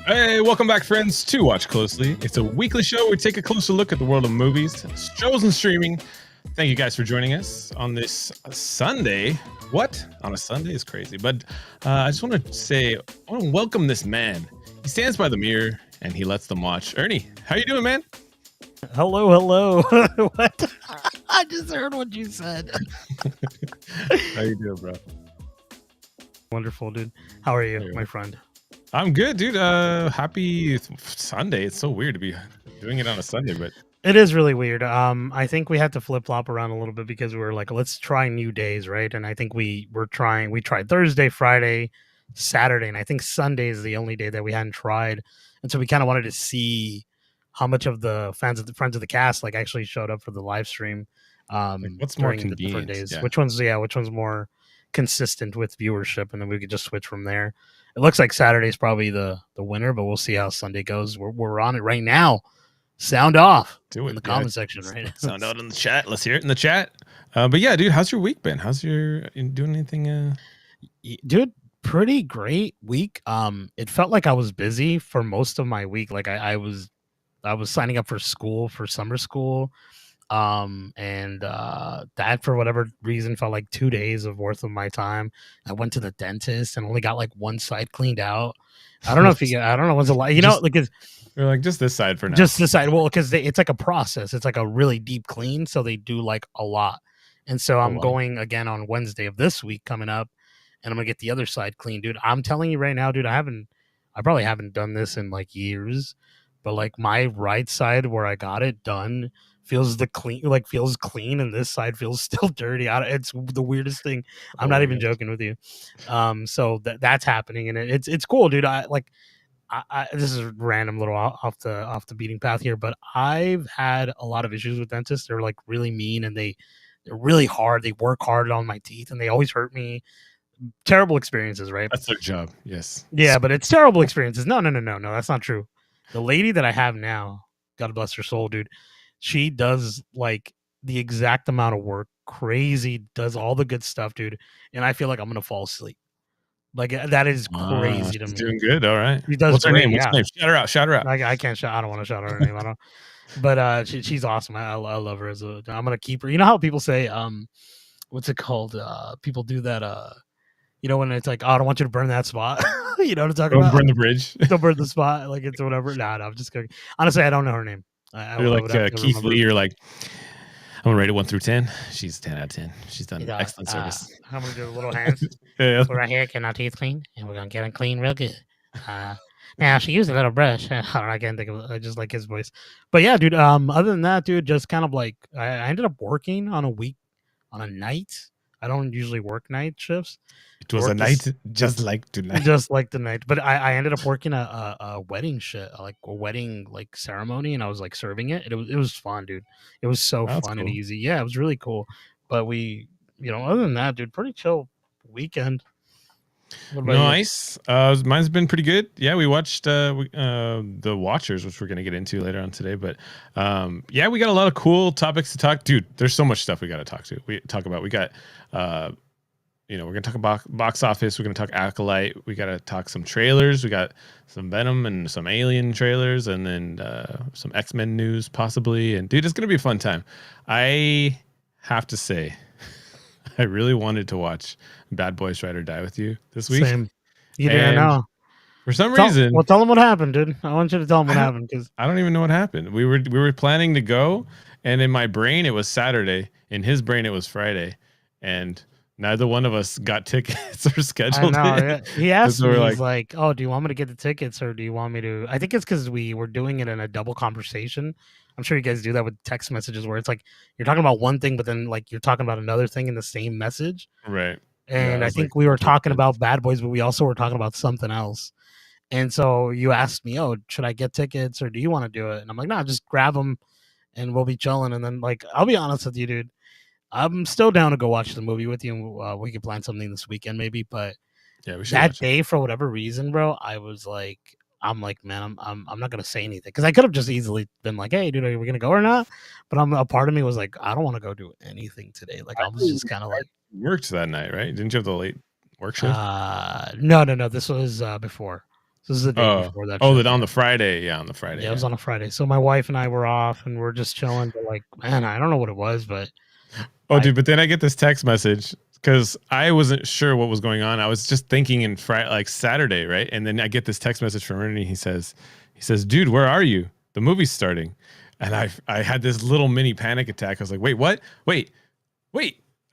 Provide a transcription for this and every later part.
Hey, welcome back, friends, to Watch Closely. It's a weekly show where we take a closer look at the world of movies, shows, and streaming. Thank you guys for joining us on this Sunday. What? On a Sunday is crazy. But I just want to say, I want to welcome this man. He stands by the mirror and he lets them watch. Ernie, how you doing, man? Hello. What? I just heard what you said. How you doing, bro? Wonderful, dude. How are you, my friend? I'm good, dude. Happy Sunday. It's so weird to be doing it on a Sunday, but it is really weird. I think we had to flip flop around a little bit because we were like, let's try new days, right? And I think we tried Thursday, Friday, Saturday, and I think Sunday is the only day that we hadn't tried. And so we kind of wanted to see how much of the friends of the cast like actually showed up for the live stream. What's more convenient? The different days? Yeah. Which one's more consistent with viewership, and then we could just switch from there. It looks like Saturday's probably the winner, but we'll see how Sunday goes. We're on it right now. Sound off. Do it in the comment section, right? Sound out in the chat. Let's hear it in the chat. But yeah, dude, how's your week been? You doing anything? Dude, pretty great week. It felt like I was busy for most of my week. Like I was signing up for summer school. And that for whatever reason felt like 2 days of worth of my time. I went to the dentist and only got like one side cleaned out. I don't know I don't know what's a lot, you're like just this side for now. Just this side. Well, because it's like a process. It's like a really deep clean, so they do like a lot. And so I'm going again on Wednesday of this week coming up, and I'm gonna get the other side clean, dude. I'm telling you right now, dude. I probably haven't done this in like years, but like my right side where I got it done feels clean, and this side feels still dirty. It's the weirdest thing. I'm not even joking with you. So that's happening, and it's cool, dude. I this is a random little off the beating path here, but I've had a lot of issues with dentists. They're like really mean, and they're really hard. They work hard on my teeth, and they always hurt me. Terrible experiences, right? That's their job. Yes. Yeah, but it's terrible experiences. No, that's not true. The lady that I have now, God bless her soul, dude. She does like the exact amount of work, crazy, does all the good stuff, dude. And I feel like I'm gonna fall asleep. Like that is crazy to me. Doing good, all right. She does. What's her name? What's her name? Shout her out. I can't shout. I don't want to shout out her name. I don't. But she's awesome. I love her I'm gonna keep her. You know how people say what's it called? People do that. When it's like, oh, I don't want you to burn that spot. You know what I'm talking about? Don't burn the bridge. Don't burn the spot. Like it's whatever. No, I'm just kidding. Honestly, I don't know her name. You're like Keith Lee. You're like, I'm gonna rate it 1 through 10. She's 10 out of 10. She's done excellent service. I'm gonna do the little hands. Yeah. We're right here getting our teeth clean, and we're gonna get them clean real good. Now she used a little brush. I can't think of it. I just like his voice. But yeah, dude. Other than that, dude, just kind of like I ended up working on a night. I don't usually work night shifts. It was a night just like tonight. Just like the night. But I ended up working a wedding like a wedding like ceremony, and I was like serving it. It was fun, dude. It was so fun and easy. Yeah, it was really cool. But we, other than that, dude, pretty chill weekend. Nice. Mine's been pretty good. Yeah, we watched The Watchers, which we're gonna get into later on today. But yeah, we got a lot of cool topics to talk. Dude, there's so much stuff we got to talk about. We got we're gonna talk about box office. We're gonna talk Acolyte. We gotta talk some trailers. We got some Venom and some Alien trailers, and then some X-Men news possibly. And dude, it's gonna be a fun time. I have to say, I really wanted to watch Bad Boys Ride or Die with You this week. Same. You didn't know. For some reason. Well, tell them what happened, dude. I want you to tell them what happened because I don't even know what happened. We were planning to go, and in my brain it was Saturday. In his brain it was Friday, and neither one of us got tickets or scheduled it. He asked me, he's like, oh, do you want me to get the tickets or do you want me to? I think it's because we were doing it in a double conversation. I'm sure you guys do that with text messages where it's like you're talking about one thing, but then like you're talking about another thing in the same message. Right. And yeah, I think we were talking about Bad Boys, but we also were talking about something else. And so you asked me, oh, should I get tickets or do you want to do it? And I'm like, no, just grab them and we'll be chilling. And then like, I'll be honest with you, dude. I'm still down to go watch the movie with you. And we could plan something this weekend, maybe. But yeah, we should that day, for whatever reason, bro, I'm like, man, I'm not gonna say anything because I could have just easily been like, hey, dude, are we gonna go or not? But a part of me was like, I don't want to go do anything today. Like I was just kind of like worked that night, right? Didn't you have the late work shift? No. This was before. So this is the day before that. Oh, on the Friday. Yeah, on the Friday. Yeah, it was on a Friday. So my wife and I were off, and we're just chilling. But like, man, I don't know what it was, but dude. But then I get this text message because I wasn't sure what was going on. I was just thinking in like Saturday, right? And then I get this text message from Ernie. He says, dude, where are you? The movie's starting. And I had this little mini panic attack. I was like, wait, what? Wait.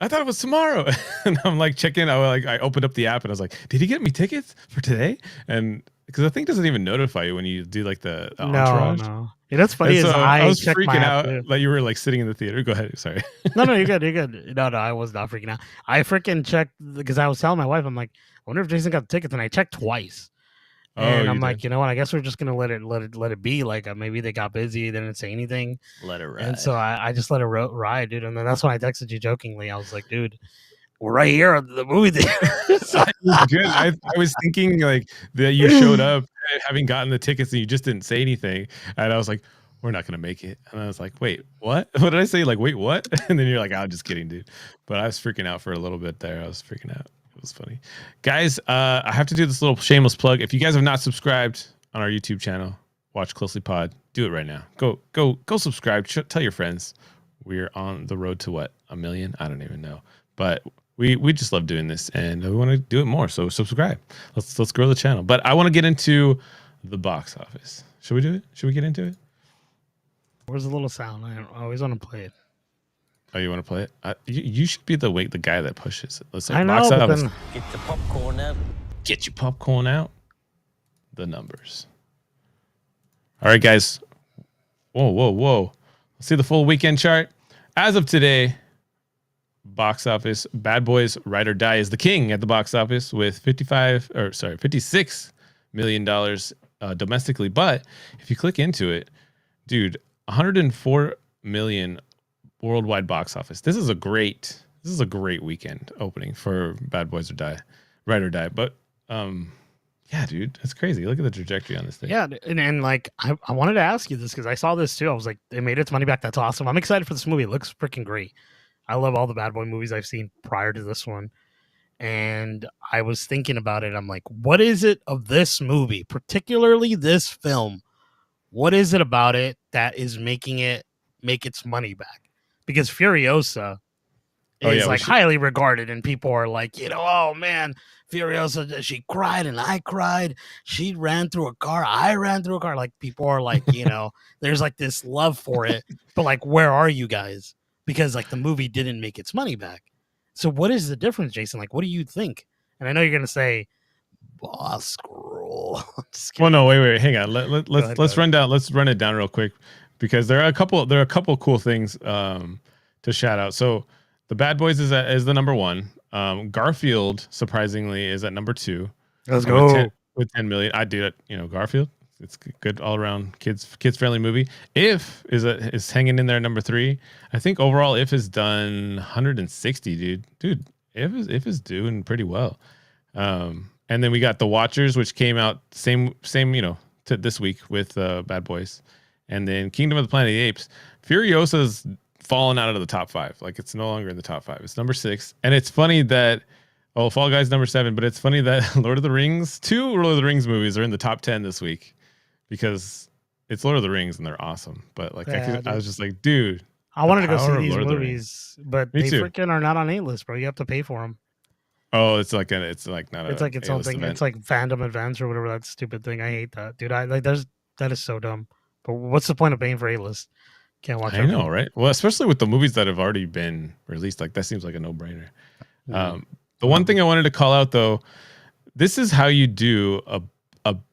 I thought it was tomorrow. And I'm like checking. I opened up the app and I was like, did he get me tickets for today? And because the thing doesn't even notify you when you do like the entourage. No. Yeah, that's funny. Is I was freaking out. Like you were like sitting in the theater. Go ahead. Sorry. No, you're good. You're good. No, I was not freaking out. I freaking checked because I was telling my wife, I'm like, I wonder if Jason got the tickets, and I checked twice. And I'm like, you know what? I guess we're just gonna let it be. Like maybe they got busy, they didn't say anything. Let it ride. And so I just let it ride, dude. And then that's when I texted you jokingly. I was like, dude, we're right here at the movie theater. So good. I was thinking like that you showed up having gotten the tickets and you just didn't say anything, and I was like, we're not gonna make it. And I was like, wait, what? What did I say? Like, wait, what? And then you're like, I'm just kidding, dude. But I was freaking out for a little bit there. I was freaking out. It was funny. Guys, I have to do this little shameless plug. If you guys have not subscribed on our YouTube channel, Watch Closely Pod, do it right now. Go subscribe. Tell your friends. We're on the road to what? 1 million? I don't even know. But we just love doing this and we want to do it more. So subscribe. Let's grow the channel. But I want to get into the box office. Should we do it? Should we get into it? Where's the little sound? I always want to play it. Oh, you want to play it? You should be the guy that pushes it. Let's say I know, box office. Get the popcorn out. Get your popcorn out. The numbers. All right, guys. Whoa. Let's see the full weekend chart. As of today, box office, Bad Boys Ride or Die is the king at the box office with $56 million domestically. But if you click into it, dude, 104 million worldwide box office. This is a great weekend opening for Bad Boys Ride or Die. But yeah, dude, that's crazy. Look at the trajectory on this thing. Yeah, and like I wanted to ask you this because I saw this too. I was like, it made its money back. That's awesome. I'm excited for this movie. It looks freaking great. I love all the Bad Boy movies I've seen prior to this one. And I was thinking about it. I'm like, what is it of this movie, particularly this film? What is it about it that is making it make its money back? Because Furiosa is highly regarded, and people are like, oh man, Furiosa, she cried and I cried. She ran through a car. I ran through a car. Like people are like, there's like this love for it. But like, where are you guys? Because like the movie didn't make its money back. So what is the difference, Jason? Like, what do you think? And I know you're gonna say, boss girl. Well, no, wait, hang on. Let's run down. Let's run it down real quick because there are a couple cool things to shout out. So the Bad Boys is the number one. Garfield surprisingly is at number 2. Let's go with 10 million. I do it. Garfield. It's good all around kids friendly movie. If is hanging in there at number 3. I think overall If has done 160, dude. If is doing pretty well. And then we got The Watchers, which came out same to this week with Bad Boys, and then Kingdom of the Planet of the Apes. Furiosa's fallen out of the top 5. Like it's no longer in the top 5. It's number 6, and it's funny that Fall Guys number 7, but it's funny that 2 Lord of the Rings movies are in the top 10 this week because it's Lord of the Rings and they're awesome. But like I was just like, dude, I wanted to go see these movies, but they freaking are not on A-list, bro. You have to pay for them. Oh, it's like its own thing. It's like fandom events or whatever that stupid thing. I hate that, dude. That is so dumb. But what's the point of paying for A-list? Can't watch. I know, right? Well, especially with the movies that have already been released, like that seems like a no-brainer. The one thing I wanted to call out though, this is how you do a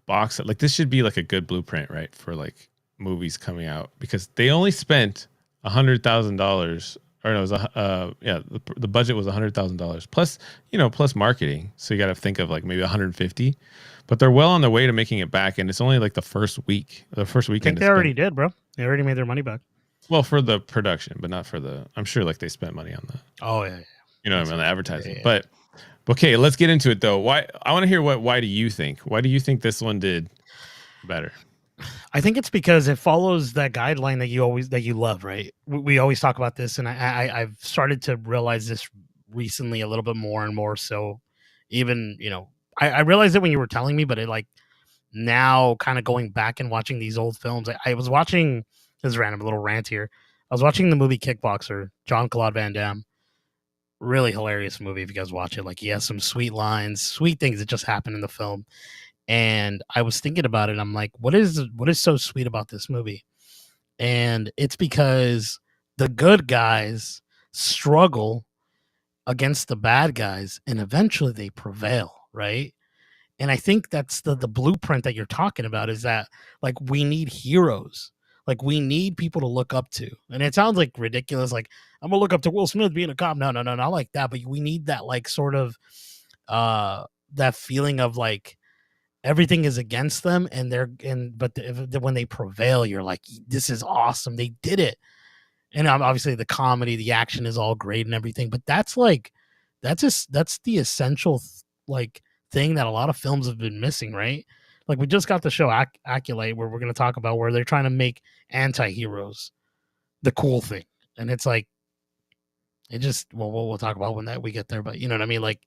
box. Like this should be like a good blueprint, right, for like movies coming out because they only spent $100,000. Or no, it was the budget was $100,000 plus marketing. So you got to think of like maybe 150, but they're well on their way to making it back. And it's only like the first weekend. I think they already did, bro. They already made their money back. Well, for the production, but not for I'm sure like they spent money on that. Oh yeah. You know what I mean? On the advertising. Yeah. But okay, let's get into it though. Why do you think? Why do you think this one did better? I think it's because it follows that guideline that you love, right? We always talk about this, and I've started to realize this recently a little bit more and more. So even I realized it when you were telling me, but now kind of going back and watching these old films. I was watching, this is random, a little rant here. I was watching the movie Kickboxer, Jean-Claude Van Damme. Really hilarious movie if you guys watch it. Like, he has some sweet lines, sweet things that just happen in the film. And I was thinking about it. I'm like, what is so sweet about this movie? And it's because the good guys struggle against the bad guys and eventually they prevail, right? And I think that's the blueprint that you're talking about, is that, like, we need heroes. Like, we need people to look up to. And it sounds like ridiculous, like, I'm gonna look up to Will Smith being a cop. No, not like that. But we need that, like, sort of that feeling of like everything is against them and when they prevail, you're like, this is awesome. They did it. And obviously the comedy, the action is all great and everything, but that's the essential like thing that a lot of films have been missing, right? Like, we just got the show Acolyte, where we're going to talk about where they're trying to make anti-heroes the cool thing. And it's like, it just, well, we'll talk about when that we get there, but you know what I mean? Like,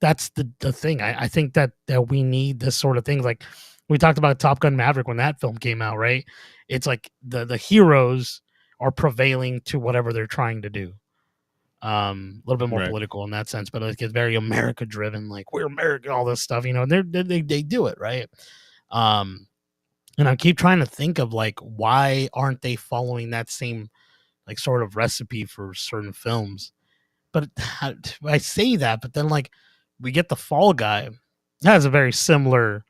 that's the thing. I think that we need this sort of things. Like, we talked about Top Gun Maverick when that film came out, right? It's like the heroes are prevailing to whatever they're trying to do. A little bit more political in that sense, but like, it's very America driven. Like, we're America, all this stuff, you know. And they do it right. And I keep trying to think of like, why aren't they following that same like sort of recipe for certain films? But I say that, but then like, we get the Fall Guy, that has a very similar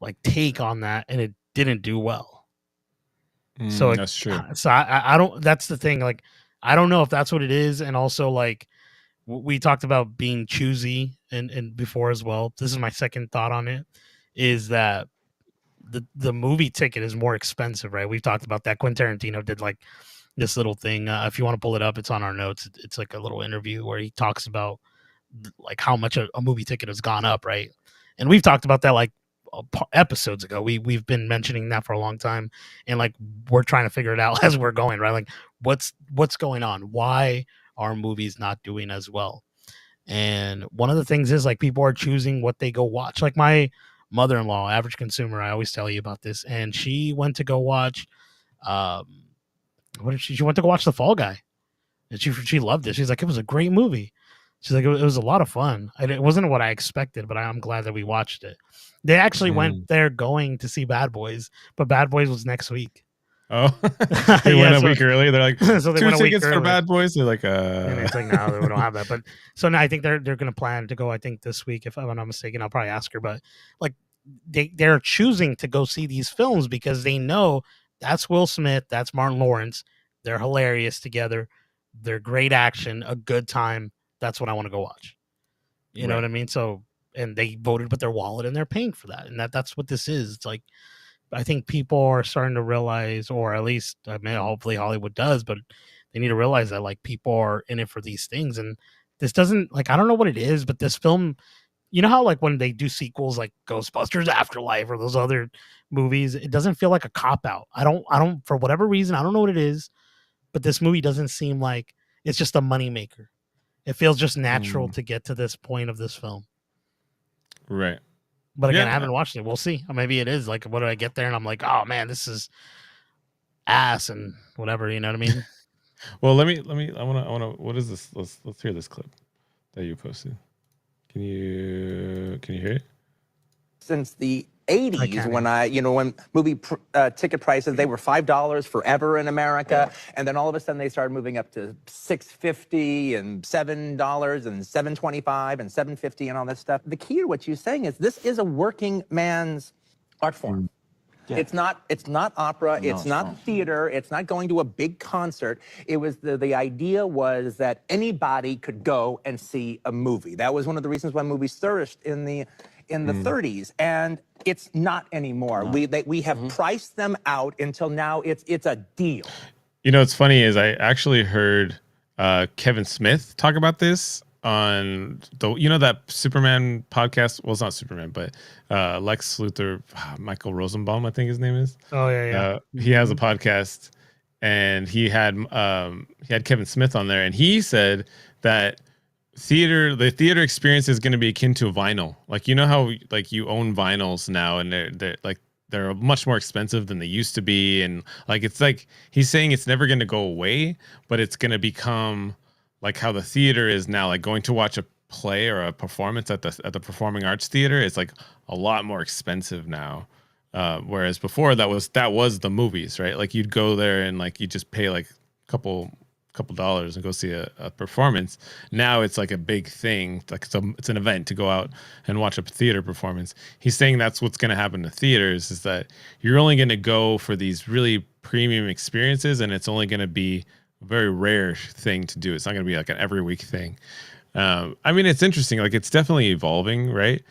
like take on that, and it didn't do well. So that's true. So I don't. That's the thing. Like, I don't know if that's what it is, and also like we talked about being choosy and before as well. This is my second thought on it, is that the movie ticket is more expensive, right? We've talked about that. Quentin Tarantino did like this little thing. If you want to pull it up, it's on our notes. It's like a little interview where he talks about like how much a movie ticket has gone up, right? And we've talked about that like episodes ago. We've been mentioning that for a long time, and like, we're trying to figure it out as we're going, right? Like, what's going on? Why are movies not doing as well? And one of the things is like, people are choosing what they go watch. Like, my mother-in-law, average consumer, I always tell you about this, and she went to go watch she went to go watch The Fall Guy, and she loved it. She's like, it was a great movie. She's like, it was a lot of fun. It wasn't what I expected, but I'm glad that we watched it. They actually went there going to see Bad Boys, but Bad Boys was next week. Oh, they went a week early. They're like, so they 2 tickets for Bad Boys. They're like, and it's like, no, we don't have that. But so now I think they're going to plan to go, I think, this week, if I'm not mistaken. I'll probably ask her, but like, they're choosing to go see these films because they know that's Will Smith, that's Martin Lawrence. They're hilarious together. They're great action, a good time. That's what I want to go watch. You know what I mean? So, and they voted with their wallet and they're paying for that. And that's what this is. It's like, I think people are starting to realize, or at least, I mean, hopefully Hollywood does, but they need to realize that like, people are in it for these things. And this doesn't, like, I don't know what it is, but this film, you know how like when they do sequels like Ghostbusters Afterlife or those other movies, it doesn't feel like a cop out. I don't, for whatever reason, I don't know what it is, but this movie doesn't seem like it's just a moneymaker. It feels just natural to get to this point of this film. Right. But again, I haven't watched it. We'll see. Maybe it is like, what do I get there? And I'm like, oh man, this is ass and whatever. You know what I mean? Well, let me, I want to, what is this? Let's hear this clip that you posted. Can you hear it? Since the 80s, when movie ticket prices, they were $5 forever in America, and then all of a sudden they started moving up to $6.50 and $7 and $7.25 and $7.50 and all this stuff. The key to what you're saying is this is a working man's art form. Yeah. It's not opera, it's not theater, it's not going to a big concert. It was the idea was that anybody could go and see a movie. That was one of the reasons why movies flourished in the 30s, and it's not anymore. No. We have priced them out until now it's a deal. You know, what's funny is I actually heard Kevin Smith talk about this on that Superman podcast. Well, it's not Superman, but Lex Luthor, Michael Rosenbaum, I think his name is. Oh yeah. He has a podcast, and he had Kevin Smith on there, and he said that the theater experience is going to be akin to a vinyl. Like, you know how like you own vinyls now, and they're much more expensive than they used to be, and like it's like he's saying it's never going to go away, but it's going to become like how the theater is now. Like going to watch a play or a performance at the performing arts theater, it's like a lot more expensive now. Whereas before that was the movies, right? Like you'd go there and like you just pay like a couple dollars and go see a performance. Now it's like a big thing, like it's an event to go out and watch a theater performance. He's saying that's what's going to happen to theaters, is that you're only going to go for these really premium experiences, and it's only going to be a very rare thing to do. It's not going to be like an every week thing. I mean, it's interesting. Like it's definitely evolving, right?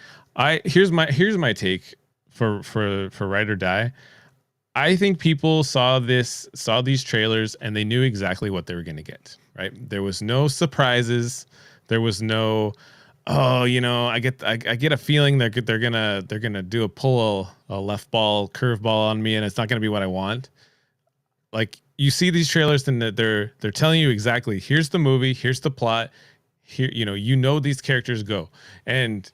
Here's my take for Ride or Die. I think people saw these trailers and they knew exactly what they were going to get, right? There was no surprises. There was no, oh, I get a feeling they're gonna do a left ball curve ball on me, and it's not gonna be what I want. Like you see these trailers and they're telling you exactly, here's the movie, here's the plot, here these characters go. And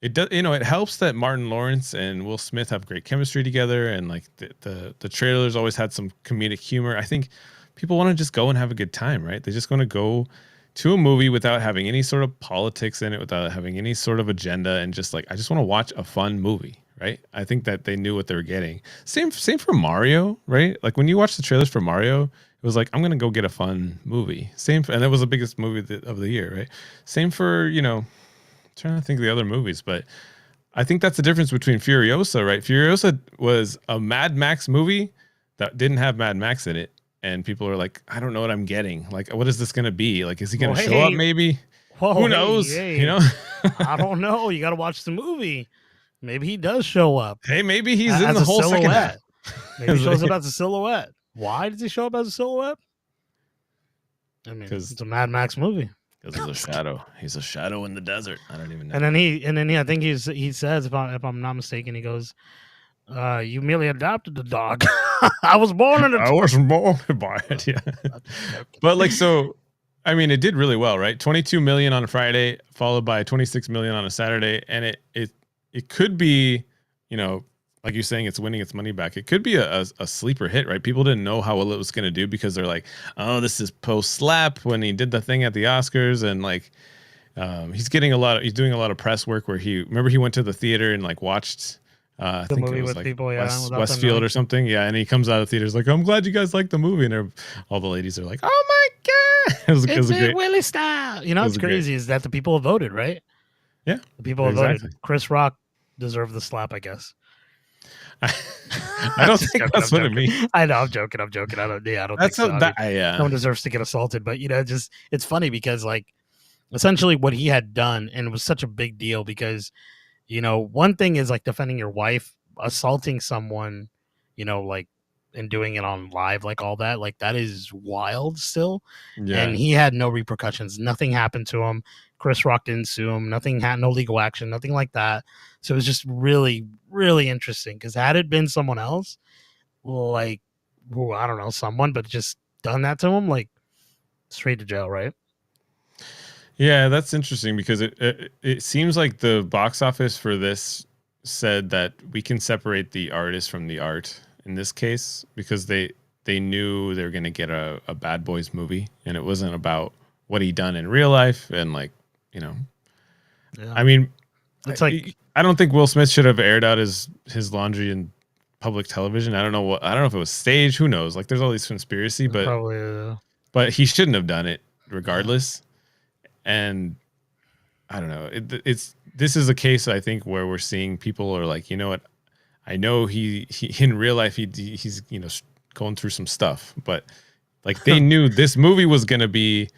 it does, it helps that Martin Lawrence and Will Smith have great chemistry together, and like the trailers always had some comedic humor. I think people want to just go and have a good time, right? They just want to go to a movie without having any sort of politics in it, without having any sort of agenda, and just like, I just want to watch a fun movie, right? I think that they knew what they were getting. Same for Mario, right? Like when you watch the trailers for Mario, it was like, I'm gonna go get a fun movie. And that was the biggest movie of the year, right? Same for trying to think of the other movies, but I think that's the difference between Furiosa, right? Furiosa was a Mad Max movie that didn't have Mad Max in it, and people are like, I don't know what I'm getting. Like, what is this going to be? Like, is he going to show up maybe? Who knows? I don't know. You got to watch the movie. Maybe he does show up. Hey, maybe he's in the whole second half. Maybe he shows up as a silhouette. Why does he show up as a silhouette? I mean, it's a Mad Max movie. Because he's a shadow. He's a shadow in the desert. I don't even know. And then I think he says, if I'm not mistaken, he goes, "You merely adopted the dog. I was born in it. I was born by it." Yeah. But like, so, I mean, it did really well, right? 22 million on a Friday, followed by 26 million on a Saturday, and it could be, like you're saying, it's winning its money back. It could be a sleeper hit, right? People didn't know how well it was going to do because they're like, oh, this is post slap when he did the thing at the Oscars, and like, he's doing a lot of press work where he went to the theater and like watched I think it was like people, Westfield or something, yeah. And he comes out of the theaters like, I'm glad you guys like the movie, and all the ladies are like, oh my god, it's a Willie style. What's crazy is that the people have voted, right? Yeah, the people have voted. Chris Rock deserved the slap, I guess. I don't think that's what it means. I know, I'm joking. I don't think so. No one deserves to get assaulted, but just it's funny because like essentially what he had done, and it was such a big deal because one thing is like defending your wife, assaulting someone, like and doing it on live, like all that, like that is wild still. Yeah. And he had no repercussions. Nothing happened to him. Chris Rock didn't sue him. Nothing had no legal action, nothing like that. So it was just really, really interesting because had it been someone else, like, I don't know, someone, but just done that to him, like straight to jail, right? Yeah, that's interesting because it seems like the box office for this said that we can separate the artist from the art in this case because they knew they were going to get a Bad Boys movie, and it wasn't about what he done in real life and like, yeah. I mean, it's like I don't think Will Smith should have aired out his laundry in public television. I don't know if it was staged. Who knows? Like, there's all these conspiracy, but probably, but he shouldn't have done it regardless. And I don't know. This is a case I think where we're seeing people are like, you know what? I know he in real life he's going through some stuff, but like they knew this movie was gonna be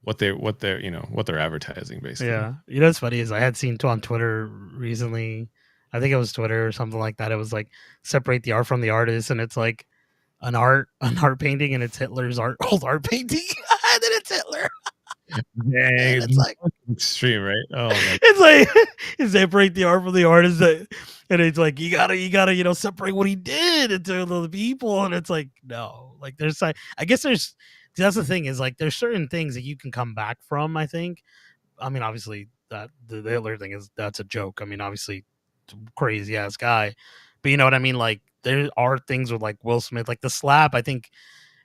what they're advertising basically. Yeah, what's funny is I had seen on Twitter recently, I think it was Twitter or something like that. It was like separate the art from the artist, and it's like an art painting, and it's Hitler's old art painting, and then it's Hitler. Yeah, it's like extreme, right? Oh, it's like separate the art from the artist, and it's like you gotta separate what he did into the people, and it's like no, like I guess that's the thing is like there's certain things that you can come back from, I think, I mean, obviously that the Hitler thing that's a joke. I mean, obviously, crazy ass guy, but you know what I mean. Like there are things with like Will Smith, like the slap. I think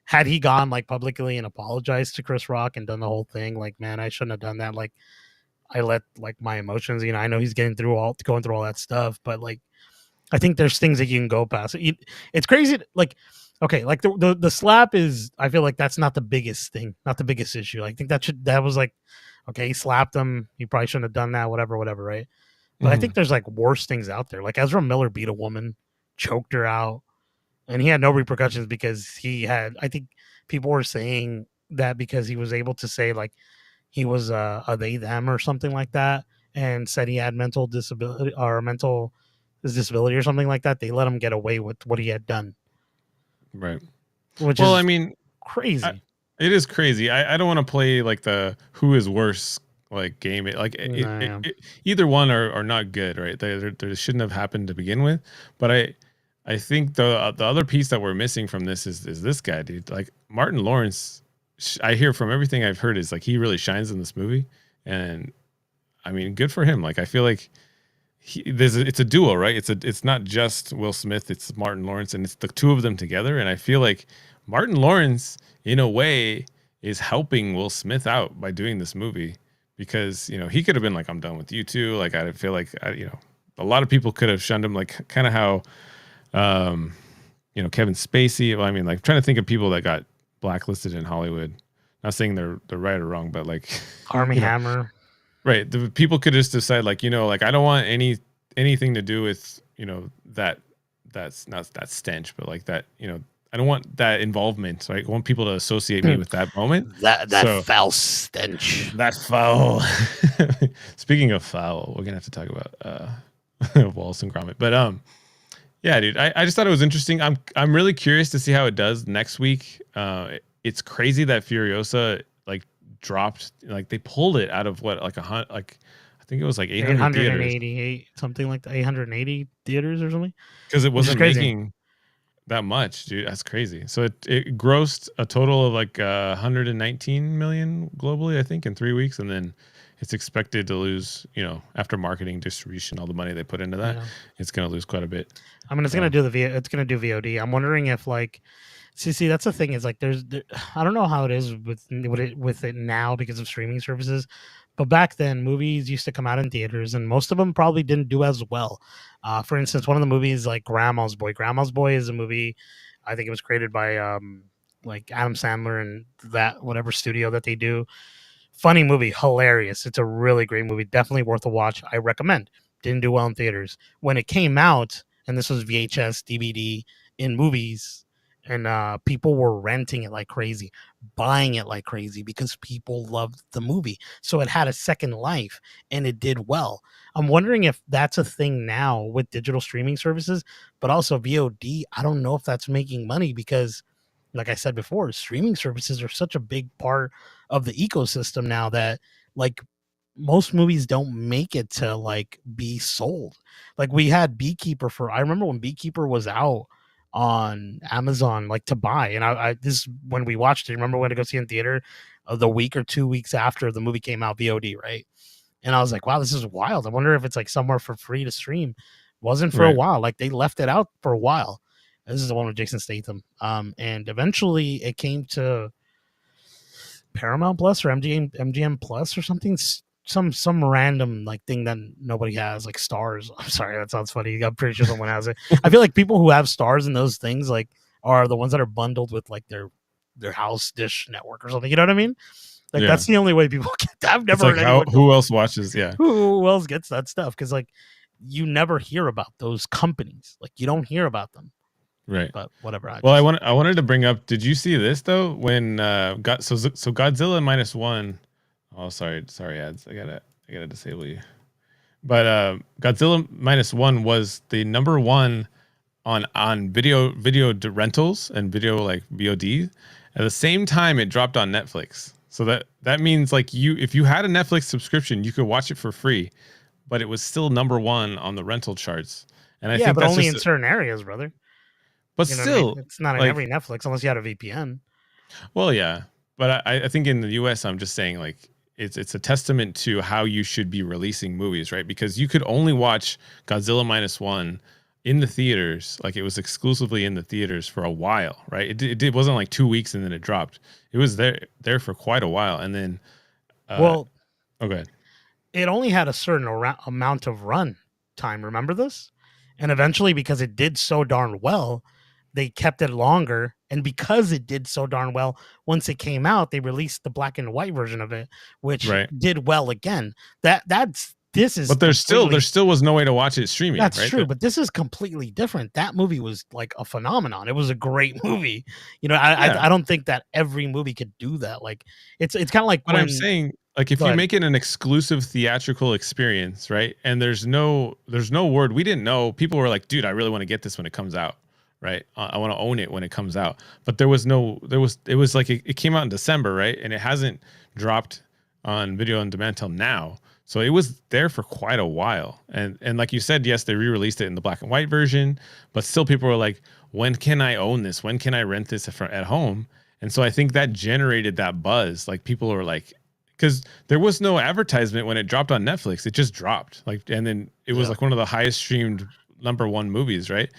had he gone like publicly and apologized to Chris Rock and done the whole thing, like man, I shouldn't have done that. Like I let like my emotions. You know, I know he's going through all that stuff, but like I think there's things that you can go past. It's crazy. Like, okay, like the slap is. I feel like that's not the biggest thing, not the biggest issue. I think that was like, okay, he slapped him. He probably shouldn't have done that. Whatever, right? But I think there's like worse things out there. Like Ezra Miller beat a woman, choked her out, and he had no repercussions because he had. I think people were saying that because he was able to say like he was a they them or something like that, and said he had mental disability or mental disability or something like that. They let him get away with what he had done, right? Which is, I mean, crazy. It is crazy. I don't want to play like the who is worse like game. Either one are not good, right? They shouldn't have happened to begin with. But I think the other piece that we're missing from this is this guy, dude. Like Martin Lawrence, I hear from everything I've heard is like he really shines in this movie, and I mean, good for him. Like I feel like it's a duo, right? It's not just Will Smith, it's Martin Lawrence, and it's the two of them together. And I feel like Martin Lawrence, in a way, is helping Will Smith out by doing this movie because he could have been like, "I'm done with you too." Like I feel like a lot of people could have shunned him, like kind of how Kevin Spacey. Well, I mean, like trying to think of people that got blacklisted in Hollywood. Not saying they're right or wrong, but like Armie Hammer. Right. The people could just decide like, like I don't want anything to do with, that's not that stench, but like that, I don't want that involvement. So I want people to associate me with that moment. That foul stench. That foul. Speaking of foul, we're gonna have to talk about Wallace and Gromit. But yeah, dude, I just thought it was interesting. I'm really curious to see how it does next week. It's crazy that Furiosa dropped, like they pulled it out of what, like I think it was like 888 something like that, 880 theaters or something, because it wasn't making that much, dude. That's crazy. So it grossed a total of like 119 million globally, I think, in 3 weeks, and then it's expected to lose, after marketing, distribution, all the money they put into that, it's going to lose quite a bit. I mean, it's going to do VOD. I'm wondering if like See, that's the thing is like I don't know how it is with it now because of streaming services, but back then movies used to come out in theaters and most of them probably didn't do as well. For instance, one of the movies like Grandma's Boy. Grandma's Boy is a movie, I think it was created by like Adam Sandler and that whatever studio that they do. Funny movie, hilarious. It's a really great movie, definitely worth a watch. I recommend. Didn't do well in theaters when it came out, and this was VHS, DVD in movies. And people were renting it like crazy, buying it like crazy because people loved the movie. So it had a second life and it did well. I'm wondering if that's a thing now with digital streaming services, but also VOD. I don't know if that's making money because, like I said before, streaming services are such a big part of the ecosystem now that like most movies don't make it to like be sold. Like we had Beekeeper I remember when Beekeeper was out on Amazon, like to buy. And I this when we watched it, remember when to go see it in theater the week or 2 weeks after the movie came out, VOD, right? And I was like, wow, this is wild. I wonder if it's like somewhere for free to stream. Wasn't for a while. Like they left it out for a while. This is the one with Jason Statham. And eventually it came to Paramount Plus or MGM Plus or something. Some random like thing that nobody has, like Stars. I'm sorry, that sounds funny. I'm pretty sure someone has it. I feel like people who have Stars and those things like are the ones that are bundled with like their house dish network or something. You know what I mean? Like that's the only way people get that. I've never heard anyone who else watches. Yeah, who else gets that stuff? Because like you never hear about those companies. Like you don't hear about them. Right. But whatever. I wanted to bring up. Did you see this though? When so Godzilla -1. Oh, sorry, ads. I gotta disable you. But Godzilla -1 was the number one on video rentals and video like VOD. At the same time, it dropped on Netflix. So that means like if you had a Netflix subscription, you could watch it for free, but it was still number one on the rental charts. And I think but only in certain areas, brother. But still, I mean? It's not in every Netflix unless you had a VPN. Well, yeah, but I think in the US, I'm just saying like it's a testament to how you should be releasing movies, right? Because you could only watch Godzilla -1 in the theaters, like it was exclusively in the theaters for a while, right? It wasn't like 2 weeks and then it dropped. It was there for quite a while, and then well, okay, it only had a certain amount of run time. Remember this? And eventually, because it did so darn well, they kept it longer. And because it did so darn well, once it came out, they released the black and white version of it, which did well again. This is, but there still was no way to watch it streaming. That's right? true, but this is completely different. That movie was like a phenomenon. It was a great movie. You know, I don't think that every movie could do that. Like it's kind of like what I'm saying. Like if you make it an exclusive theatrical experience, right? And there's no word. We didn't know. People were like, dude, I really want to get this when it comes out, right? I want to own it when it comes out. But it was like it came out in December, right? And it hasn't dropped on video on demand till now. So it was there for quite a while. And like you said, yes, they re-released it in the black and white version, but still people were like, when can I own this? When can I rent this at home? And so I think that generated that buzz. Like people were like, because there was no advertisement when it dropped on Netflix. It just dropped. Like, and then it was like one of the highest streamed #1 movies, right?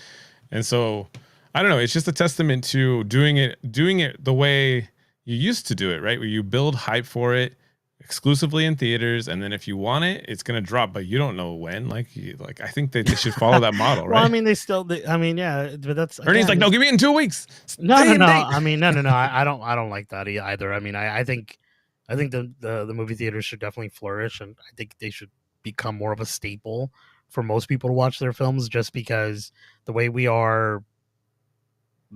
And so I don't know. It's just a testament to doing it the way you used to do it, right? Where you build hype for it exclusively in theaters, and then if you want it, it's gonna drop, but you don't know when. Like I think they should follow that model, right? Well, I mean, but that's Ernie's like, no, give me it in 2 weeks. No. I mean, no. I don't like that either. I mean, I think the movie theaters should definitely flourish, and I think they should become more of a staple for most people to watch their films, just because the way we are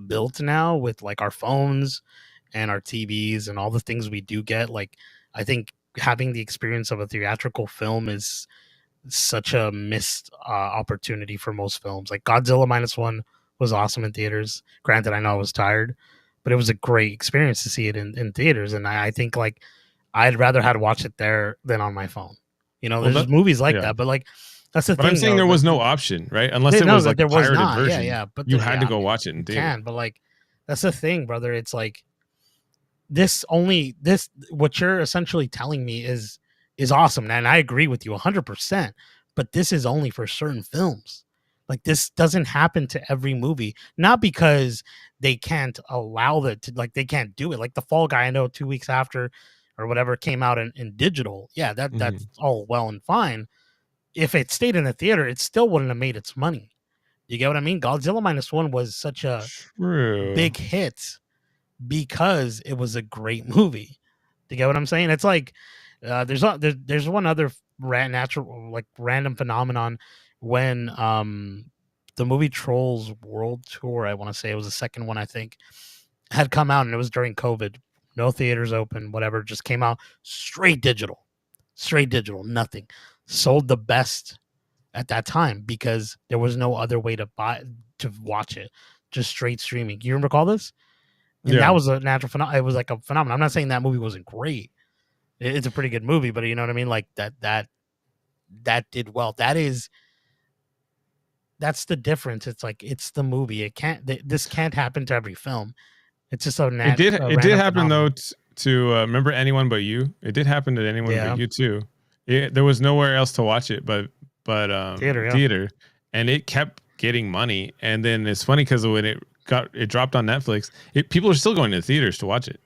built now with like our phones and our TVs and all the things we do get, like I think having the experience of a theatrical film is such a missed opportunity for most films. Like Godzilla -1 was awesome in theaters. Granted, I know I was tired, but it was a great experience to see it in theaters. And I think like I'd rather had watched it there than on my phone. You know, there's movies like that, but like that's the thing. But I'm saying there was no option, right? Unless it was like a pirated version. Yeah, but you had to go watch it in theater. But like that's the thing, brother. It's like what you're essentially telling me is awesome, and I agree with you 100%, but this is only for certain films. Like this doesn't happen to every movie, not because they can't allow that to, like they can't do it. Like the Fall Guy, I know 2 weeks after or whatever came out in digital. Yeah, that's all well and fine. If it stayed in the theater, it still wouldn't have made its money. You get what I mean? Godzilla -1 was such a big hit because it was a great movie. Do you get what I'm saying? It's like there's one other random phenomenon when the movie Trolls World Tour, I want to say it was the second one, I think, had come out, and it was during COVID. No theaters open, whatever, just came out straight digital, nothing. Sold the best at that time because there was no other way to watch it, just straight streaming. You recall this? And that was a natural phenomenon. It was like a phenomenon. I'm not saying that movie wasn't great. It's a pretty good movie, but you know what I mean? Like that did well. That's the difference. It's like, it's the movie. This can't happen to every film. It's just it did happen though to remember Anyone But You. It did happen to Anyone But You too. There was nowhere else to watch it but theater, and it kept getting money. And then it's funny because when it dropped on Netflix, people are still going to the theaters to watch it.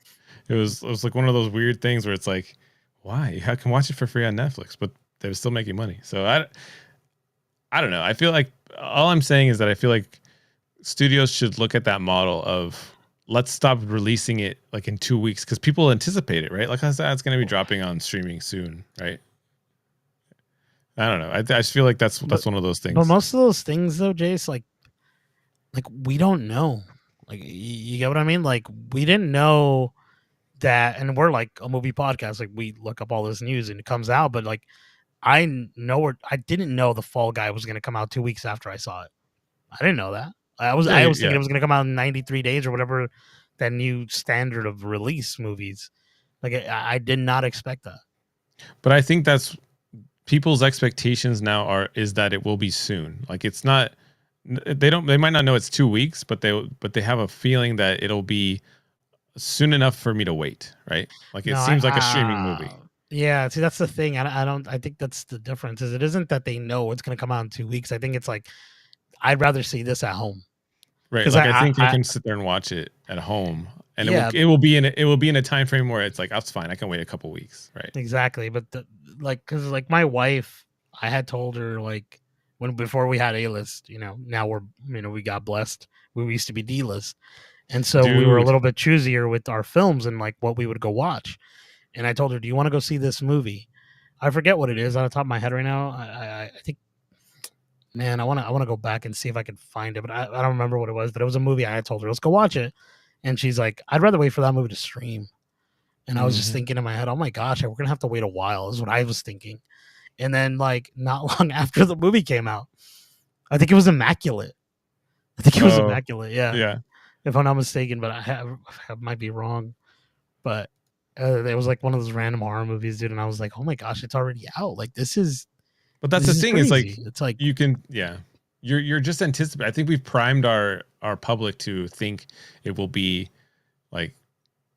It was like one of those weird things where it's like, why? I can watch it for free on Netflix, but they were still making money. So I don't know. I feel like all I'm saying is that I feel like studios should look at that model of, let's stop releasing it like in 2 weeks, because people anticipate it, right? Like I said, it's going to be dropping on streaming soon, right? I don't know. I just feel like that's one of those things. But most of those things, though, Jace, like we don't know. Like you get what I mean? Like we didn't know that, and we're like a movie podcast. Like we look up all this news and it comes out, but like I didn't know the Fall Guy was going to come out 2 weeks after I saw it. I didn't know that. I was thinking it was going to come out in 93 days or whatever, that new standard of release movies. Like I did not expect that. But I think that's people's expectations now is that it will be soon. Like it's not. They might not know it's 2 weeks, but they have a feeling that it'll be soon enough for me to wait, right? Like it seems like a streaming movie. Yeah, see, that's the thing. I think that's the difference. Is it isn't that they know it's going to come out in 2 weeks. I think it's like I'd rather see this at home. Right. Like I think I can sit there and watch it at home, and it will be in a time frame where it's like that's fine. I can wait a couple weeks. Right. Exactly. But because like my wife, I had told her like before we had A-list, now we got blessed. We used to be D-list. And so we were a little bit choosier with our films and like what we would go watch. And I told her, do you want to go see this movie? I forget what it is on the top of my head right now. I think, man, I want to go back and see if I can find it, but I don't remember what it was. But it was a movie. I told her, let's go watch it, and she's like, I'd rather wait for that movie to stream. And I was just thinking in my head, oh my gosh, we're gonna have to wait a while. Is what I was thinking. And then like not long after the movie came out, I think it was Immaculate. Yeah. If I'm not mistaken, but I might be wrong. But it was like one of those random horror movies, dude. And I was like, oh my gosh, it's already out. Like this is. But that's the thing. It's like you can, You're just anticipating. I think we've primed our public to think it will be like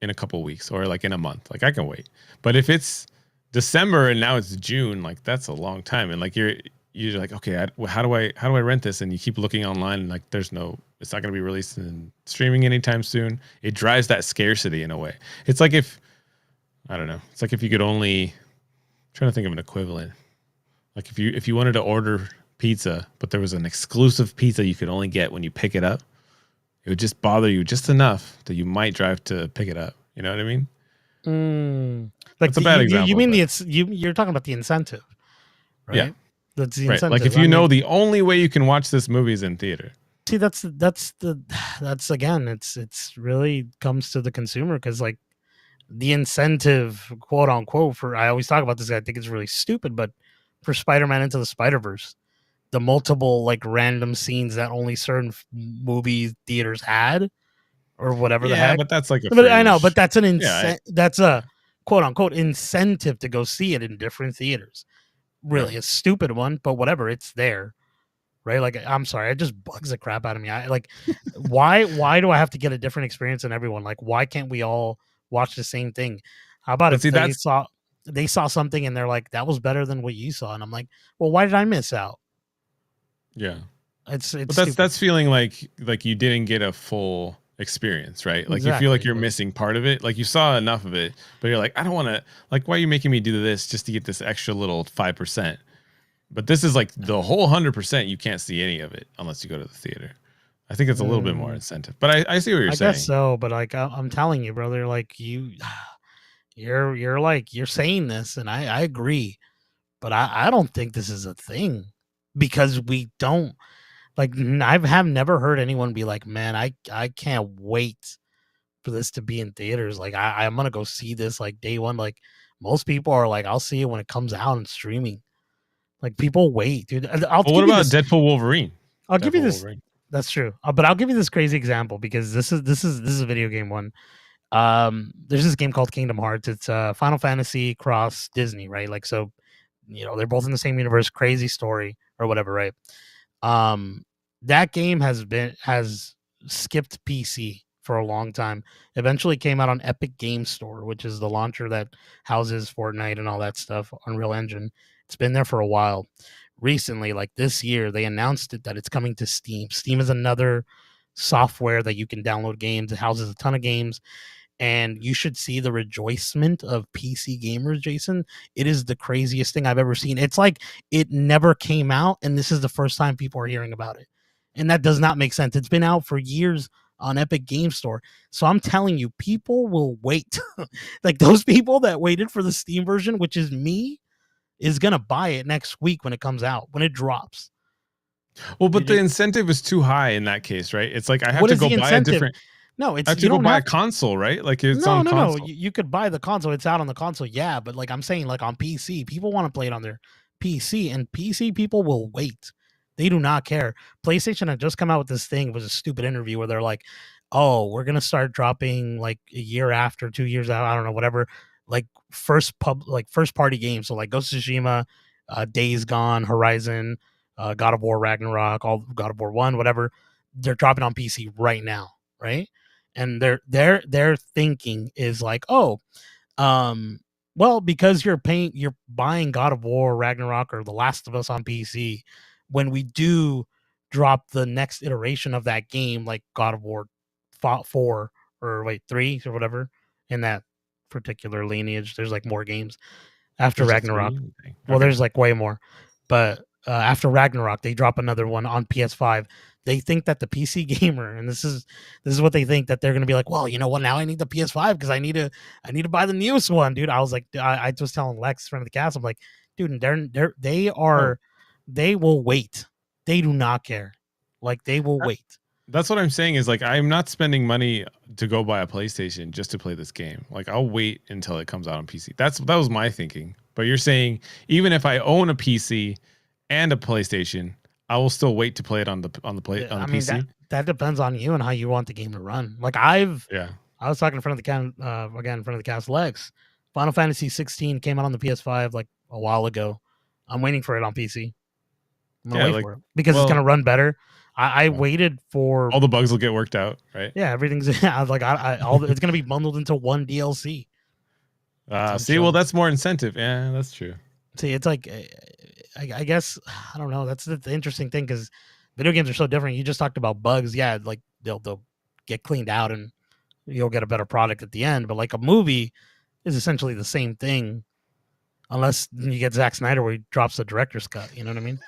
in a couple weeks or like in a month. Like I can wait. But if it's December and now it's June, like that's a long time. And like you're like, okay, how do I rent this? And you keep looking online and like it's not going to be released in streaming anytime soon. It drives that scarcity in a way. It's like if you could only, I'm trying to think of an equivalent. Like if you wanted to order pizza, but there was an exclusive pizza you could only get when you pick it up, it would just bother you just enough that you might drive to pick it up. You know what I mean? Like that's a bad example. You mean you're talking about the incentive, right? Yeah, that's the incentive. Like if the only way you can watch this movie is in theater. See, that's again, it's really comes to the consumer because like the incentive, quote unquote, I always talk about this. I think it's really stupid, but for Spider-Man Into the Spider-Verse, the multiple like random scenes that only certain movie theaters had, or whatever the heck. Yeah, but that's like but I know, but that's an that's a quote unquote incentive to go see it in different theaters. Really, a stupid one, but whatever, it's there, right? Like, I'm sorry, it just bugs the crap out of me. I like, why do I have to get a different experience than everyone? Like, why can't we all watch the same thing? How about if they saw something and they're like, that was better than what you saw, and I'm like, well, why did I miss out? Yeah, but that's feeling like you didn't get a full experience, right? Like you feel like you're missing part of it. Like you saw enough of it, but you're like, I don't want to. Like, why are you making me do this just to get this extra little 5%? But this is like the whole 100%. You can't see any of it unless you go to the theater. I think it's a little bit more incentive. But I see what you're saying. I guess so, but like I'm telling you, brother, like you're saying this, and I agree, but I don't think this is a thing because we don't like. I have never heard anyone be like, man, I can't wait for this to be in theaters. Like I'm gonna go see this like day one. Like most people are like, I'll see it when it comes out and streaming. Like people wait, dude. What about Deadpool Wolverine? I'll give you this. Wolverine. That's true, but I'll give you this crazy example because this is a video game one. There's this game called Kingdom Hearts. It's Final Fantasy cross Disney, right? Like, so, they're both in the same universe, crazy story or whatever, right? That game has skipped PC for a long time. Eventually came out on Epic Game Store, which is the launcher that houses Fortnite and all that stuff, Unreal Engine. It's been there for a while. Recently, like this year, they announced that it's coming to Steam. Steam is another software that you can download games. It houses a ton of games. And you should see the rejoicement of PC gamers, Jason. It is the craziest thing I've ever seen. It's like it never came out, and this is the first time people are hearing about it. And that does not make sense. It's been out for years on Epic Game Store. So I'm telling you, people will wait. Like those people that waited for the Steam version, which is me, is going to buy it next week when it comes out, when it drops. Well, but the incentive is too high in that case, right? It's like I have to go buy a different... No, it's I have to go buy a console, right? Like it's on console. No. You could buy the console. It's out on the console, yeah. But like I'm saying, like on PC, people want to play it on their PC, and PC people will wait. They do not care. PlayStation had just come out with this thing. It was a stupid interview where they're like, "Oh, we're gonna start dropping like a year after, 2 years out. I don't know, whatever. Like first party games. So like Ghost of Tsushima, Days Gone, Horizon, God of War Ragnarok, all God of War 1, whatever. They're dropping on PC right now, right?" And their thinking is like, Well, because you're buying God of War, Ragnarok, or The Last of Us on PC. When we do drop the next iteration of that game, like God of War 4 or 3 or whatever, in that particular lineage, there's like more games after Ragnarok. Well, there's like way more, but after Ragnarok, they drop another one on PS5. They think that the PC gamer, and this is what they think, that they're going to be like, well, you know what? Now I need the PS5 because I need to buy the newest one, dude. I was like, I was telling Lex, friend of the cast, I'm like, dude, they will wait. They do not care. Like, they will wait. That's what I'm saying is, like, I'm not spending money to go buy a PlayStation just to play this game. Like, I'll wait until it comes out on PC. That was my thinking. But you're saying even if I own a PC and a PlayStation, I will still wait to play it on the PC. That depends on you and how you want the game to run. Like, I was talking in front of the cast, Lex. Final Fantasy 16 came out on the PS5 like a while ago. I'm waiting for it on PC. I'm gonna wait for it because it's gonna run better. I waited for all the bugs will get worked out, right? Yeah, everything's it's gonna be bundled into one DLC. Well, that's more incentive. Yeah, that's true. See, it's like, I guess, I don't know. That's the interesting thing, because video games are so different. You just talked about bugs. Yeah, like they'll get cleaned out and you'll get a better product at the end. But like a movie is essentially the same thing, unless you get Zack Snyder where he drops the director's cut. You know what I mean?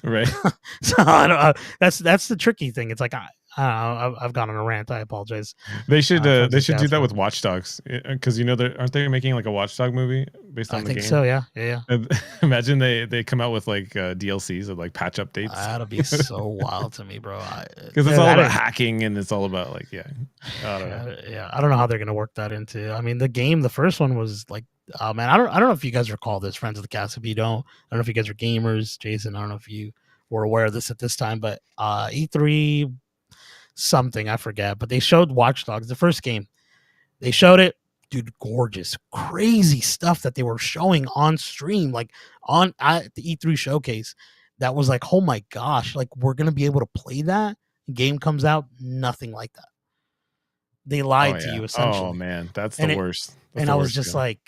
Right. So that's the tricky thing. It's like, I've gone on a rant. I apologize. They should do that with Watch Dogs, because aren't they making like a Watch Dog movie based on the game? I think so. Yeah. Imagine they come out with like DLCs or like patch updates. That'll be so wild to me, bro. Because it's all about hacking and it's all about like I don't know. Yeah, I don't know how they're gonna work that into. I mean, the first one was like, oh man, I don't know if you guys recall this, friends of the cast. If you don't, I don't know if you guys are gamers, Jason. I don't know if you were aware of this at this time, but E3 something, I forget, but they showed Watch Dogs, the first game. They showed it, dude, gorgeous, crazy stuff that they were showing on stream, like at the E3 showcase. That was like, oh my gosh, like we're gonna be able to play that. Game comes out, nothing like that. They lied to you, essentially. Oh man, that's the worst. And I was just like,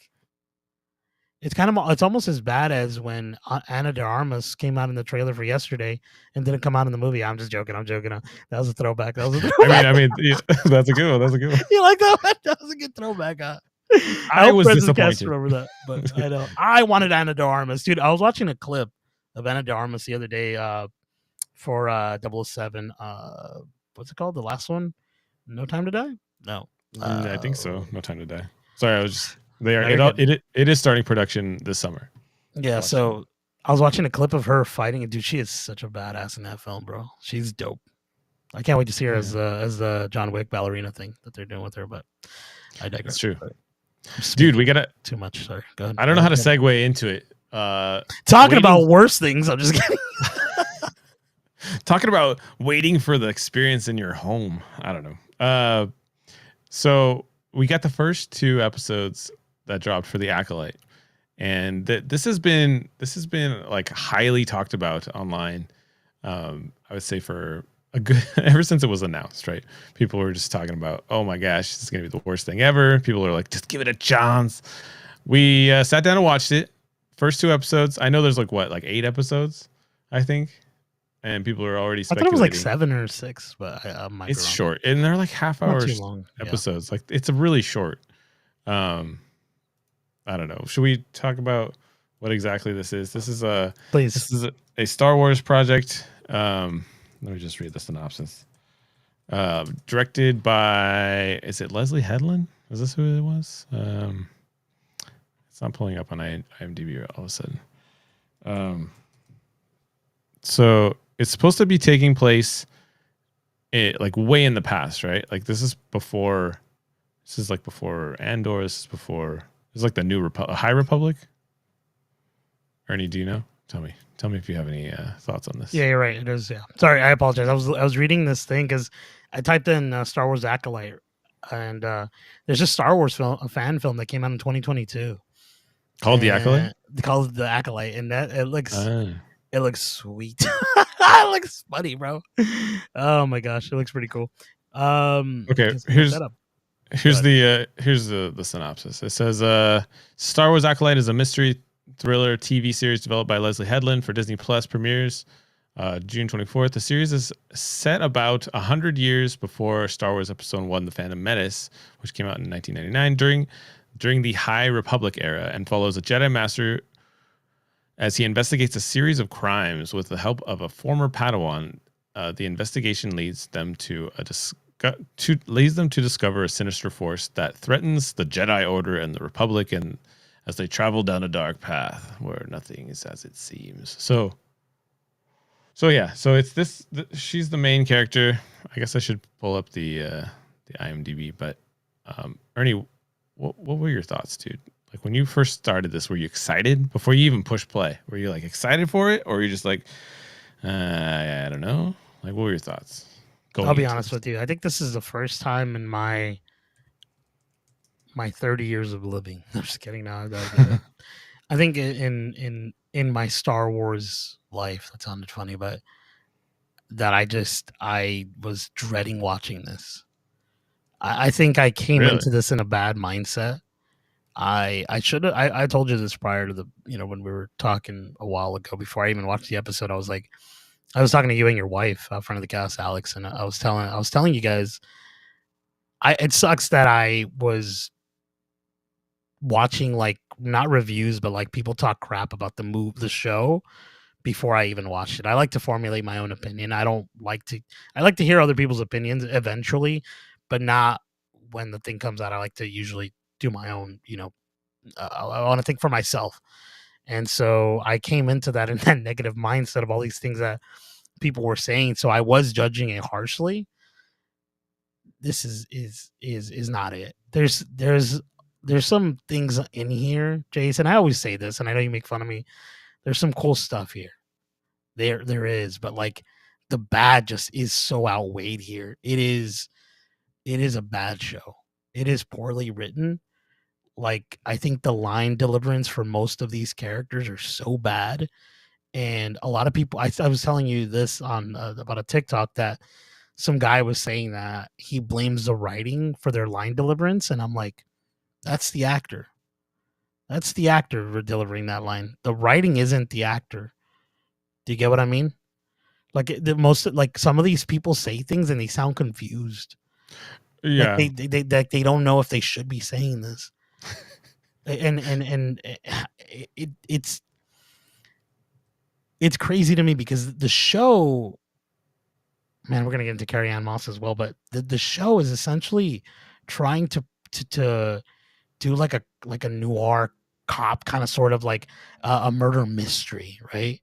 it's almost as bad as when Ana de Armas came out in the trailer for yesterday and didn't come out in the movie. I'm just joking. That was a throwback. I mean, yeah, that's a good one. You like that one? That was a good throwback. I was disappointed. Remember that, but I know I wanted Ana de Armas, dude. I was watching a clip of Ana de Armas the other day for 007. What's it called? The last one? No Time to Die? No. I think so. No Time to Die. Sorry, I was just... It is starting production this summer. Yeah, so I was watching a clip of her fighting, and dude, she is such a badass in that film, bro. She's dope. I can't wait to see her as the John Wick ballerina thing that they're doing with her, but I digress. That's true. Dude, we gotta... Too much, sorry. Go ahead. I don't know how to segue into it. Talking about worse things, I'm just kidding. Talking about waiting for the experience in your home. I don't know. So we got the first 2 episodes that dropped for the Acolyte, and this has been like highly talked about online. I would say for a good ever since it was announced, right? People were just talking about, oh my gosh, this is gonna be the worst thing ever. People are like, just give it a chance. We sat down and watched it. First 2 episodes. I know there's like 8 episodes, I think, and people are already speculating. I thought it was like 7 or 6, but I might it's short, and they're like half-hour episodes. Yeah. Like, it's a really short. I don't know. Should we talk about what exactly this is? This is a Star Wars project. Let me just read the synopsis. Directed by, is it Leslie Headland? Is this who it was? It's not pulling up on IMDb all of a sudden. So it's supposed to be taking place like way in the past, right? Like this is like before Andor. This is before... It's like the new High Republic. Ernie, do you know? Tell me if you have any thoughts on this. Yeah, you're right. It is. Yeah. Sorry, I apologize. I was reading this thing because I typed in Star Wars Acolyte, and there's a Star Wars film, a fan film that came out in 2022 called The Acolyte. Called The Acolyte, and that it looks sweet. It looks funny, bro. Oh my gosh, it looks pretty cool. Okay, Here's the synopsis. It says Star Wars Acolyte is a mystery thriller TV series developed by Leslie Headland for Disney Plus, premieres June 24th. The series is set about 100 years before Star Wars Episode 1, The Phantom Menace, which came out in 1999 during the High Republic era, and follows a Jedi Master as he investigates a series of crimes with the help of a former Padawan. The investigation leads them to discover a sinister force that threatens the Jedi Order and the Republic, and as they travel down a dark path where nothing is as it seems. So it's this. She's the main character. I guess I should pull up the IMDb. But Ernie, what were your thoughts, dude? Like when you first started this, were you excited before you even push play? Were you like excited for it, or were you just like, I don't know? Like, what were your thoughts? I'll be honest with you. I think this is the first time in my 30 years of living. I'm just kidding. Now I think in my Star Wars life, that sounded funny, but that I was dreading watching this. I think I came into this in a bad mindset. I told you this prior to when we were talking a while ago, before I even watched the episode. I was talking to you and your wife, friend of the cast, Alex, and I was telling you guys, it sucks that I was watching like not reviews, but like people talk crap about the show before I even watched it. I like to formulate my own opinion. I like to hear other people's opinions eventually, but not when the thing comes out. I like to usually do my own, I want to think for myself. And so I came into that in that negative mindset of all these things that people were saying. So I was judging it harshly. This is not it. There's some things in here, Jason. I always say this, and I know you make fun of me. There's some cool stuff here. There is, but like the bad just is so outweighed here. It is a bad show. It is poorly written. Like, I think the line deliverance for most of these characters are so bad. And a lot of people, I was telling you this on about a TikTok, that some guy was saying that he blames the writing for their line deliverance. And I'm like, that's the actor. That's the actor delivering that line. The writing isn't the actor. Do you get what I mean? Like some of these people say things and they sound confused. Yeah. Like they don't know if they should be saying this. and it's crazy to me because the show, man, we're gonna get into Carrie-Anne Moss as well, but the show is essentially trying to do like a noir cop kind of sort of like a murder mystery, right?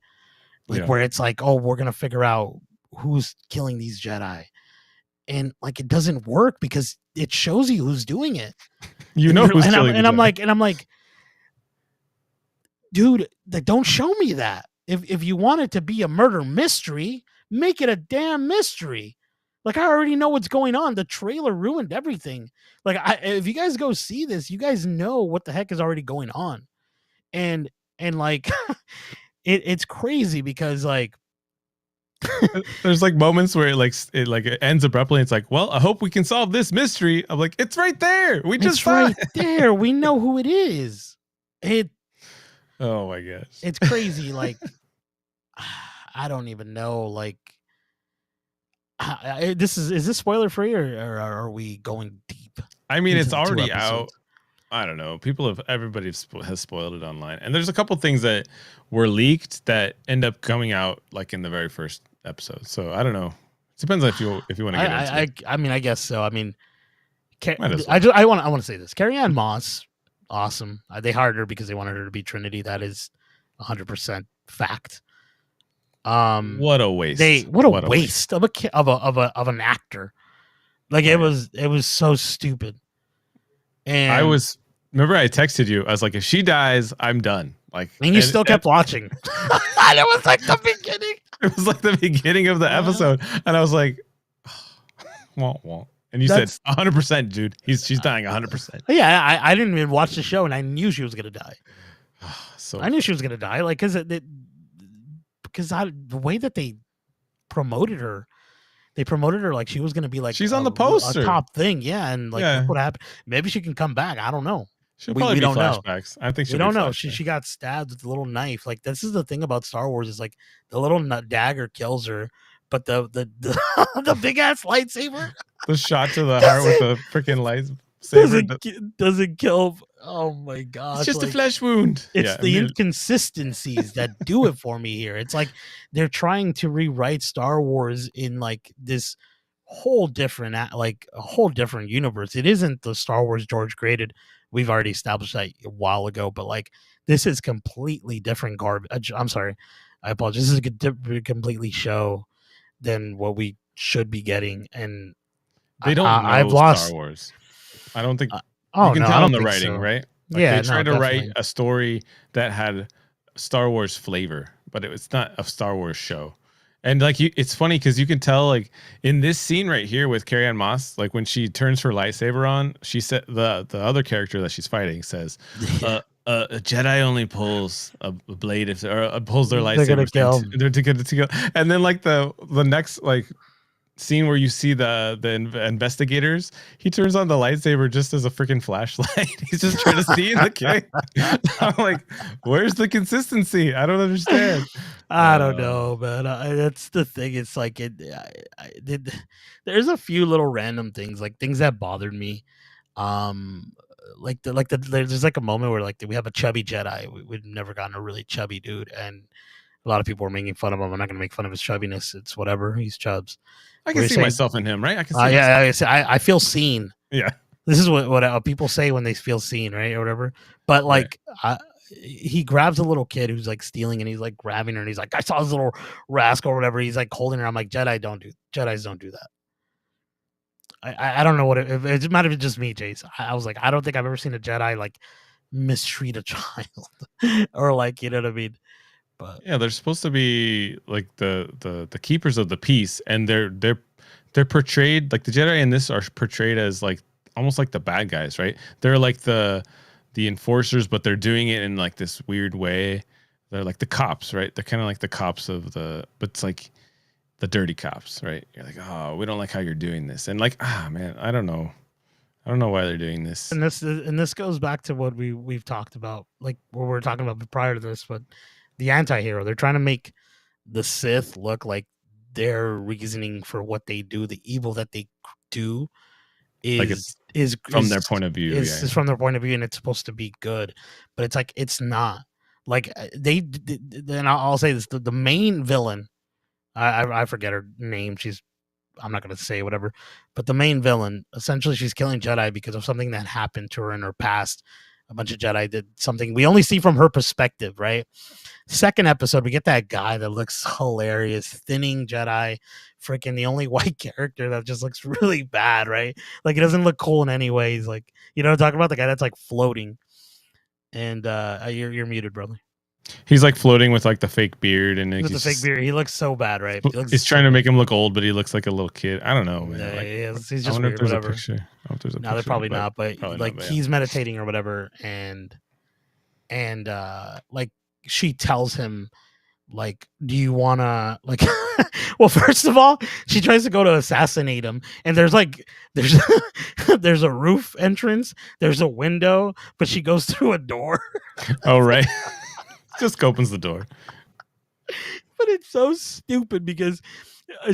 Like where it's like, oh, we're gonna figure out who's killing these Jedi, and like it doesn't work because it shows you who's doing it. You know who's killing and I'm like, dude, don't show me that. If you want it to be a murder mystery, make it a damn mystery. Like, I already know what's going on. The trailer ruined everything. Like, if you guys go see this, you guys know what the heck is already going on. And like, it's crazy because like, there's like moments where it ends abruptly. It's like, well, I hope we can solve this mystery. I'm like, it's right there. It's right there. We know who it is. Oh my gosh. It's crazy. Like, I don't even know. Like, is this spoiler free or are we going deep? I mean, it's already out. I don't know. Everybody has spoiled it online, and there's a couple things that were leaked that end up coming out like in the very first episode. So I don't know. It depends on if you want to get into it. I mean, I guess so. I mean, I want to say this. Carrie-Anne Moss, awesome. They hired her because they wanted her to be Trinity. That is 100% fact. What a waste! What a waste of an actor. Like, right. It was so stupid. And remember I texted you. I was like, if she dies, I'm done. Like, and you still kept watching. And it was like the beginning. It was like the beginning of the episode, and I was like, won't. And you said 100%, dude. She's dying 100%. Yeah, I didn't even watch the show, and I knew she was gonna die. I knew she was gonna die, like because the way that they promoted her, they promoted her like she was gonna be like she's on the poster, a top thing, yeah, and like look what happened. Maybe she can come back. I don't know. She'll probably we be don't flashbacks. know. I think we don't know. She got stabbed with a little knife. Like this is the thing about Star Wars is like the little dagger kills her, but the the big ass lightsaber, the shot to the heart with the freaking lightsaber doesn't kill. Oh my gosh! It's just a flesh wound. It's the inconsistencies that do it for me here. It's like they're trying to rewrite Star Wars in like this whole different universe. It isn't the Star Wars George created. We've already established that a while ago, but like this is completely different garbage. I'm sorry, I apologize. This is a completely show than what we should be getting, and they don't know I've lost Star Wars. I don't think. You can tell in the writing, right? Like they tried to write a story that had Star Wars flavor, but it's not a Star Wars show. And like it's funny because you can tell like in this scene right here with Carrie-Anne Moss, like when she turns her lightsaber on, she said the other character that she's fighting says, a Jedi only pulls a blade if or pulls their lightsaber. They're to kill. And then like the next like scene where you see the investigators, he turns on the lightsaber just as a freaking flashlight. He's just trying to see in the cave. I'm like, where's the consistency? I don't understand. I don't know, man. That's the thing. It's like there's a few little random things, like things that bothered me. There's like a moment where like we have a chubby Jedi. We've never gotten a really chubby dude, and a lot of people are making fun of him. I'm not gonna make fun of his chubbiness. It's whatever. He's chubs. I can see myself in him, right? I can see. I feel seen. Yeah. This is what people say when they feel seen, right, or whatever. But like, he grabs a little kid who's like stealing, and he's like grabbing her, and he's like, "I saw this little rascal or whatever." He's like holding her. I'm like, Jedis don't do that. I don't know what it might have been just me, Jace. I was like, I don't think I've ever seen a Jedi like mistreat a child or like, you know what I mean. But yeah, they're supposed to be like the keepers of the peace, and they're portrayed like the Jedi in this are portrayed as like almost like the bad guys, right? They're like the enforcers, but they're doing it in like this weird way. They're like the cops, right? They're kind of like the cops of but it's like the dirty cops, right? You're like, oh, we don't like how you're doing this, and like, man, I don't know why they're doing this. And this goes back to what we've talked about, like what we were talking about prior to this, but the anti-hero, they're trying to make the Sith look like their reasoning for what they do, the evil that they do is from their point of view. Is from their point of view, and it's supposed to be good, but it's like it's not. Like then I'll say this: the main villain, I forget her name. I'm not going to say whatever, but the main villain, essentially, she's killing Jedi because of something that happened to her in her past. A bunch of Jedi did something we only see from her perspective, right? Second episode, we get that guy that looks hilarious, thinning Jedi, freaking the only white character that just looks really bad, right? Like he doesn't look cool in any ways. Like, you know, talking about the guy that's like floating. And you're muted, brother. He's like floating with like the fake beard, and with the fake beard, he looks so bad, right? He's trying to make him look old, but he looks like a little kid. I don't know, man. Yeah, like, he is. He's just weird, whatever. No, they're probably not, but like he's meditating or whatever, and like she tells him, like, do you wanna like? Well, first of all, she tries to go to assassinate him, and there's there's a roof entrance, there's a window, but she goes through a door. Oh right. Just opens the door. But it's so stupid because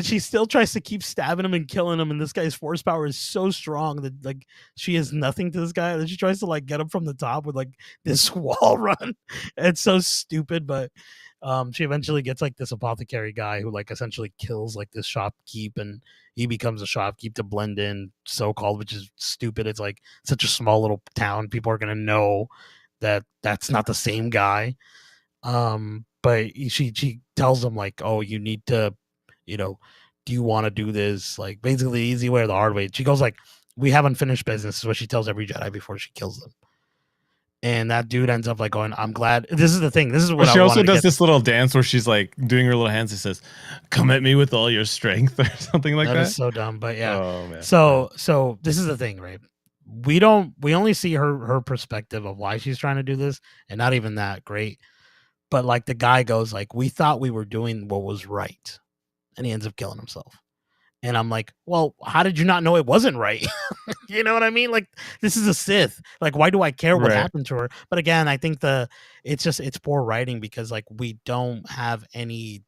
she still tries to keep stabbing him and killing him, and this guy's force power is so strong that like she has nothing to this guy, and she tries to like get him from the top with like this wall run. It's so stupid, but she eventually gets like this apothecary guy who like essentially kills like this shopkeep, and he becomes a shopkeep to blend in, so-called, which is stupid. It's like such a small little town, people are gonna know that that's not the same guy. But she tells him like, oh, you need to, you know, do you want to do this? Like basically the easy way or the hard way. She goes like, we have unfinished business, is what she tells every Jedi before she kills them. And that dude ends up like going, I'm glad. This is the thing. This is what she also does this little dance where she's like doing her little hands and says, come at me with all your strength or something like that. That is so dumb, but yeah. Oh, man. So this is the thing, right? We only see her perspective of why she's trying to do this, and not even that great. But like the guy goes like, we thought we were doing what was right, and he ends up killing himself. And I'm like, well, how did you not know it wasn't right? You know what I mean? Like, this is a Sith. Like, why do I care what happened to her? But again, I think it's poor writing because like we don't have any.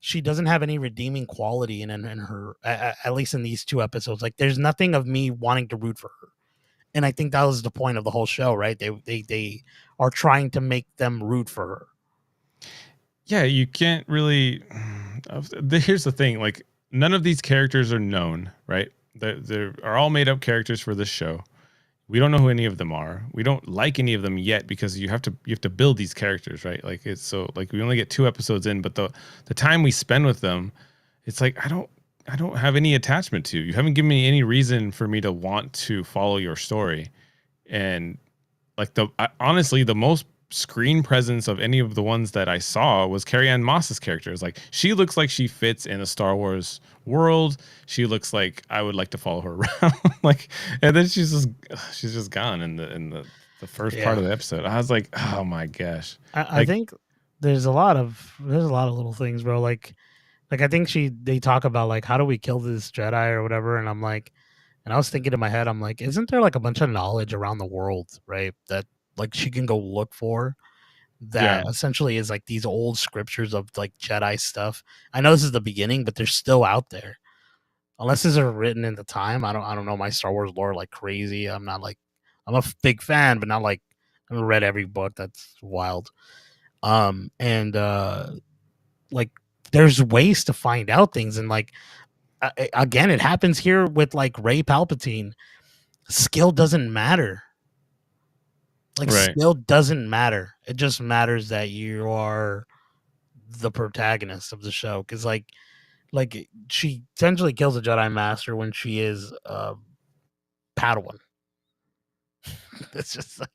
She doesn't have any redeeming quality in her, at least in these 2 episodes. Like, there's nothing of me wanting to root for her, and I think that was the point of the whole show, right? They are trying to make them root for her. Yeah, you can't really. Here's the thing: like, none of these characters are known, right? They are all made up characters for this show. We don't know who any of them are. We don't like any of them yet because you have to build these characters, right? Like, it's so like we only get 2 episodes in, but the time we spend with them, it's like I don't have any attachment to. You haven't given me any reason for me to want to follow your story. And like honestly, the most screen presence of any of the ones that I saw was Carrie-Anne Moss's character. It's like she looks like she fits in a Star Wars world. She looks like I would like to follow her around. Like, and then she's just gone in the first part of the episode. I was like, oh my gosh. I think there's a lot of little things, bro. Like I think they talk about like how do we kill this Jedi or whatever, and I'm like, and I was thinking in my head, I'm like, isn't there like a bunch of knowledge around the world, right? That like she can go look for that essentially is like these old scriptures of like Jedi stuff. I know this is the beginning, but they're still out there. Unless these are written in the time. I don't know my Star Wars lore like crazy. I'm a big fan, but not like I haven't read every book. That's wild. And like there's ways to find out things, and like again, it happens here with like Rey Palpatine. Skill doesn't matter. Like skill doesn't matter. It just matters that you are the protagonist of the show. Because like she essentially kills a Jedi Master when she is Padawan. It's just like,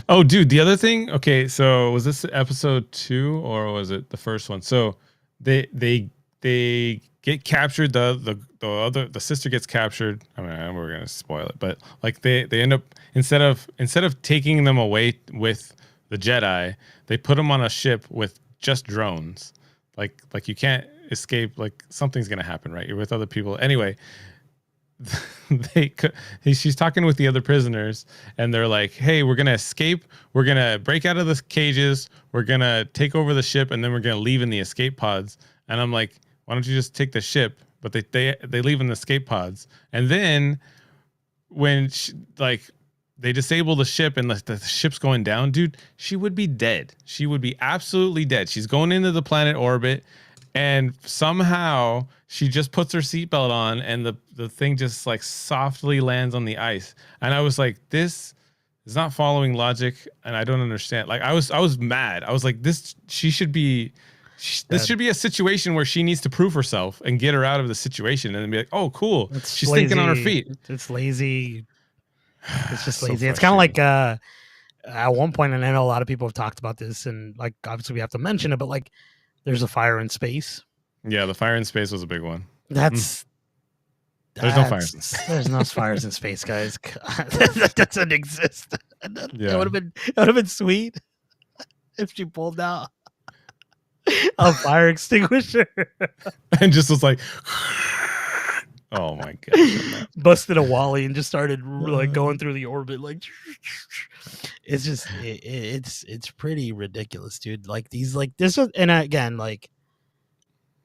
oh, dude. The other thing. Okay, so was this episode 2 or was it the first one? So they get captured. The sister gets captured. I mean, we're gonna spoil it, but like they end up instead of taking them away with the Jedi, they put them on a ship with just drones. Like you can't escape. Like something's gonna happen, right? You're with other people anyway. She's talking with the other prisoners, and they're like, "Hey, we're gonna escape. We're gonna break out of the cages. We're gonna take over the ship, and then we're gonna leave in the escape pods." And I'm like, why don't you just take the ship? But they leave in the escape pods. And then when they disable the ship and the ship's going down, dude, she would be dead. She would be absolutely dead. She's going into the planet orbit, and somehow she just puts her seatbelt on, and the thing just like softly lands on the ice. And I was like, this is not following logic, and I don't understand. Like I was mad. I was like, this should be a situation where she needs to prove herself and get her out of the situation, and then be like, oh, cool. She's lazy. thinking on her feet. It's lazy. It's just lazy. It's kind of like at one point, and I know a lot of people have talked about this, and like obviously we have to mention it, but like there's a fire in space. Yeah, the fire in space was a big one. There's no fires. There's no fires in space, guys. That doesn't exist. It would have been sweet if she pulled out a fire extinguisher and just was like, oh my god, busted a Wally and just started like going through the orbit. Like it's just it's pretty ridiculous, dude. Like these like this was, and again, like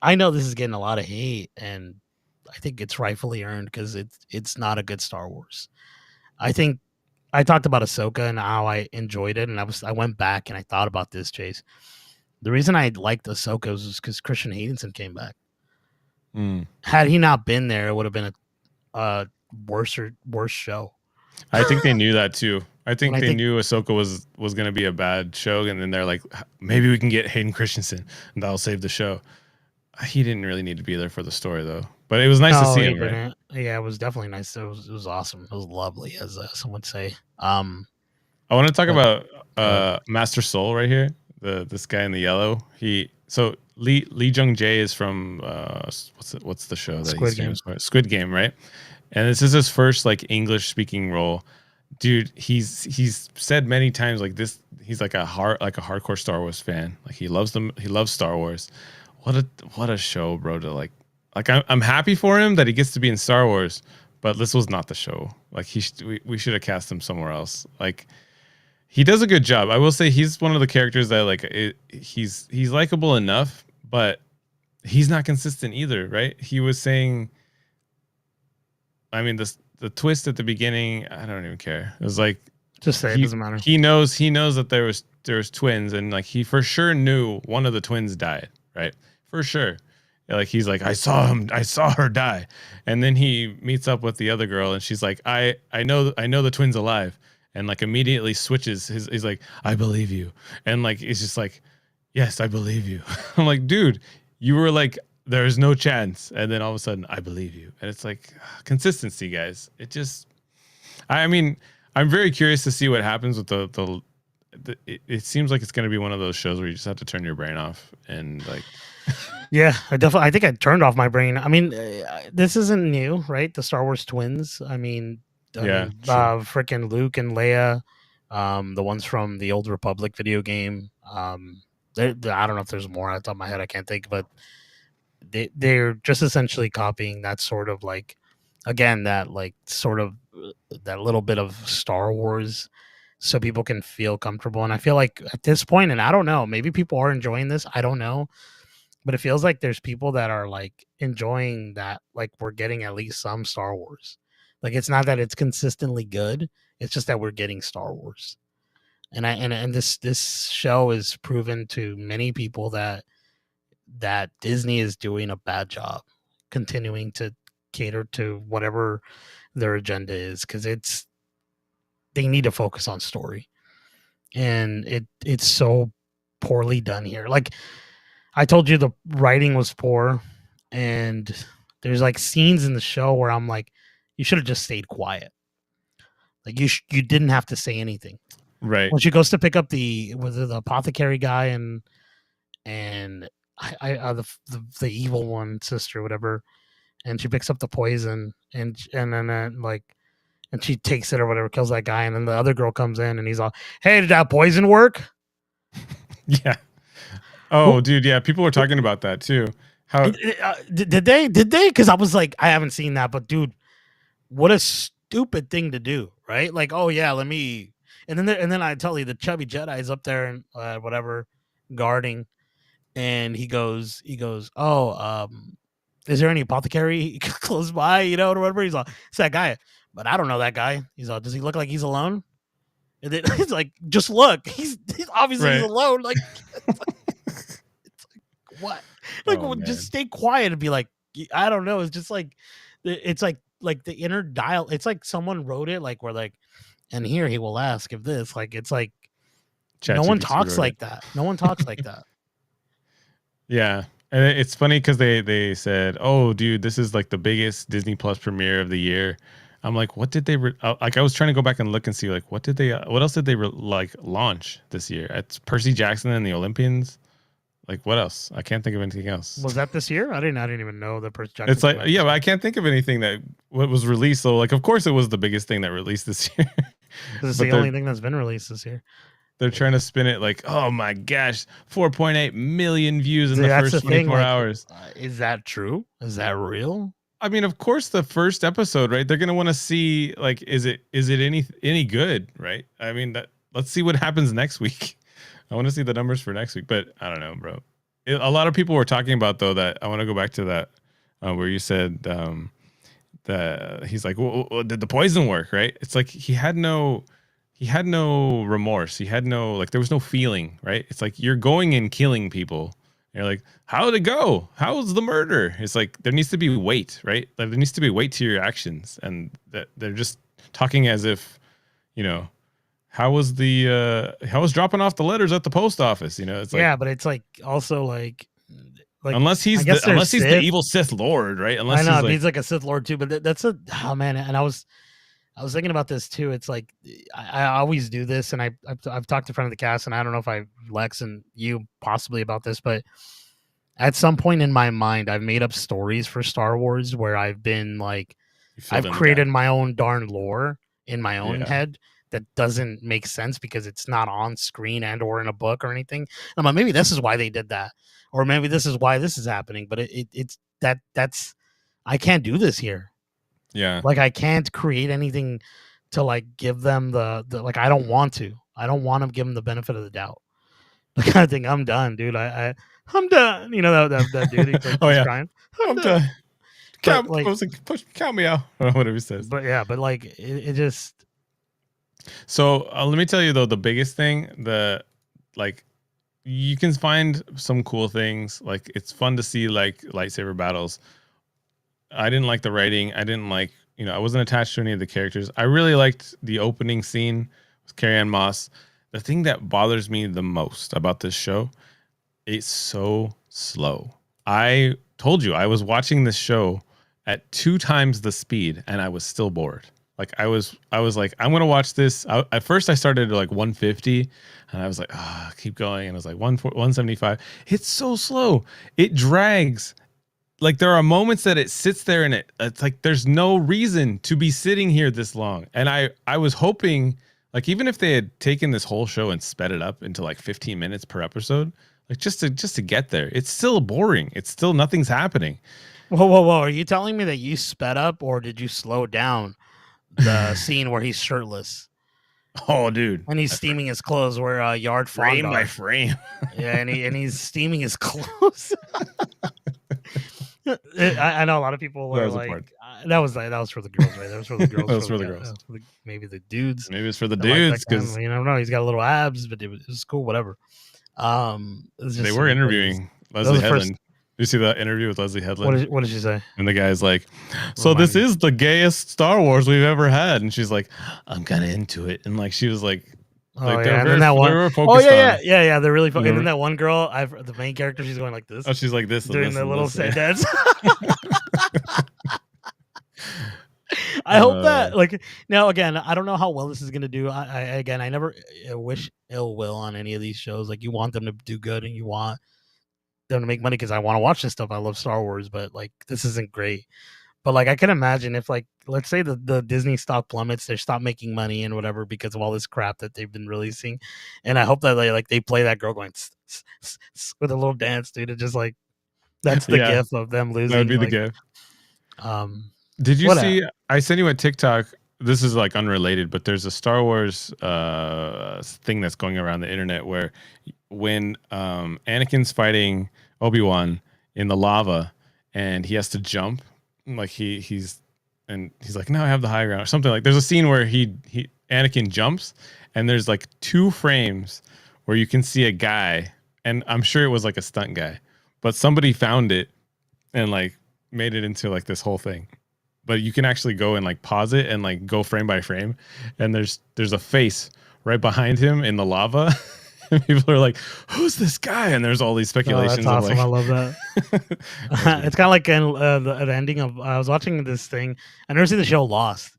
I know this is getting a lot of hate, and I think it's rightfully earned because it's not a good Star Wars. I think I talked about Ahsoka and how I enjoyed it, and I went back and I thought about this, Chase. The reason I liked Ahsoka was because Christian Haydenson came back. Had he not been there, it would have been a worse show. I think they knew that too. I think they knew Ahsoka was going to be a bad show, and then they're like, maybe we can get Hayden Christensen, and that'll save the show. He didn't really need to be there for the story, though. But it was nice to see him, right? Yeah, it was definitely nice. It was awesome. It was lovely, as some would say. I want to talk about Master Soul right here. This guy in the yellow. Lee Jung Jae is from what's the show that Squid Game. Squid Game, right? And this is his first like English speaking role. Dude, he's said many times like this. He's like a hardcore Star Wars fan. Like he loves them. He loves Star Wars. What a show, bro. To like, like I'm happy for him that he gets to be in Star Wars, but this was not the show. Like we should have cast him somewhere else. Like he does a good job. I will say he's one of the characters that like he's likable enough, but he's not consistent either, right? He was saying, I mean, the twist at the beginning, I don't even care. It was like, just say it doesn't matter. He knows that there was twins, and like he for sure knew one of the twins died, right? For sure. Like he's like, I saw her die, and then he meets up with the other girl, and she's like, I know the twin's alive, and like immediately switches he's like, I believe you, and like it's just like, yes, I believe you. I'm like, dude, you were like, there's no chance, and then all of a sudden, I believe you, and it's like consistency, guys. It just, I mean, I'm very curious to see what happens with the it seems like it's going to be one of those shows where you just have to turn your brain off and like. Yeah, I think I turned off my brain. I mean, this isn't new, right? The Star Wars twins. I mean, freaking Luke and Leia, the ones from the Old Republic video game. I don't know if there's more. Off the top of my head, I can't think, but they're just essentially copying that sort of like, again, that like sort of that little bit of Star Wars, so people can feel comfortable. And I feel like at this point, and I don't know, maybe people are enjoying this. I don't know. But it feels like there's people that are like enjoying that, like we're getting at least some Star Wars. Like it's not that it's consistently good; it's just that we're getting Star Wars. And this show is proven to many people that Disney is doing a bad job, continuing to cater to whatever their agenda is, because they need to focus on story, and it's so poorly done here. Like, I told you the writing was poor, and there's like scenes in the show where I'm like, you should have just stayed quiet. Like you didn't have to say anything. Right. When she goes to pick up the apothecary guy and the evil one sister, whatever, and she picks up the poison and then like, and she takes it or whatever, kills that guy, and then the other girl comes in and he's all, hey, did that poison work? Yeah. Oh, dude, yeah, people were talking about that too. How did they? Because I was like, I haven't seen that, but dude, what a stupid thing to do, right? Like, oh yeah, let me, and then I tell you, the chubby Jedi is up there and whatever, guarding, and he goes, oh, is there any apothecary close by, you know, or whatever? He's like, it's that guy, but I don't know that guy. He's like, does he look like he's alone? And then he's like, just look, he's obviously he's alone, like. What? Like, just stay quiet and be like, I don't know. It's just like, it's like the inner dial. It's like someone wrote it, like, we're like, and here he will ask if this, like, it's like, no one talks like that. No one talks like that. Yeah. And it's funny because they said, oh, dude, this is like the biggest Disney Plus premiere of the year. I'm like, what did they like? I was trying to go back and look and see, like, what else did they like launch this year? It's Percy Jackson and the Olympians. Like, what else? I can't think of anything else. Was that this year? I didn't even know that Percy Jackson. It's like, yeah, but I can't think of anything that was released. So, like, of course, it was the biggest thing that released this year. It's the only thing that's been released this year. They're trying to spin it like, oh my gosh, 4.8 million views in the first 24 hours. Is that true? Is that real? I mean, of course, the first episode, right? They're gonna want to see, like, is it any good, right? I mean, let's see what happens next week. I want to see the numbers for next week, but I don't know, bro. A lot of people were talking about, though, that I want to go back to that where you said that he's like, well, did the poison work, right? It's like he had no remorse. He had no, like, there was no feeling, right? It's like you're going and killing people. And you're like, how did it go? How was the murder? It's like there needs to be weight, right? Like, there needs to be weight to your actions, and that they're just talking as if, you know. How was dropping off the letters at the post office? You know, it's like, yeah, but it's like also like unless he's the evil Sith Lord, right? Unless I know he's like a Sith Lord too. But that's oh man, and I was thinking about this too. It's like I always do this, and I've talked to a friend of the cast, and I don't know if Lex and you possibly about this, but at some point in my mind, I've made up stories for Star Wars where I've been like, I've created my own darn lore in my own head that doesn't make sense because it's not on screen and or in a book or anything. And I'm like, maybe this is why they did that, or maybe this is why this is happening. But it's that's I can't do this here. Yeah, like I can't create anything to like give them the like I don't want to give them the benefit of the doubt. Like I think I'm done, dude. I'm done. You know that dude. He's like, he's crying. I'm done. Count, like, count me out, or whatever he says. But yeah, but like it just. So let me tell you though, the biggest thing, like you can find some cool things. Like it's fun to see like lightsaber battles. I didn't like the writing. I didn't like, I wasn't attached to any of the characters. I really liked the opening scene with Carrie-Anne Moss. The thing that bothers me the most about this show, it's so slow. I told you I was watching this show at 2 times the speed and I was still bored. Like I was like, I'm gonna watch this. At first I started at like 150 and I was like, keep going. And I was like 175. It's so slow. It drags. Like there are moments that it sits there and it's like there's no reason to be sitting here this long. And I was hoping, like, even if they had taken this whole show and sped it up into like 15 minutes per episode, like just to get there, it's still boring. It's still nothing's happening. Whoa! Are you telling me that you sped up, or did you slow down the scene where he's shirtless? Oh, dude! And he's steaming his clothes where Yard frame by frame. Yeah, and he's steaming his clothes. I know a lot of people were like, that was for the girls, right? That was for the girls. That was for the girls. Maybe the dudes. Maybe it's for the dudes because you never know. He's got a little abs, but it was cool. Whatever. They were interviewing Leslie Headland. You see that interview with Leslie Headland? What did she say? And the guy's like, "So this is the gayest Star Wars we've ever had," and she's like, "I'm kind of into it," and like she was like. Like and then that one. Yeah. They're really focused. And then that one girl, the main character, she's going like this. Oh, she's like this, doing the little sad dance. I hope that, like, now again, I don't know how well this is gonna do. I never wish ill will on any of these shows. Like, you want them to do good and you want them to make money because I want to watch this stuff. I love Star Wars, but like, this isn't great. But like, I can imagine if, like, let's say the Disney stock plummets, they stop making money and whatever because of all this crap that they've been releasing. And I hope that they play that girl going with a little dance, dude. It just like that's the gif of them losing. That would be the gif. Did you see? I sent you a TikTok. This is like unrelated, but there's a Star Wars thing that's going around the internet where when Anakin's fighting Obi-Wan in the lava and he has to jump. Like he's like, no, I have the high ground or something. Like there's a scene where Anakin jumps and there's like 2 frames where you can see a guy, and I'm sure it was like a stunt guy, but somebody found it and like made it into like this whole thing. But you can actually go and like pause it and like go frame by frame, and there's a face right behind him in the lava. And people are like, "Who's this guy?" And there's all these speculations. Oh, that's awesome! Like, I love that. It's kind of like the ending of. I was watching this thing. I never seen the show Lost.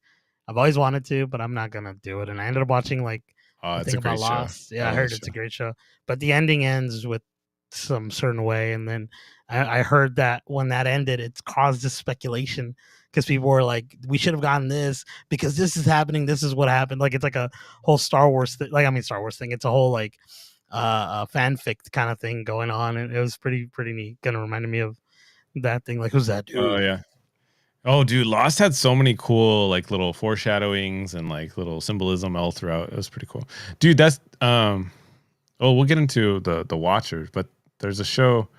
I've always wanted to, but I'm not gonna do it. And I ended up watching like. It's a great show. Lost. Yeah, I heard it's a great show. But the ending ends with some certain way, and then I heard that when that ended, it caused this speculation. Because people were like, we should have gotten this because this is happening. This is what happened. Like, it's like a whole Star Wars thing. Like, I mean, Star Wars thing. It's a whole like fanfic kind of thing going on. And it was pretty neat. Kind of reminded me of that thing. Like, who's that dude? Oh, yeah. Oh, dude. Lost had so many cool like little foreshadowings and like little symbolism all throughout. It was pretty cool. Dude, that's we'll get into the Watchers, but there's a show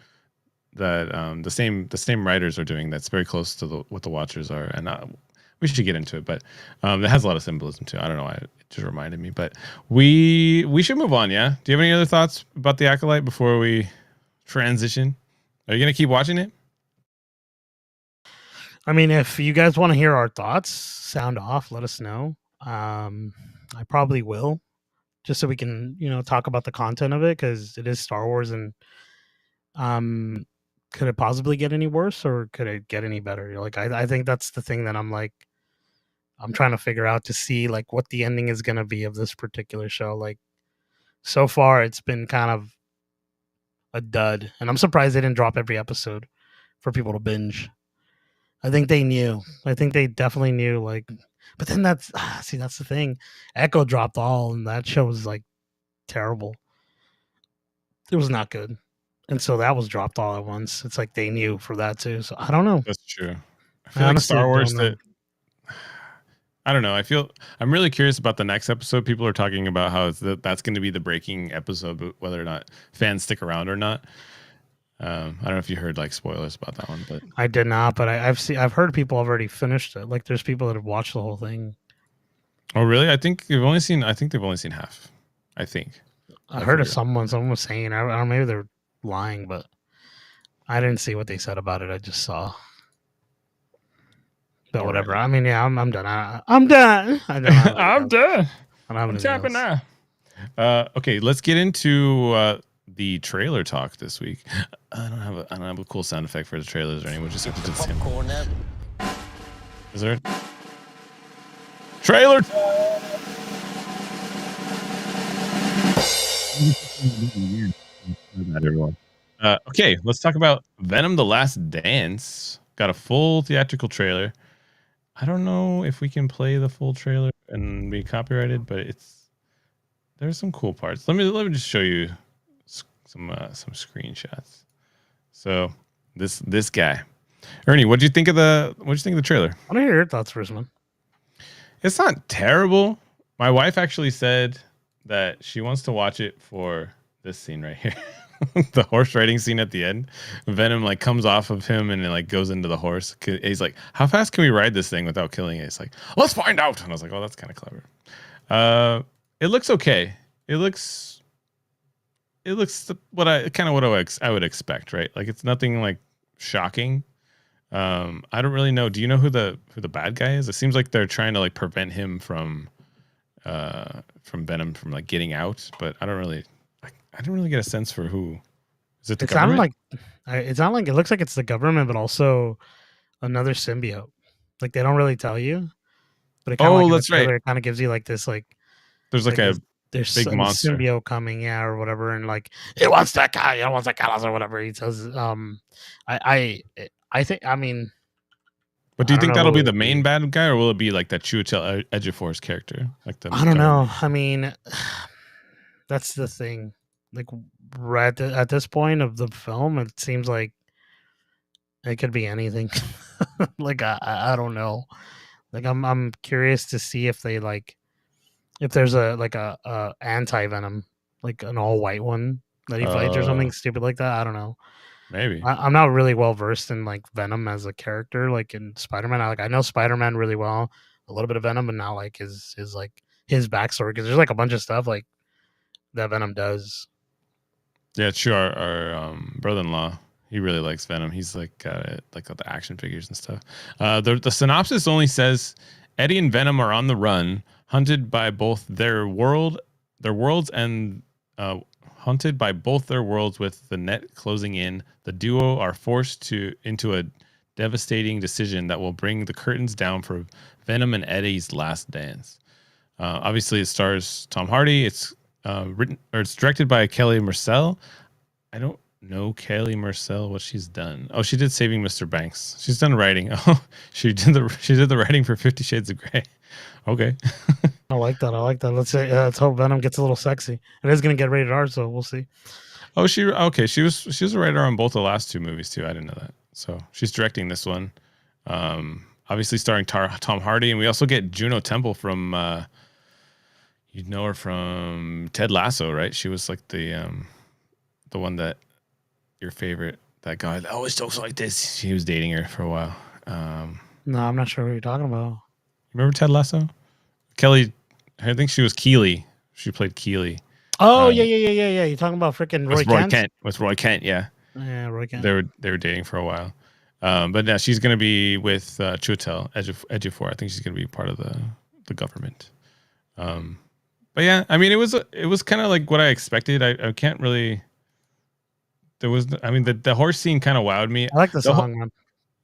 that the same writers are doing that's very close to what the Watchers are, and we should get into it, but it has a lot of symbolism too. I don't know why it just reminded me, but we should move on. Yeah, do you have any other thoughts about the Acolyte before we transition? Are you gonna keep watching it? I mean, if you guys want to hear our thoughts, sound off, let us know. I probably will, just so we can talk about the content of it, because it is Star Wars, and could it possibly get any worse, or could it get any better? Like, I think that's the thing that I'm trying to figure out to see like what the ending is going to be of this particular show. Like, so far it's been kind of a dud, and I'm surprised they didn't drop every episode for people to binge. I think they knew. I think they definitely knew. Like, But then that's the thing. Echo dropped all, and that show was like terrible. It was not good, and so that was dropped all at once. It's like they knew for that too. So I don't know. That's true. I feel like Star Wars that. I don't know. I'm really curious about the next episode. People are talking about how that's going to be the breaking episode, but whether or not fans stick around or not. I don't know if you heard like spoilers about that one, but I did not. But I've heard people already finished it. Like there's people that have watched the whole thing. Oh really? I think they've only seen half. I think. I heard of someone was saying. I don't know, maybe they're lying, but I didn't see what they said about it. I just saw. But whatever. Right. I mean, yeah, I'm done. I'm done. I'm done. I'm tapping now. Okay, let's get into the trailer talk this week. I don't have a cool sound effect for the trailers or anything. We'll just popcorn now. Is there a trailer? Everyone. Okay, let's talk about Venom: The Last Dance. Got a full theatrical trailer. I don't know if we can play the full trailer and be copyrighted, but there's some cool parts. Let me just show you some screenshots. So this guy, Ernie, what'd you think of the trailer? I want to hear your thoughts first, man. It's not terrible. My wife actually said that she wants to watch it for this scene right here. The horse riding scene at the end. Venom like comes off of him and it like goes into the horse. He's like, how fast can we ride this thing without killing it? It's like, let's find out. And I was like, oh, that's kind of clever. It looks okay. It looks what I would expect, right? Like it's nothing like shocking. I don't really know. Do you know who the bad guy is? It seems like they're trying to like prevent him from Venom from like getting out, but I don't really get a sense for who. Is it the government? It's not like it looks like it's the government, but also another symbiote. Like they don't really tell you, but it kind of that's right. It kind of gives you like this like there's like a there's big monster symbiote coming, or whatever, and like it wants that guy, it wants that guy or whatever he says. I think. I mean, but do you think that'll be the main bad guy, or will it be like that Chiwetel Ejiofor's character? Like I don't know. I mean, that's the thing. Like right at this point of the film, it seems like it could be anything. Like I don't know. Like I'm curious to see if they like if there's a anti-Venom, like an all white one that he fights or something stupid like that. I don't know. Maybe I'm not really well versed in like Venom as a character, like in Spider-Man. I know Spider-Man really well, a little bit of Venom, but not like his backstory, because there's like a bunch of stuff like that Venom does. Yeah, it's true. Our brother-in-law, he really likes Venom. He's like got the action figures and stuff. The synopsis only says Eddie and Venom are on the run, hunted by both their worlds and hunted by both their worlds. With the net closing in, the duo are forced into a devastating decision that will bring the curtains down for Venom and Eddie's last dance. Obviously, it stars Tom Hardy. It's it's directed by Kelly Marcel. I don't know Kelly Marcel, what she's done. Oh, she did Saving Mr. Banks. She's done writing. Oh, she did the writing for 50 Shades of Grey. Okay. I like that. Let's hope Venom gets a little sexy. It is going to get rated R, so we'll see. Oh, she was a writer on both the last two movies too. I didn't know that. So she's directing this one. Obviously starring Tom Hardy, and we also get Juno Temple from you'd know her from Ted Lasso, right? She was like the one that your favorite, that guy that always talks like this. She was dating her for a while. No, I'm not sure what you're talking about. Remember Ted Lasso? Kelly, I think she was Keely. She played Keely. Oh, yeah. You're talking about freaking Roy Kent? With Roy Kent, yeah. Yeah, Roy Kent. They were dating for a while. But now she's going to be with Chiwetel Ejiofor. I think she's going to be part of the government. But yeah, I mean, it was kind of like what I expected. I can't really. The horse scene kind of wowed me. I like the song, man.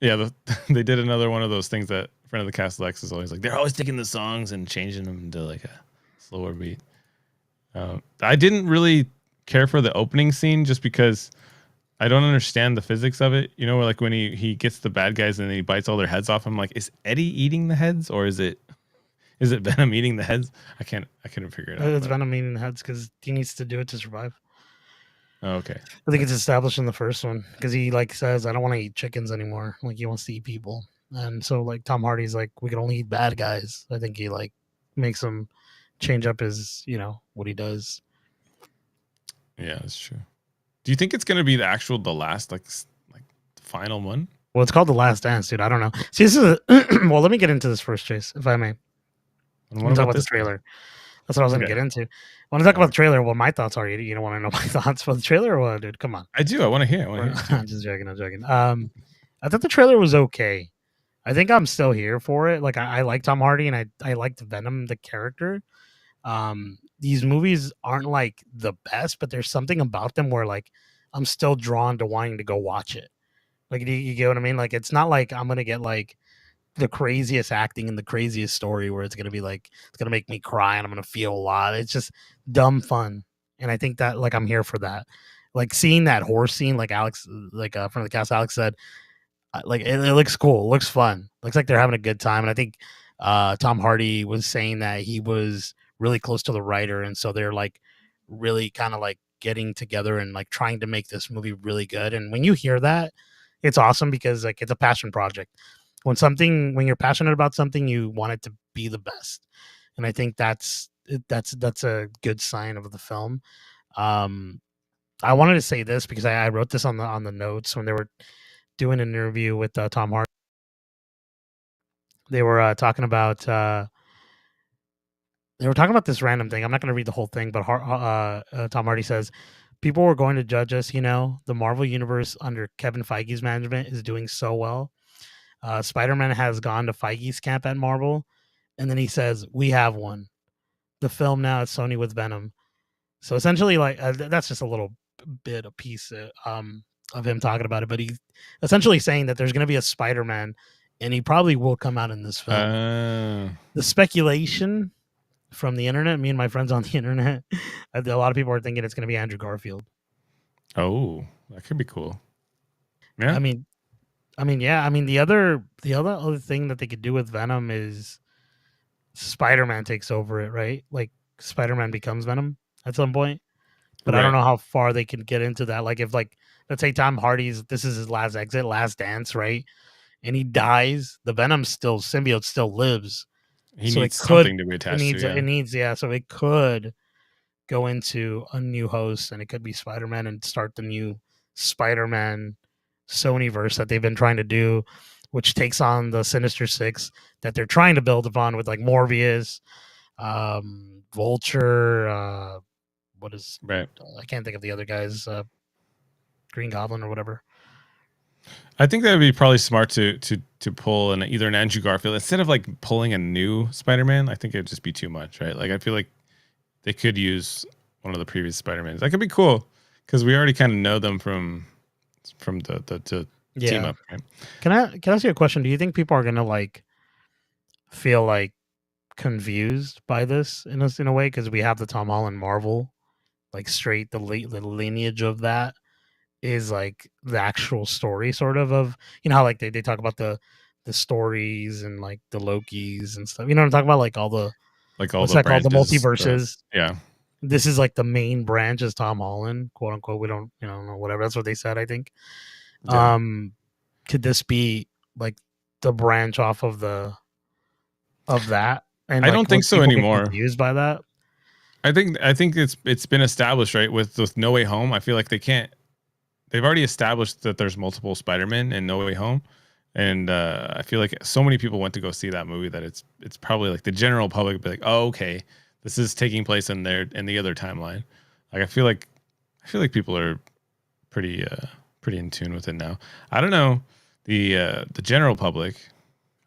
Yeah, they did another one of those things that friend of the cast Lex is always like. They're always taking the songs and changing them to like a slower beat. I didn't really care for the opening scene just because I don't understand the physics of it. You know, like when he gets the bad guys and he bites all their heads off. I'm like, is Eddie eating the heads or is it Is it Venom eating the heads? I couldn't figure it out. It's Venom eating the heads because he needs to do it to survive. Oh, okay. I think it's established in the first one because he like says, "I don't want to eat chickens anymore." Like he wants to eat people, and so like Tom Hardy's like, "We can only eat bad guys." I think he like makes him change up his, what he does. Yeah, that's true. Do you think it's gonna be the last like the final one? Well, it's called The Last Dance, dude. I don't know. See, this is well. Let me get into this first, Chase, if I may. Talk about the trailer. That's what I was going to get into. When I talk about the trailer, well, my thoughts are, you don't want to know my thoughts about the trailer or what, dude? Come on. I do. I want to hear. I'm just joking. I thought the trailer was okay. I think I'm still here for it. Like, I like Tom Hardy and I liked Venom, the character. These movies aren't like the best, but there's something about them where like I'm still drawn to wanting to go watch it. Like, you get what I mean? Like, it's not like I'm going to get like the craziest acting and the craziest story where it's gonna be like it's gonna make me cry and I'm gonna feel a lot. It's just dumb fun, and I think that like I'm here for that. Like seeing that horse scene, like Alex, like from the cast, Alex said, like it looks cool, it looks fun, looks like they're having a good time. And I think Tom Hardy was saying that he was really close to the writer, and so they're like really kind of like getting together and like trying to make this movie really good. And when you hear that, it's awesome because like it's a passion project. When you're passionate about something, you want it to be the best, and I think that's a good sign of the film. I wanted to say this because I wrote this on the notes when they were doing an interview with Tom Hardy. They were talking about this random thing. I'm not going to read the whole thing, but Tom Hardy says people were going to judge us. The Marvel Universe under Kevin Feige's management is doing so well. Spider-Man has gone to Feige's camp at Marvel, and then he says, "We have one. The film now at Sony with Venom." So essentially, like that's just a little bit, a piece of him talking about it, but he's essentially saying that there's going to be a Spider-Man, and he probably will come out in this film. The speculation from the internet, me and my friends on the internet, a lot of people are thinking it's going to be Andrew Garfield. Oh, that could be cool. Yeah, the other thing that they could do with Venom is Spider-Man takes over it, right? Like Spider-Man becomes Venom at some point, but right. I don't know how far they can get into that. Like if like let's say Tom Hardy's this is his last exit, last dance, right? And he dies, the Venom symbiote still lives. He needs something to be attached to. It needs so it could go into a new host, and it could be Spider-Man and start the new Spider-Man Sonyverse that they've been trying to do, which takes on the Sinister Six that they're trying to build upon with like Morbius, Vulture, what is right? I can't think of the other guys, Green Goblin or whatever. I think that would be probably smart to pull either an Andrew Garfield instead of like pulling a new Spider-Man. I think it'd just be too much, right? Like I feel like they could use one of the previous Spider-Mans. That could be cool because we already kind of know them from the team up. Right? Can I ask you a question? Do you think people are gonna like feel like confused by this in a way because we have the Tom Holland Marvel, like straight the lineage of that is like the actual story sort of how like they talk about the stories and like the Lokis and stuff. You know what I'm talking about? Like all the what's that called? The multiverses. Yeah. This is like the main branch is Tom Holland, quote unquote. We don't, know, whatever. That's what they said, I think. Yeah. Could this be like the branch off of that? And I don't think so anymore. Confused by that. I think it's been established, right? With No Way Home, I feel like they've already established that there's multiple Spider-Man in No Way Home. And I feel like so many people went to go see that movie that it's probably like the general public would be like, oh, okay, this is taking place in the other timeline. Like I feel like people are pretty in tune with it now. I don't know the general public.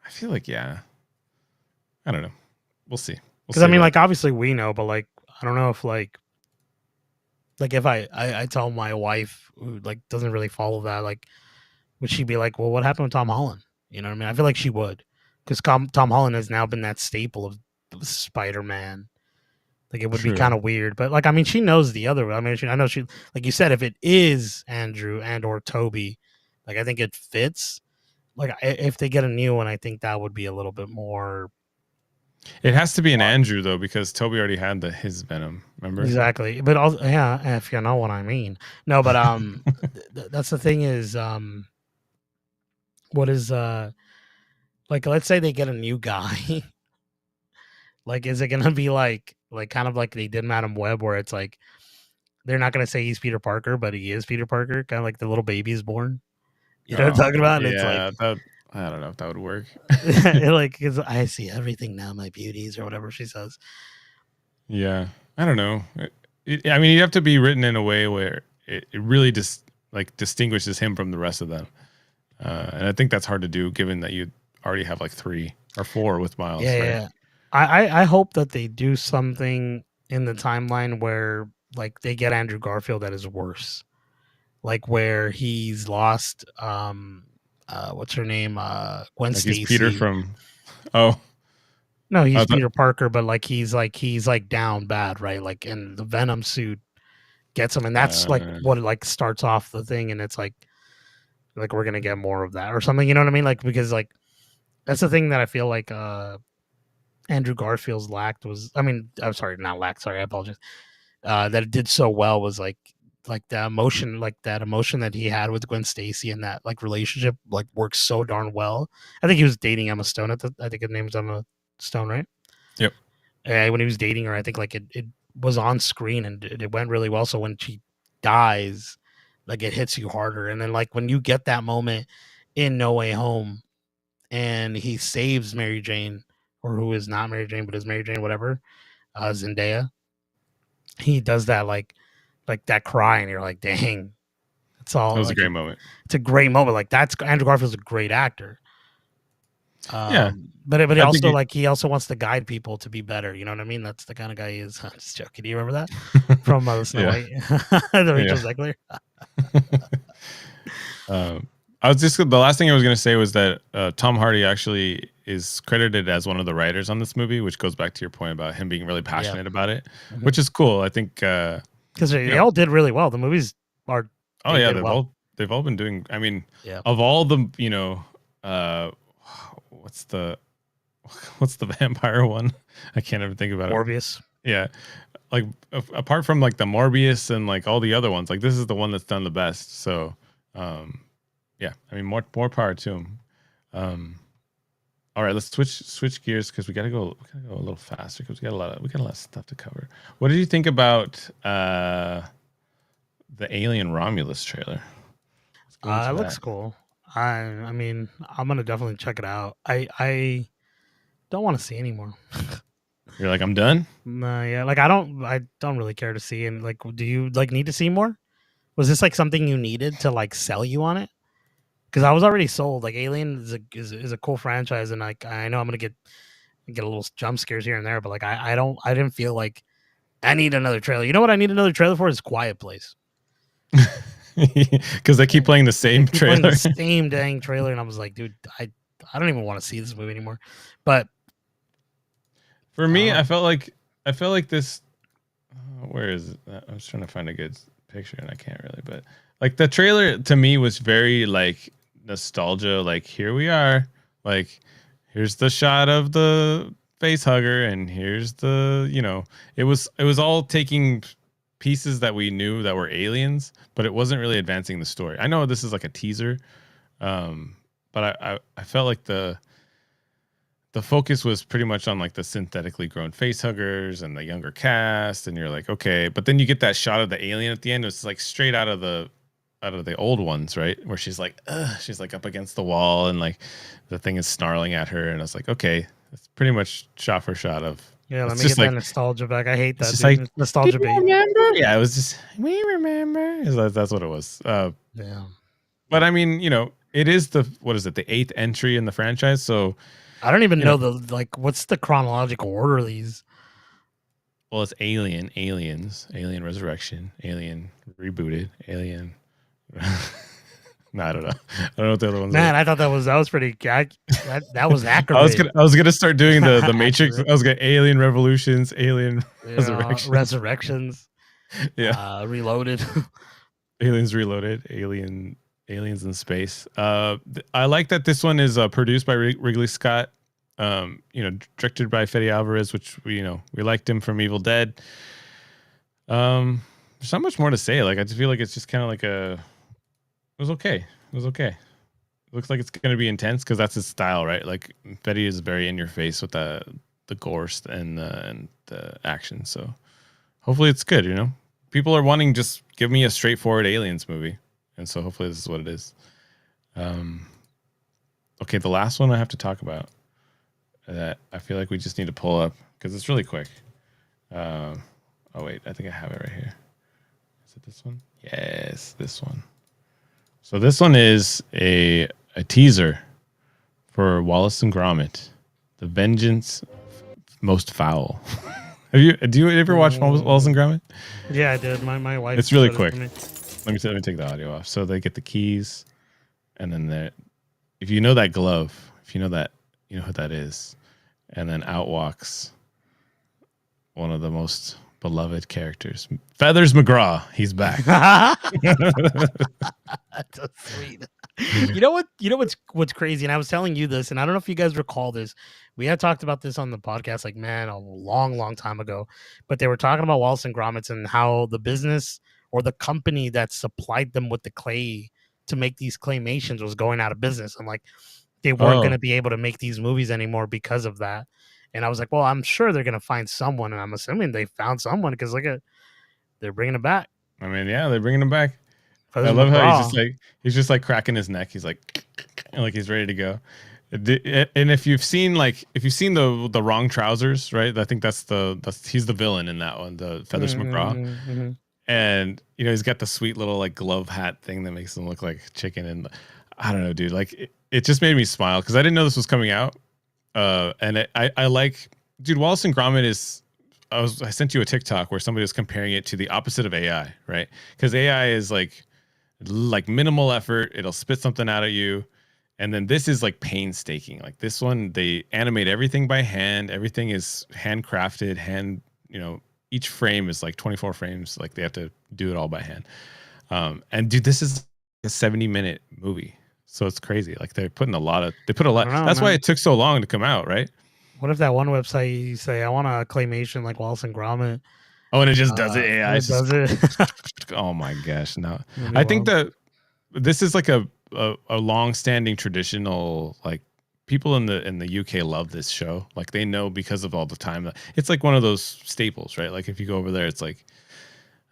I feel like I don't know. We'll see. Because I mean, like obviously we know, but like I don't know if like if I tell my wife who like doesn't really follow that, like would she be like, well, what happened with Tom Holland? You know what I mean? I feel like she would, because Tom Holland has now been that staple of Spider-Man. Like it would be kind of weird, but like I mean, she knows the other. I mean, I know she, like you said, if it is Andrew and or Toby, like I think it fits. Like if they get a new one, I think that would be a little bit more It has to be an Andrew though, because Toby already had his Venom. Remember? Exactly. But also, yeah, if you know what I mean. No, but that's the thing is, what is like? Let's say they get a new guy. Like, is it gonna be like kind of like they did Madam Web, where it's like they're not gonna say he's Peter Parker, but he is Peter Parker, kind of like the little baby is born. You know what I'm talking about? And yeah, it's like, I don't know if that would work. Like, cause I see everything now, my beauties, or whatever she says. Yeah, I don't know. I mean, you have to be written in a way where it really just distinguishes him from the rest of them, and I think that's hard to do, given that you already have like 3 or 4 with Miles. Yeah, right? yeah. I hope that they do something in the timeline where like they get Andrew Garfield that is worse, like where he's lost what's her name, Gwen Like Stacy. he's Peter from no, he's Peter Parker, but like he's down bad, right? Like, and the Venom suit gets him, and that's like what like starts off the thing, and it's like we're gonna get more of that or something, you know what I mean? Like, because like that's the thing that I feel like Andrew Garfield's lacked was, I mean, I'm sorry, not lacked, sorry, I apologize. That it did so well was like that emotion, that he had with Gwen Stacy, and that like relationship like works so darn well. I think he was dating Emma Stone I think his name was Emma Stone, right? Yep. When he was dating her, I think like it was on screen and it went really well. So when she dies, like it hits you harder. And then like when you get that moment in No Way Home and he saves Mary Jane, or who is not Mary Jane, but is Mary Jane, whatever, Zendaya. He does that like that cry, and you're like, dang, it's all. That was like, a great moment. It's a great moment. Like that's Andrew Garfield's a great actor. Yeah, but he also wants to guide people to be better. You know what I mean? That's the kind of guy he is. I'm just joking. Do you remember that from Snow White? The Rachel Zegler. I was just, the last thing I was going to say was that Tom Hardy actually is credited as one of the writers on this movie, which goes back to your point about him being really passionate about it, which is cool. I think because they all did really well. The movies are. Oh yeah, they've all been doing. I mean, of all the what's the vampire one? I can't even think about Morbius. it. Yeah, like apart from like the Morbius and like all the other ones, like this is the one that's done the best. So, yeah, I mean more power to him. All right, let's switch gears because we gotta go a little faster because we got a lot of stuff to cover. What did you think about the Alien Romulus trailer? It looks cool. I mean, I'm gonna definitely check it out. I don't want to see anymore. You're like, I'm done? No, yeah. Like I don't really care to see. And like, do you like need to see more? Was this like something you needed to like sell you on it? Because I was already sold. Like Alien is a cool franchise, and like I know I'm gonna get a little jump scares here and there, but like I didn't feel like I need another trailer. You know what I need another trailer for is Quiet Place. Because they keep playing the same trailer, playing the same dang trailer, and I was like, dude, I don't even want to see this movie anymore. But for me, I felt like this. Where is it? I was trying to find a good picture, and I can't really. But like the trailer to me was very like nostalgia. Like here we are. Like here's the shot of the face hugger, and here's the it was all taking pieces that we knew that were aliens, but it wasn't really advancing the story. I know this is like a teaser, but I felt like the focus was pretty much on like the synthetically grown face huggers and the younger cast, and you're like, okay, but then you get that shot of the alien at the end. It's like straight out of the old ones, right? Where she's like up against the wall, and like the thing is snarling at her, and I was like, okay, it's pretty much shot for shot of. Yeah, let me get that nostalgia back. I hate that. Just like nostalgia bait. Yeah, it was just we remember. That's what it was. Yeah, but I mean, it is the 8th entry in the franchise, so I don't even know what's the chronological order of these. Well, it's Alien, Aliens, Alien Resurrection, Alien Rebooted, Alien. No, I don't know. I don't know what the other ones are. Man, I thought that was pretty. That was accurate. I was gonna start doing the Matrix. I was gonna Alien Revolutions, Alien Resurrections. Yeah, Reloaded. Aliens Reloaded, Aliens in Space. I like that this one is produced by Ridley Scott. Directed by Fede Álvarez, which we liked him from Evil Dead. There's not much more to say. Like, I just feel like it's just kind of like it was okay. It was okay. It looks like it's going to be intense because that's his style, right? Like, Fede is very in your face with the gore and the action. So hopefully it's good. People are wanting just give me a straightforward aliens movie, and so hopefully this is what it is. Okay, the last one I have to talk about that I feel like we just need to pull up because it's really quick. Oh wait, I think I have it right here. Is it this one? Yes, this one. So this one is a teaser for Wallace and Gromit, The Vengeance Most Foul. Do you ever watch Wallace and Gromit? Yeah, I did. My wife. It's really quick. Let me take the audio off. So they get the keys, and then if you know that glove, if you know that, you know who that is, and then out walks one of the most beloved characters, Feathers McGraw. He's back. That's so sweet. You know what's crazy, and I was telling you this, and I don't know if you guys recall this. We had talked about this on the podcast, like, man, a long time ago. But they were talking about Wallace and Gromit and how the business or the company that supplied them with the clay to make these claymations was going out of business, and like they weren't going to be able to make these movies anymore because of that. And I was like, well, I'm sure they're going to find someone, and I'm assuming they found someone because look at, they're bringing it back. I mean, yeah, they're bringing him back. I love how he's just like cracking his neck. He's like he's ready to go. And if you've seen the wrong trousers, right? I think he's the villain in that one, the Feathers McGraw. Mm-hmm. And he's got the sweet little like glove hat thing that makes him look like chicken. And I don't know, dude. Like it just made me smile because I didn't know this was coming out. And I like, dude, Wallace and Gromit is. I sent you a TikTok where somebody was comparing it to the opposite of AI, right? Because AI is like minimal effort. It'll spit something out at you. And then this is like painstaking. Like this one, they animate everything by hand. Everything is handcrafted. Each frame is like 24 frames. Like they have to do it all by hand. And dude, this is a 70-minute movie. So it's crazy. Like they put a lot. That's why it took so long to come out, right? What if that one website you say, I want a claymation like Wallace and Gromit? Oh, and it just does it. AI does it. Oh my gosh. No, I think that this is like a long-standing traditional, like people in the UK love this show. Like they know because of all the time. It's like one of those staples, right? Like if you go over there, it's like,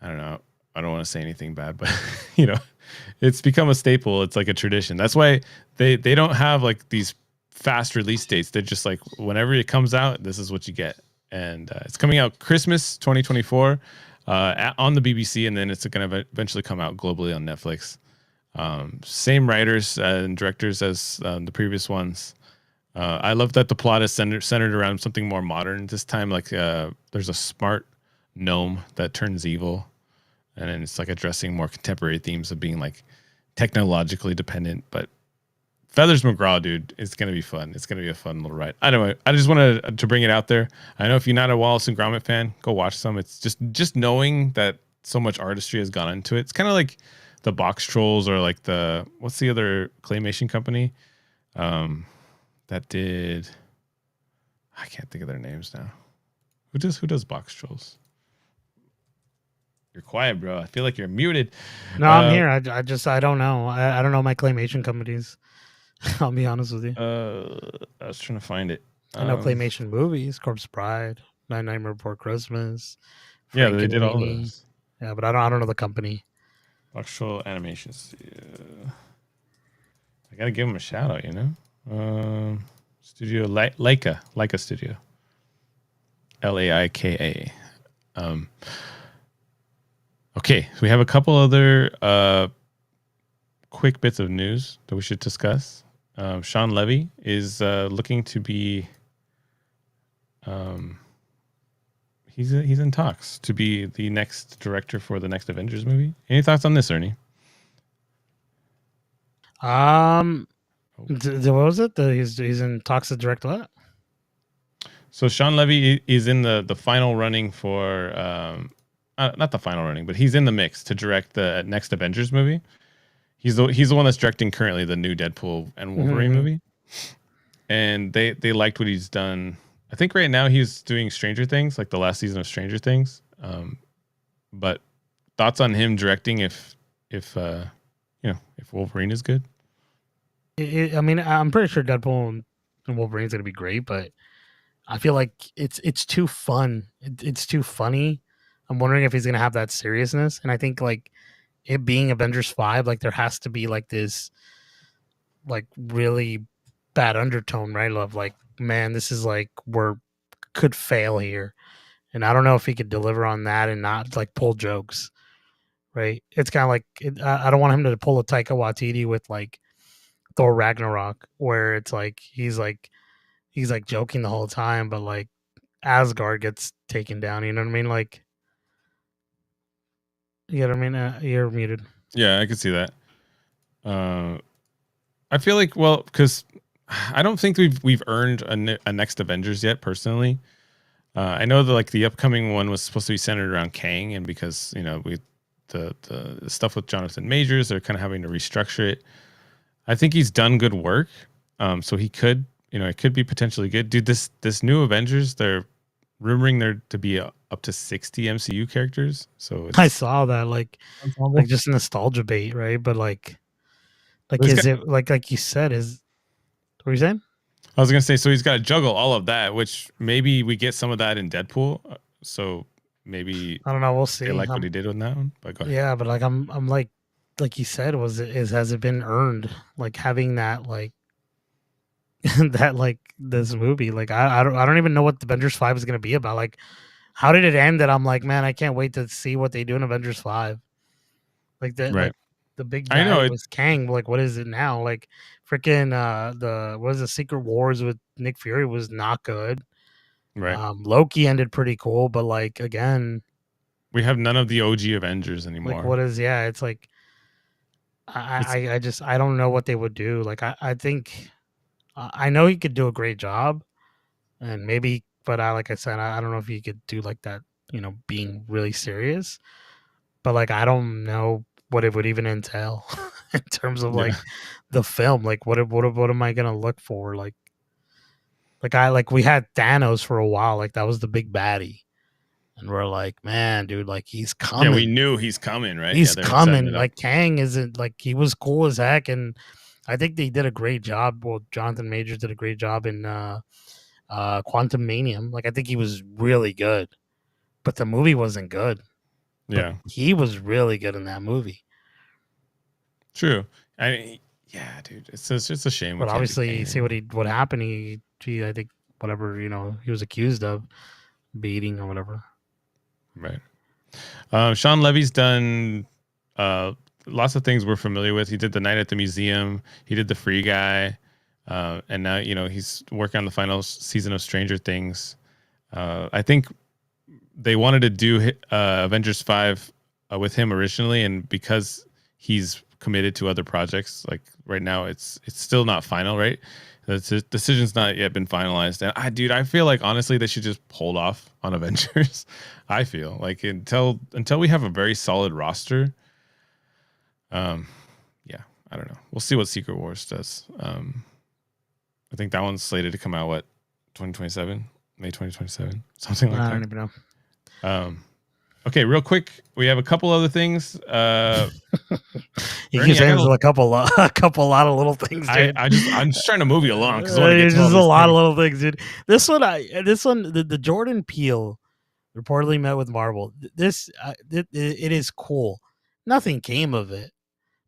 I don't know. I don't want to say anything bad, but it's become a staple. It's like a tradition. That's why they don't have like these fast release dates. They're just like, whenever it comes out, this is what you get. And it's coming out Christmas 2024 on the BBC, and then it's going to eventually come out globally on Netflix. Same writers and directors as the previous ones. I love that the plot is centered around something more modern this time. Like there's a smart gnome that turns evil, and then it's like addressing more contemporary themes of being like technologically dependent. But Feathers McGraw, dude, it's going to be fun. It's going to be a fun little ride. Anyway, I just wanted to bring it out there. I know if you're not a Wallace and Gromit fan, go watch some. It's just knowing that so much artistry has gone into it. It's kind of like the Box Trolls or like what's the other claymation company that did, I can't think of their names now. Who does Box Trolls? You're quiet, bro. I feel like you're muted. No, I'm here. I don't know. I don't know my claymation companies. I'll be honest with you. I was trying to find it. I know claymation movies, Corpse Bride, Nightmare Before Christmas. Yeah, they did all those. Yeah, but I don't know the company. Box Troll Animations. Yeah. I gotta give them a shout out, Studio Laika Studio. Laika. Okay, so we have a couple other quick bits of news that we should discuss. Sean Levy is looking to be. He's in talks to be the next director for the next Avengers movie. Any thoughts on this, Ernie? What was it? He's in talks to direct what? So Sean Levy is in the final running for not the final running, but he's in the mix to direct the next Avengers movie. He's the one that's directing currently the new Deadpool and Wolverine movie. and they liked what he's done. I think right now he's doing Stranger Things, like the last season of Stranger Things. But thoughts on him directing if Wolverine is good? I mean, I'm pretty sure Deadpool and Wolverine's gonna be great, but I feel like it's too fun. It's too funny. I'm wondering if he's gonna have that seriousness, and I think like it being Avengers 5, like there has to be like this like really bad undertone, right? Of like, man, this is like could fail here, and I don't know if he could deliver on that and not like pull jokes, right? It's kind of like I don't want him to pull a Taika Waititi with like Thor Ragnarok, where it's like he's like joking the whole time, but like Asgard gets taken down. You know what I mean? Like, you know what I mean? You're muted. Yeah, I can see that. I feel like, well, because I don't think we've earned a next Avengers yet. Personally, I know that like the upcoming one was supposed to be centered around Kang, and because the stuff with Jonathan Majors, they're kind of having to restructure it. I think he's done good work, so he could, it could be potentially good. Dude, this new Avengers, they're rumoring there to be up to 60 MCU characters. So I saw that like just nostalgia bait, right? But like is it like you said, is what are you saying? I was gonna say, so he's got to juggle all of that, which maybe we get some of that in Deadpool. So maybe I don't know. We'll see. I like what he did on that one. But go ahead. Yeah, but like I'm like you said, has it been earned? Like having that like that like this movie, like I don't even know what the Avengers 5 is gonna be about. Like, how did it end? That I'm like, man, I can't wait to see what they do in Avengers 5. Like that, right. Like the big guy, I know, was Kang. Like, what is it now? Like, freaking the Secret Wars with Nick Fury was not good. Right. Loki ended pretty cool, but like again, we have none of the OG Avengers anymore. Like, what is? Yeah, it's like I don't know what they would do. Like, I think I know he could do a great job, and maybe, but like I said, I don't know if he could do like that. Being really serious, but like I don't know what it would even entail in terms of like the film. Like what am I gonna look for? Like we had Thanos for a while. Like that was the big baddie, and we're like, man, dude, like he's coming. Yeah, we knew he's coming, right? He's coming. Like Kang isn't like he was cool as heck, and I think they did a great job. Well, Jonathan Majors did a great job in Quantum Manium. Like I think he was really good, but the movie wasn't good. Yeah, but he was really good in that movie. True. Yeah, dude, it's just a shame. But obviously, you see what happened. He I think whatever he was accused of, beating or whatever. Right. Sean Levy's done lots of things we're familiar with. He did The Night at the Museum. He did The Free Guy. And now, he's working on the final season of Stranger Things. I think they wanted to do Avengers 5 with him originally. And because he's committed to other projects, like right now, it's still not final, right? The decision's not yet been finalized. And I feel like honestly they should just hold off on Avengers. I feel like until we have a very solid roster. Yeah, I don't know. We'll see what Secret Wars does. I think that one's slated to come out 2027, May 2027, something like that. I don't even know. Okay, real quick, we have a couple other things. You keep saying there's a couple lot of little things, dude. I'm just trying to move you along because there's just a lot of little things, dude. This one, the Jordan Peele reportedly met with Marvel. It is cool. Nothing came of it,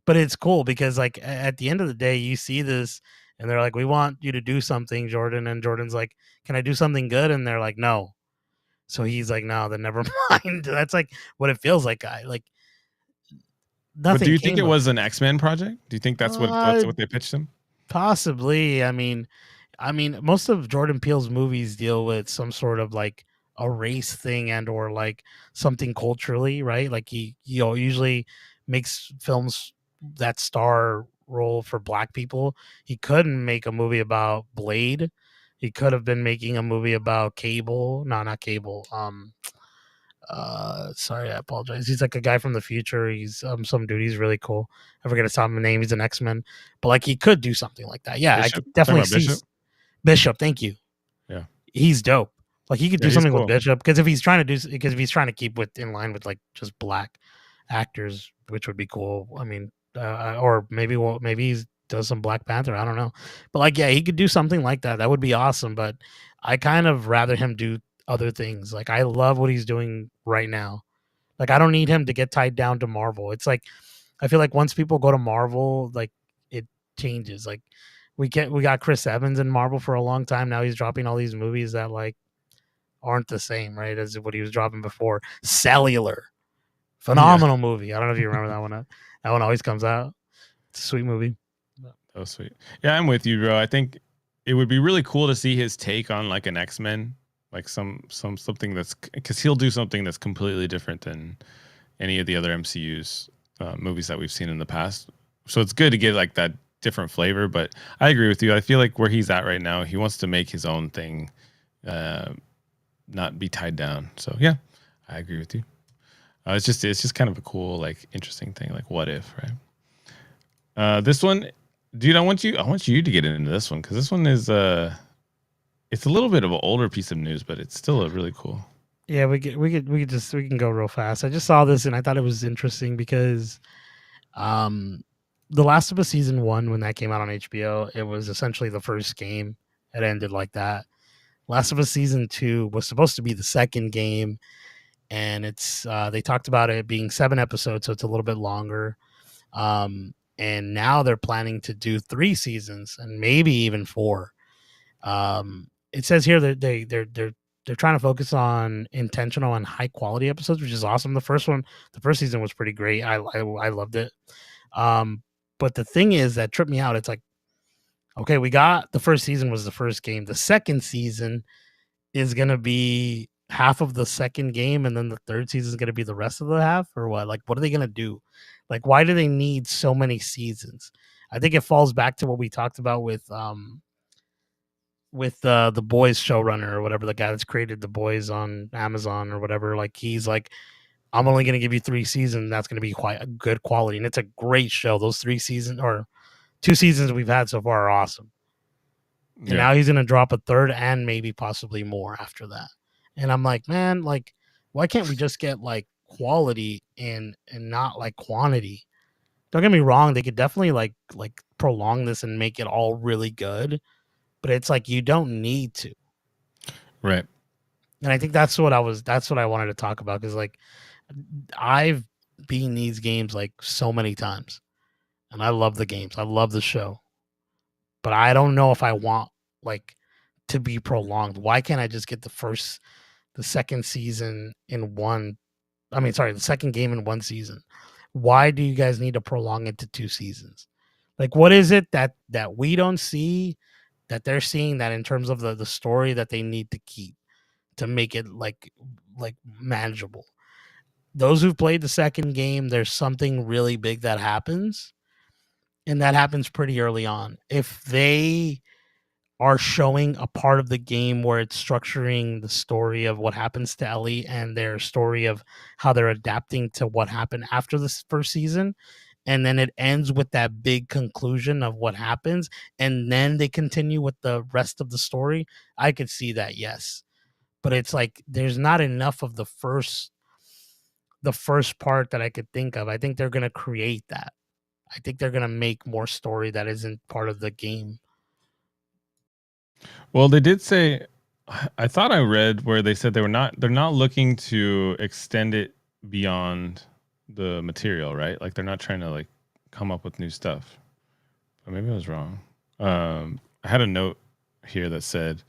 but it's cool because like at the end of the day, you see this, and they're like, "We want you to do something, Jordan," and Jordan's like, "Can I do something good?" And they're like, "No." So he's like, "No, then never mind." That's like what it feels like. Nothing. But do you think it was an X-Men project? Do you think that's what they pitched him? Possibly. I mean, most of Jordan Peele's movies deal with some sort of like a race thing and or like something culturally, right? Like he usually makes films that star role for Black people. He couldn't make a movie about Blade. He could have been making a movie about Cable. No, not Cable. Sorry, I apologize. He's like a guy from the future. He's some dude. He's really cool. I forget his name. He's an X-Men, but like he could do something like that. Yeah, Bishop? I could definitely see. Bishop? Bishop, thank you. Yeah, he's dope. Like he could do something cool. with Bishop, because if he's trying to keep in line with like just black actors, which would be cool. I mean, or maybe he does some Black Panther. I don't know, but like he could do something like that. That would be awesome. But I kind of rather him do other things. Like I love what he's doing right now. Like I don't need him to get tied down to Marvel. It's like I feel like once people go to Marvel, like it changes. Like we got Chris Evans in Marvel for a long time. Now he's dropping all these movies that like aren't the same, right, as what he was dropping before. Cellular, phenomenal movie. I don't know if you remember that one. That one always comes out. It's a sweet movie. Oh, sweet. Yeah, I'm with you, bro. I think it would be really cool to see his take on like an X-Men, like something that's, because he'll do something that's completely different than any of the other MCU's movies that we've seen in the past. So it's good to get like that different flavor. But I agree with you. I feel like where he's at right now, he wants to make his own thing, not be tied down. So yeah, I agree with you. It's just kind of a cool, like, interesting thing. Like, what if, right? This one, dude, I want you to get into this one, because this one is it's a little bit of an older piece of news, but it's still a really cool. Yeah, we can go real fast. I just saw this and I thought it was interesting because, The Last of Us season 1, when that came out on HBO, it was essentially the first game. It ended like that. Last of Us season 2 was supposed to be the second game, and it's they talked about it being 7 episodes, so it's a little bit longer. And now they're planning to do 3 seasons and maybe even 4. It says here that they're trying to focus on intentional and high quality episodes, which is awesome. The first season was pretty great. I loved it. But the thing is that tripped me out. It's like, okay, we got the first season was the first game. The second season is gonna be half of the second game, and then the third season is gonna be the rest of the half, or what? Like, what are they gonna do? Like, why do they need so many seasons? I think it falls back to what we talked about with the Boys showrunner or whatever, the guy that's created the Boys on Amazon or whatever. Like, he's like, I'm only going to give you 3 seasons. That's going to be quite a good quality. And it's a great show. Those 3 seasons or 2 seasons we've had so far are awesome. And now he's going to drop a third and maybe possibly more after that. And I'm like, man, like, why can't we just get like quality and not like quantity? Don't get me wrong. They could definitely like prolong this and make it all really good. But it's like, you don't need to. Right. And I think that's what I wanted to talk about, because like I've beaten these games like so many times, and I love the games. I love the show, but I don't know if I want like to be prolonged. Why can't I just get the second season in one? I mean, sorry, the second game in one season. Why do you guys need to prolong it to 2 seasons? Like, what is it that we don't see that they're seeing, that in terms of the story that they need to keep to make it like manageable? Those who've played the second game, there's something really big that happens, and that happens pretty early on. If they are showing a part of the game where it's structuring the story of what happens to Ellie and their story of how they're adapting to what happened after this first season, and then it ends with that big conclusion of what happens, and then they continue with the rest of the story, I could see that, yes. But it's like there's not enough of the first part that I could think of. I think they're going to create that. I think they're going to make more story that isn't part of the game. Well, they did say, I thought I read where they said they're not looking to extend it beyond the material, right? Like, they're not trying to like come up with new stuff. But maybe I was wrong. I had a note here that said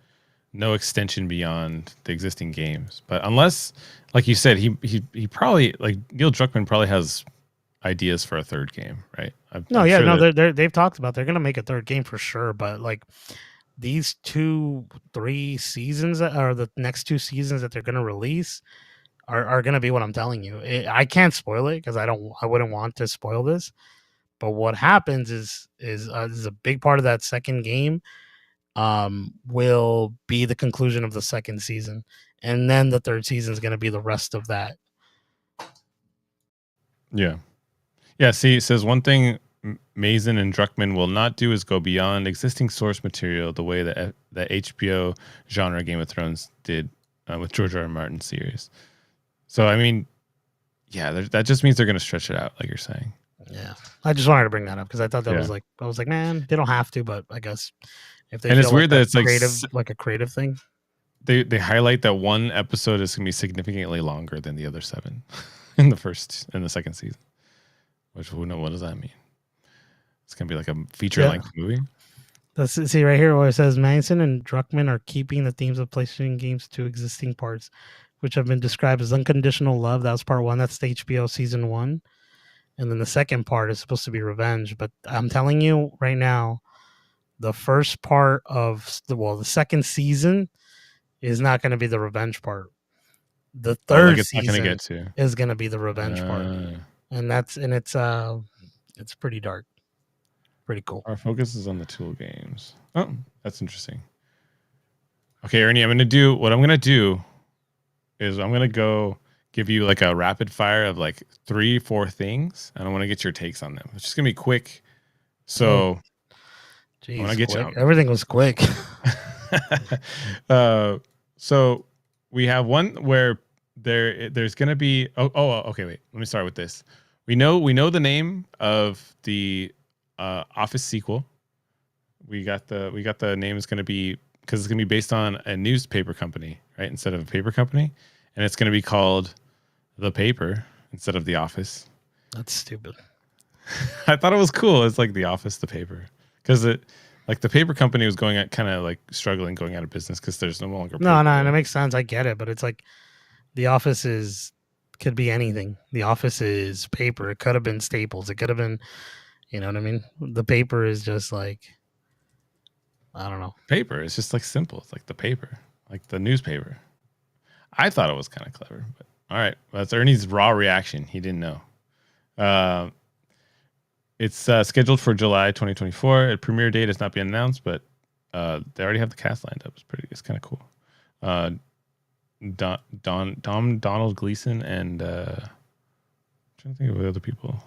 no extension beyond the existing games. But unless, like you said, he probably, like, Neil Druckmann probably has ideas for a third game, right? They've talked about they're going to make a third game for sure, but like these 2-3 seasons, or the next 2 seasons that they're going to release, are going to be what I'm telling you. I can't spoil it because I wouldn't want to spoil this. But what happens is a big part of that second game will be the conclusion of the second season, and then the third season is going to be the rest of that. Yeah. See, it says one thing Mazin and Druckmann will not do is go beyond existing source material the way that the HBO genre Game of Thrones did with George R. R. Martin's series. So, I mean, yeah, that just means they're going to stretch it out, like you're saying. Yeah, I just wanted to bring that up because I thought that was like, I was like, man, they don't have to, but I guess if they and feel it's weird that it's creative, like a creative thing. They highlight that one episode is going to be significantly longer than the other 7 in the second season. Which what does that mean? It's going to be like a feature-length movie. Let's see right here where it says Manson and Druckmann are keeping the themes of PlayStation games to existing parts, which have been described as unconditional love. That was part 1. That's the HBO season 1. And then the second part is supposed to be revenge. But I'm telling you right now, the first part of the second season is not going to be the revenge part. The third season is going to be the revenge part. And it's pretty dark. Pretty cool. Our focus is on the Tool games. Oh, that's interesting. Okay, Ernie, what I'm going to do is I'm going to go give you like a rapid fire of like 3-4 things, and I want to get your takes on them. It's just going to be quick. So, I want to get you. Everything was quick. So we have one where there's going to be okay, wait. Let me start with this. We know the name of the Office sequel. We got the name is going to be because it's going to be based on a newspaper company, right? Instead of a paper company, and it's going to be called The Paper instead of The Office. That's stupid. I thought it was cool. It's like The Office, The Paper, because it like the paper company was going at kind of like struggling, going out of business because there's no longer. No, and it makes sense. I get it, but it's like The Office could be anything. The Office is paper. It could have been Staples. It could have been, you know what I mean? The paper is just like, I don't know. Paper. It's just like simple. It's like the paper, like the newspaper. I thought it was kind of clever, but all right. That's Ernie's raw reaction. He didn't know. It's scheduled for July 2024. A premiere date has not been announced, but they already have the cast lined up. It's kind of cool. Donald Gleason and I'm trying to think of the other people.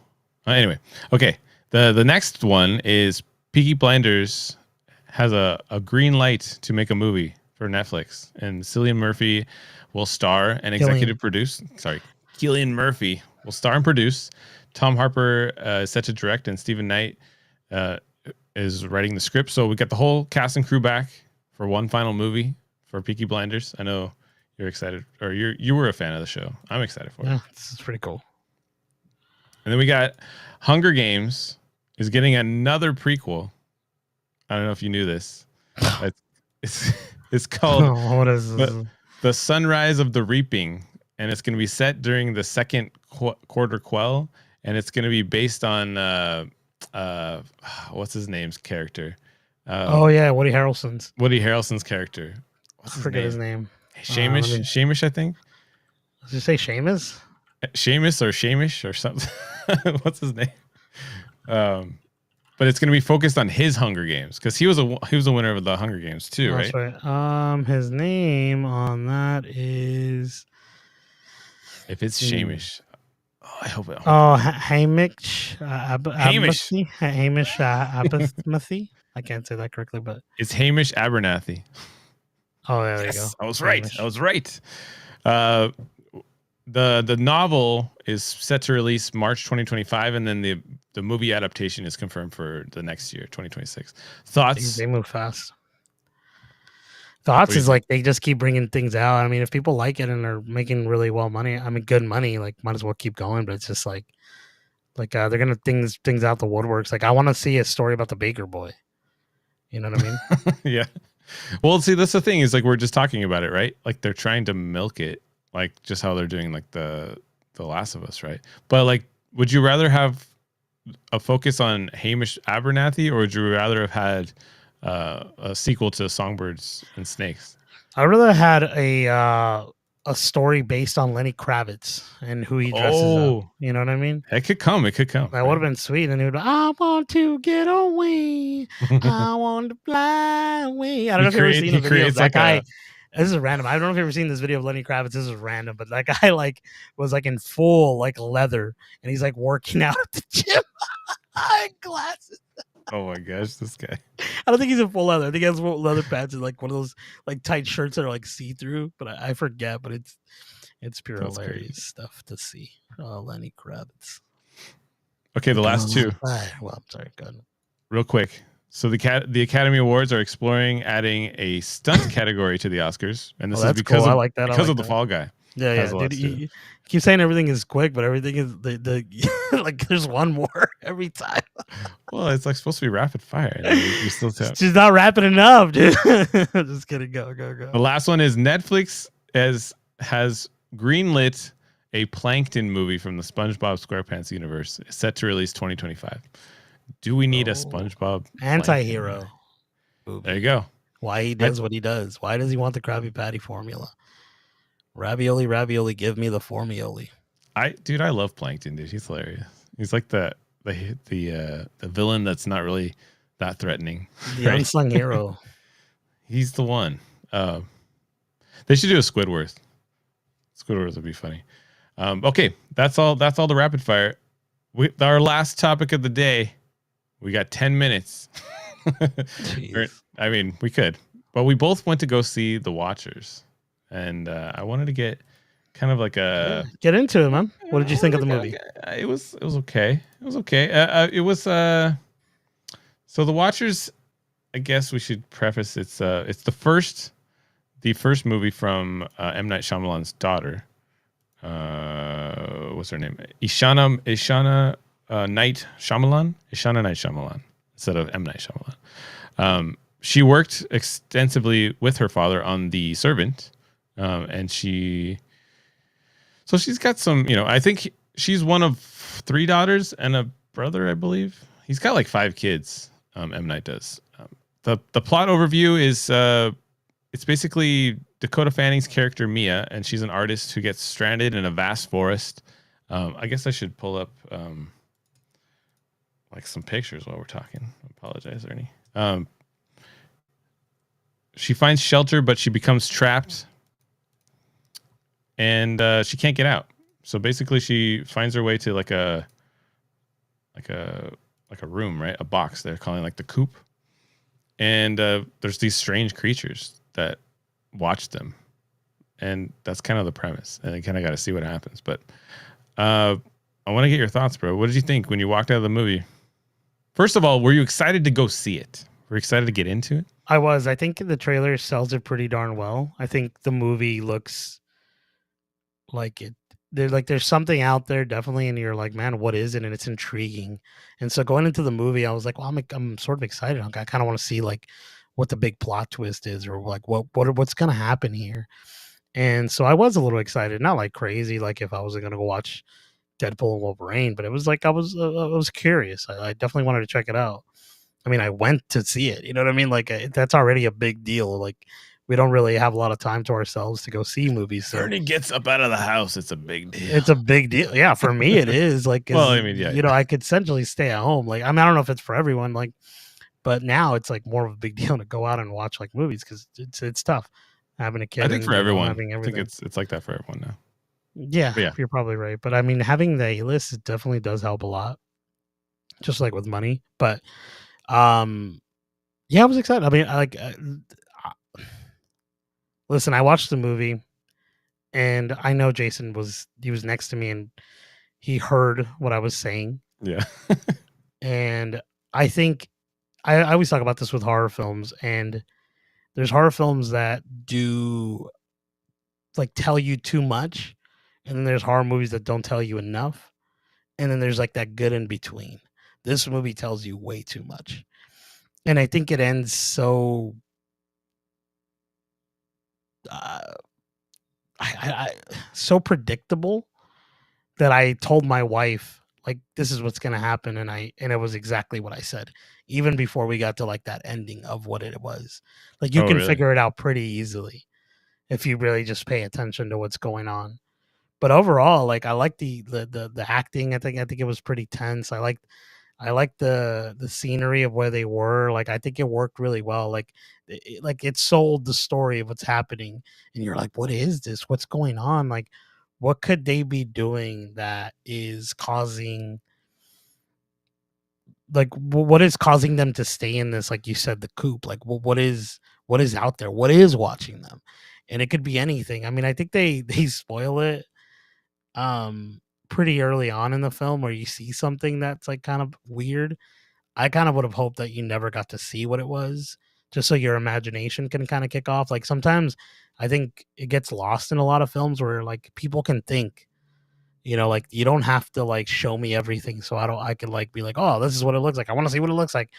Anyway, okay. The next one is Peaky Blinders has a green light to make a movie for Netflix, and Cillian Murphy will star and executive produce. Sorry, Cillian Murphy will star and produce. Tom Harper is set to direct, and Stephen Knight is writing the script. So we got the whole cast and crew back for one final movie for Peaky Blinders. I know you're excited, or you were a fan of the show. I'm excited for it. Yeah, this is pretty cool. And then we got Hunger Games is getting another prequel. I don't know if you knew this. It's called what is this? The Sunrise of the Reaping, and it's going to be set during the second quarter quell, and it's going to be based on what's his name's character? Woody Harrelson's character. I forget his name. Shamish, I think. Did you say Seamus? Seamus or Shamish or something. What's his name? But it's going to be focused on his Hunger Games because he was a winner of the Hunger Games too, right? That's right. His name on that is. If it's Shamish, I hope it. Hamish. Hamish Abernathy. I can't say that correctly, but it's Hamish Abernathy. Oh, there you go. I was right. Hamish. I was right. The novel is set to release March 2025, and then the movie adaptation is confirmed for the next year, 2026. Thoughts? They move fast. Thoughts is like they just keep bringing things out. I mean, if people like it and they're making really good money, like might as well keep going. But it's just like they're gonna things out the woodworks. Like I want to see a story about the Baker Boy. You know what I mean? Yeah. Well, see, that's the thing is like we're just talking about it, right? Like they're trying to milk it. Like just how they're doing like the Last of Us, right? But like, would you rather have a focus on Hamish Abernathy, or would you rather have had a sequel to Songbirds and Snakes? I'd rather had a story based on Lenny Kravitz and who he dresses up. You know what I mean? It could come. That would have been sweet. And he would be, I want to get away. I want to fly away. I don't know if you've ever seen the video of that guy. This is random. I don't know if you've ever seen this video of Lenny Kravitz. This is random, but that guy like was like in full like leather, and he's like working out at the gym. Glasses. Oh my gosh, this guy. I don't think he's in full leather. I think he has leather pants and like one of those like tight shirts that are like see through. But I forget. But it's pure That's hilarious crazy stuff to see. Lenny Kravitz. Okay, the last two. Well, I'm sorry. Go ahead. Real quick. So the Academy Awards are exploring adding a stunt category to the Oscars, and this is because cool. of I like that. because of the Fall Guy. Yeah, dude. You keep saying everything is quick, but everything is the like. There's one more every time. Well, it's like supposed to be rapid fire. You still she's not rapid enough, dude. Just kidding. Go. The last one is Netflix has greenlit a Plankton movie from the SpongeBob SquarePants universe, set to release 2025. Do we need a SpongeBob anti-hero? There you go. Why he does what he does? Why does he want the Krabby Patty formula? Ravioli, give me the formioli. I love Plankton, dude. He's hilarious. He's like the villain that's not really that threatening. The right? Unsung hero. He's the one. They should do a Squidward. Squidward would be funny. Okay, that's all the rapid fire. Our last topic of the day. We got 10 minutes. I mean, we could, but we both went to go see The Watchers, and I wanted to get kind of like get into it, man. What did you think of the movie? It was okay. It was okay. So The Watchers. I guess we should preface it's the first movie from M. Night Shyamalan's daughter. What's her name? Ishana Night Shyamalan instead of M. Night Shyamalan. She worked extensively with her father on The Servant, and she's got some, I think she's one of 3 daughters and a brother, I believe. He's got like 5 kids, M. Night does. The plot overview is it's basically Dakota Fanning's character Mia, and she's an artist who gets stranded in a vast forest. I guess I should pull up like some pictures while we're talking. I apologize, Ernie. She finds shelter, but she becomes trapped, and she can't get out. So basically, she finds her way to like a room, right? A box. They're calling like the coop, and there's these strange creatures that watch them, and that's kind of the premise. And I kind of got to see what happens, but. I want to get your thoughts, bro. What did you think when you walked out of the movie? First of all, were you excited to go see it? Were you excited to get into it? I was. I think the trailer sells it pretty darn well. I think the movie looks like it. There's something out there, definitely, and you're like, man, what is it? And it's intriguing. And so going into the movie, I was like, well, I'm sort of excited. I kind of want to see like what the big plot twist is, or like what's gonna happen here. And so I was a little excited, not like crazy, like if I was going to go watch Deadpool and Wolverine, but it was like I was curious. I definitely wanted to check it out. I mean, I went to see it. You know what I mean? Like that's already a big deal. Like we don't really have a lot of time to ourselves to go see movies. So Ernie gets up out of the house. It's a big deal. It's a big deal. Yeah, for me it is. Like, well, I mean, yeah, I could essentially stay at home. Like, I mean, I don't know if it's for everyone. Like, but now it's like more of a big deal to go out and watch like movies because it's tough. Having a kid, I think for everyone. I think it's like that for everyone now. Yeah, you're probably right. But I mean, having the A-list, it definitely does help a lot. Just like with money, but yeah, I was excited. I mean, listen, I watched the movie, and I know Jason was next to me, and he heard what I was saying. Yeah, and I think I always talk about this with horror films, and there's horror films that do like tell you too much, and then there's horror movies that don't tell you enough, and then there's like that good in between. This movie tells you way too much, and I think it ends so so predictable that I told my wife like this is what's gonna happen, and it was exactly what I said even before we got to like that ending of what it was. Like you can really figure it out pretty easily if you really just pay attention to what's going on. But overall, like I like the acting. I think it was pretty tense. I like the scenery of where they were. Like I think it worked really well. Like it sold the story of what's happening, and you're like, what is this? What's going on? Like, what could they be doing that is causing what is causing them to stay in this, like you said, the coop? Like, what is out there? What is watching them? And it could be anything. I mean, I think they spoil it pretty early on in the film, where you see something that's like kind of weird. I kind of would have hoped that you never got to see what it was, just so your imagination can kind of kick off. Like sometimes I think it gets lost in a lot of films where like people can think, like you don't have to like show me everything. So I could like be like, oh, this is what it looks like. I want to see what it looks like.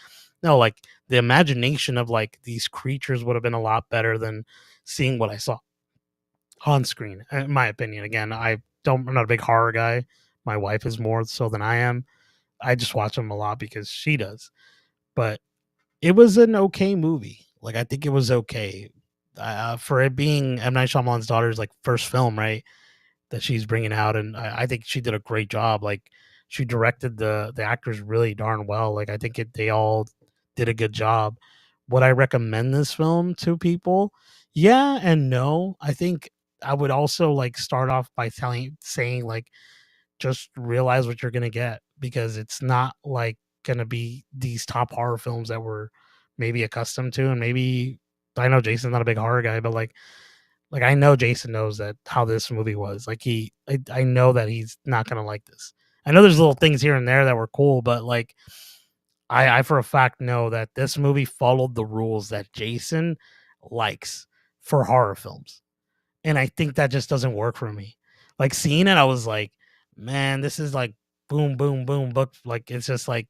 No, like the imagination of like these creatures would have been a lot better than seeing what I saw on screen, in my opinion. Again, I'm not a big horror guy. My wife is more so than I am. I just watch them a lot because she does. But it was an okay movie. Like, I think it was okay. For it being M. Night Shyamalan's daughter's like first film, right, that she's bringing out, and I think she did a great job. Like, she directed the actors really darn well. Like, I think they all did a good job. Would I recommend this film to people? Yeah and no. I think I would also like start off by saying like, just realize what you're gonna get, because it's not like gonna be these top horror films that we're maybe accustomed to. And maybe I know Jason's not a big horror guy, but like I know Jason knows that how this movie was. Like I know that he's not gonna like this. I know there's little things here and there that were cool, but like I for a fact know that this movie followed the rules that Jason likes for horror films. And I think that just doesn't work for me. Like seeing it, I was like, man, this is like boom, boom, boom, book. Like it's just like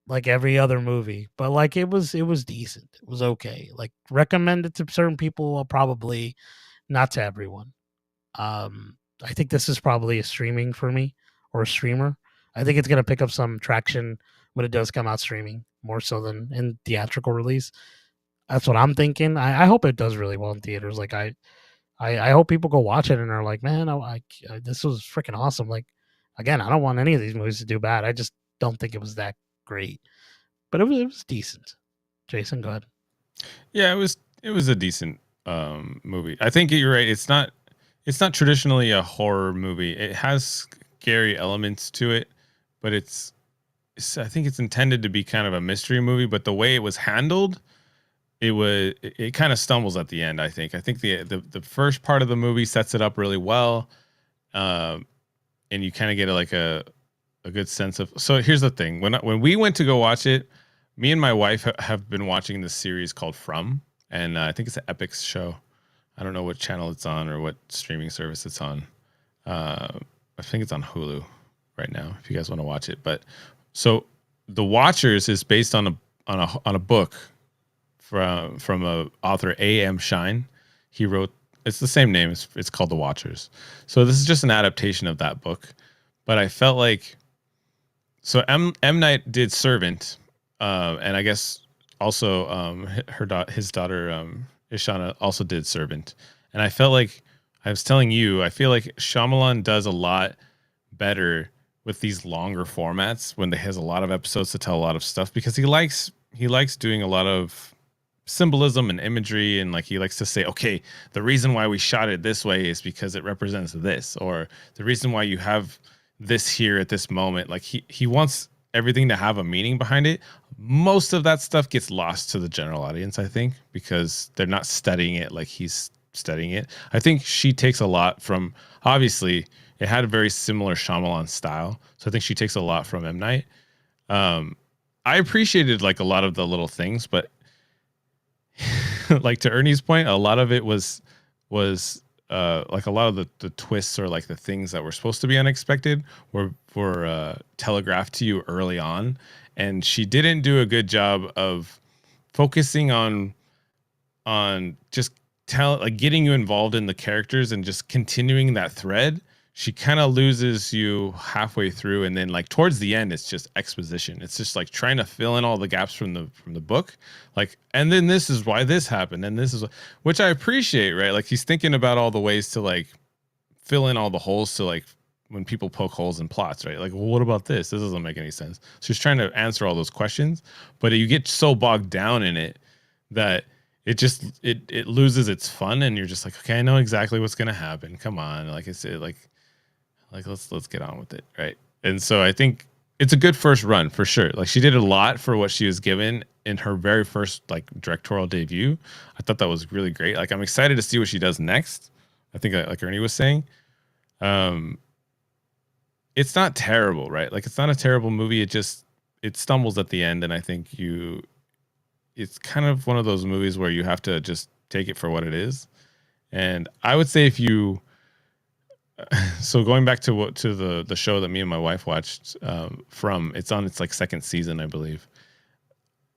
every other movie. But like it was decent. It was okay. Like recommended to certain people, probably not to everyone. I think this is probably a streaming for me, or a streamer. I think it's gonna pick up some traction when it does come out streaming, more so than in theatrical release. That's what I'm thinking. I hope it does really well in theaters. Like I hope people go watch it and are like, man, this was freaking awesome. Like, again, I don't want any of these movies to do bad. I just don't think it was that great, but it was decent. Jason, go ahead. Yeah, it was a decent movie. I think you're right. It's not traditionally a horror movie. It has scary elements to it, but I think it's intended to be kind of a mystery movie. But the way it was handled, it kind of stumbles at the end. I think the first part of the movie sets it up really well, and you kind of get a good sense of. So here's the thing: when we went to go watch it, me and my wife have been watching this series called From, and I think it's an Epix show. I don't know what channel it's on or what streaming service it's on. I think it's on Hulu right now if you guys want to watch it. But so The Watchers is based on a book from a author A.M. Shine. He wrote, it's the same name, it's called The Watchers. So this is just an adaptation of that book. But I felt like, so M. Night did Servant, and I guess also his daughter Ishana also did Servant. And I felt like, I was telling you, I feel like Shyamalan does a lot better with these longer formats when he has a lot of episodes to tell a lot of stuff, because he likes doing a lot of symbolism and imagery, and like he likes to say, okay, the reason why we shot it this way is because it represents this, or the reason why you have this here at this moment. Like he wants everything to have a meaning behind it. Most of that stuff gets lost to the general audience, I think, because they're not studying it like he's studying it. I think she takes a lot from, obviously it had a very similar Shyamalan style, so I think she takes a lot from M. Night. I appreciated like a lot of the little things, but like to Ernie's point, a lot of it was like a lot of the twists, or like the things that were supposed to be unexpected, were telegraphed to you early on, and she didn't do a good job of focusing on just getting you involved in the characters and just continuing that thread. She kind of loses you halfway through, and then like towards the end, it's just exposition. It's just like trying to fill in all the gaps from the book, like, and then this is why this happened, and this is, which I appreciate, right? Like he's thinking about all the ways to like fill in all the holes, to like when people poke holes in plots, right? Like, well, what about this? This doesn't make any sense. So she's trying to answer all those questions, but you get so bogged down in it that it just it loses its fun, and you're just like, okay, I know exactly what's gonna happen. Come on, like let's get on with it, right? And so I think it's a good first run for sure. Like she did a lot for what she was given in her very first like directorial debut. I thought that was really great. Like I'm excited to see what she does next. I think like Ernie was saying, it's not terrible, right? Like it's not a terrible movie. It stumbles at the end, and I think it's kind of one of those movies where you have to just take it for what it is. And I would say if you so going back to the show that me and my wife watched, it's on its like second season, I believe.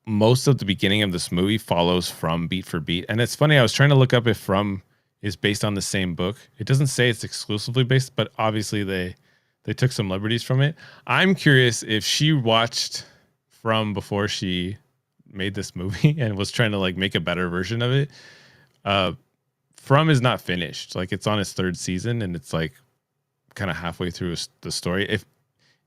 Most of the beginning of this movie follows From beat for beat, and it's funny. I was trying to look up if From is based on the same book. It doesn't say it's exclusively based, but obviously they took some liberties from it. I'm curious if she watched From before she made this movie and was trying to like make a better version of it. From is not finished. Like it's on its third season, and it's like kind of halfway through the story. If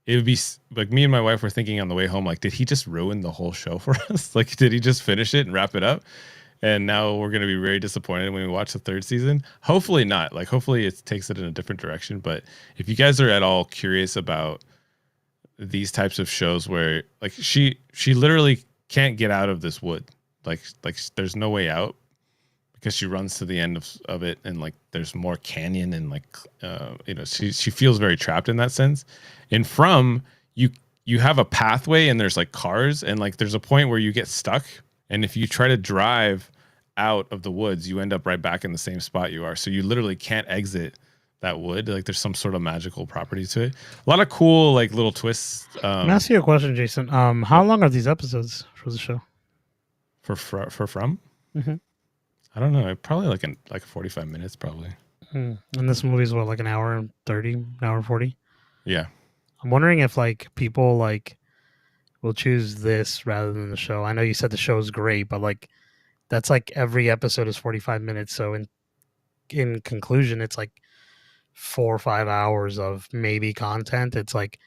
it would be like me and my wife were thinking on the way home, like, did he just ruin the whole show for us? Like, did he just finish it and wrap it up? And now we're going to be very disappointed when we watch the third season. Hopefully not. Like, hopefully it takes it in a different direction. But if you guys are at all curious about these types of shows where like she literally can't get out of this wood, like there's no way out, because she runs to the end of it, and like there's more canyon, and like she feels very trapped in that sense. And From, you have a pathway, and there's like cars, and like there's a point where you get stuck, and if you try to drive out of the woods, you end up right back in the same spot you are. So you literally can't exit that wood. Like there's some sort of magical property to it. A lot of cool like little twists. Can I ask you a question, Jason? How long are these episodes for the show? For From? Mm-hmm. I don't know. Probably like 45 minutes, probably. And this movie's what, like an hour and 30, an hour and 40? Yeah. I'm wondering if like people like will choose this rather than the show. I know you said the show is great, but like that's like every episode is 45 minutes. So in conclusion, it's like 4 or 5 hours of maybe content. It's like,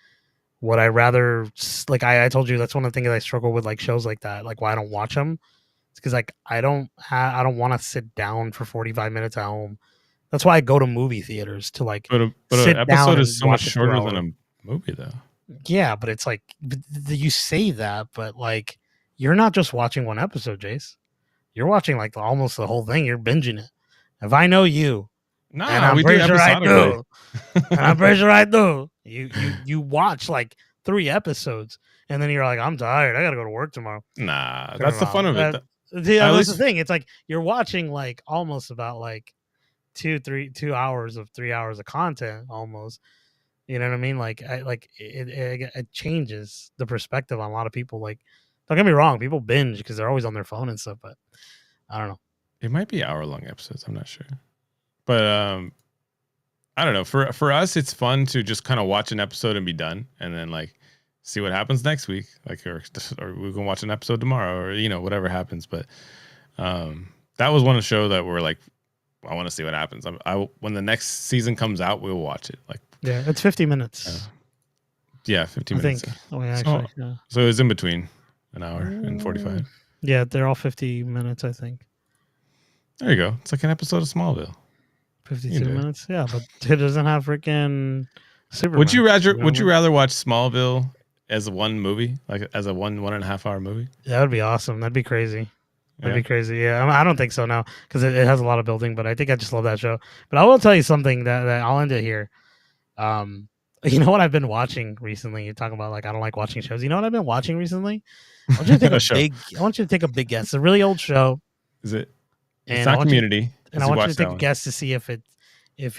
would I rather, like I told you, that's one of the things I struggle with, like shows like that, like why I don't watch them. It's because like I don't want to sit down for 45 minutes at home. That's why I go to movie theaters to like. But an episode is so much shorter than a movie, though. Yeah, but it's like you say that, but like you're not just watching one episode, Jace. You're watching like almost the whole thing. You're binging it. If I know you, no, and I'm pretty sure I do. And I'm pretty sure I do. You watch like 3 episodes, and then you're like, I'm tired. I gotta go to work tomorrow. Nah, that's the fun of it. That's the thing. It's like you're watching like almost about like 2 hours of 3 hours of content almost. You know what I mean? Like it changes the perspective on a lot of people. Like, don't get me wrong, people binge because they're always on their phone and stuff, but I don't know. It might be hour-long episodes. I'm not sure. But I don't know. For us, it's fun to just kind of watch an episode and be done, and then like see what happens next week. Like, or we can watch an episode tomorrow, or whatever happens. But that was one show that we're like, I want to see what happens. When the next season comes out, we'll watch it. Like, yeah, it's 50 minutes. Yeah, 50 minutes. So it was in between an hour and 45. Yeah, they're all 50 minutes, I think. There you go. It's like an episode of Smallville. 52 minutes, yeah, but it doesn't have freaking Superman. Would you rather watch Smallville as one movie, like as a 1.5 hour movie? That would be awesome. That'd be crazy. That'd be crazy. Yeah, I don't think so now because it has a lot of building, but I think I just love that show. But I will tell you something that I'll end it here. You know what I've been watching recently? You're talking about like I don't like watching shows. You know what I've been watching recently? I want you to take a big guess. It's a really old show. Is it? It's not Community. And I want you to take a guess to see if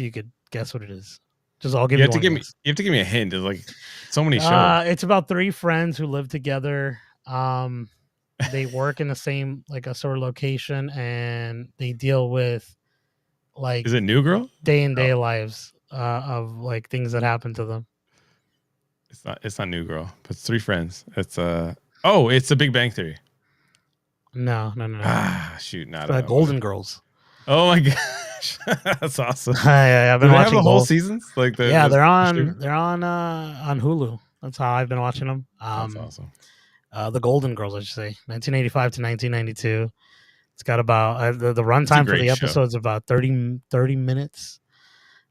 you could guess what it is. Just I'll give you. You have to give me a hint. There's like so many shows. It's about 3 friends who live together. They work in the same like a sort of location, and they deal with like. Is it New Girl? Day lives of like things that happen to them. It's not New Girl, but it's 3 friends. It's it's The Big Bang Theory. No. Shoot, not Golden Girls. Oh my gosh, that's awesome. I've been watching the whole seasons. Like they're on Hulu. That's how I've been watching them. That's awesome. The Golden Girls, I should say, 1985 to 1992. It's got about the runtime for the episode's about 30 minutes.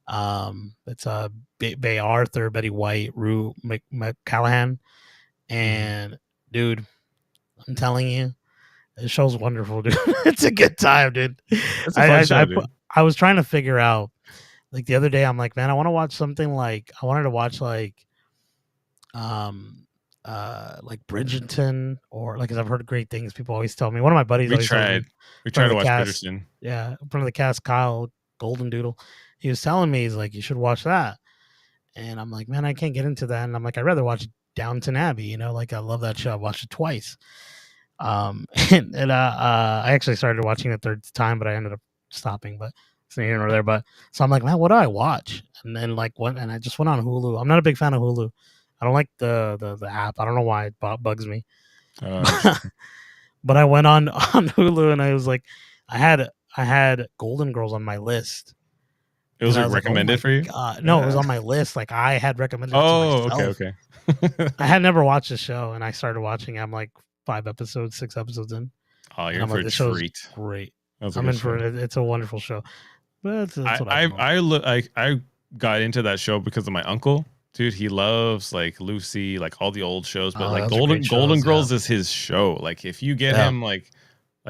It's Bay Arthur, Betty White, Rue McCallaghan, and dude, I'm telling you, the show's wonderful, dude. It's a good time, dude. It's a fun show, dude. I was trying to figure out, like the other day, I'm like, man, I want to watch something like I wanted to watch like Bridgerton, or like, 'cause I've heard great things. People always tell me. One of my buddies we always tried to watch Bridgerton. Yeah, in front of the cast, Kyle Golden Doodle. He was telling me, he's like, you should watch that. And I'm like, man, I can't get into that. And I'm like, I'd rather watch Downton Abbey. You know, like I love that show. I watched it twice. And I actually started watching it a third time, but I ended up stopping. But it's neither here nor there. But so I'm like, man, what do I watch? And then and I just went on Hulu. I'm not a big fan of Hulu. I don't like the app. I don't know why it bugs me. But I went on Hulu, and I was like, I had Golden Girls on my list. It was like recommended for you? No, it was on my list. Like I had recommended it to myself. Okay. I had never watched the show, and I started watching. I'm like 6 episodes in. Oh, you're in for a treat. Great. I'm in for it. It's a wonderful show. But that's what I got into that show because of my uncle. Dude, he loves like Lucy, like all the old shows, but like Golden Girls is his show. Like if you get him like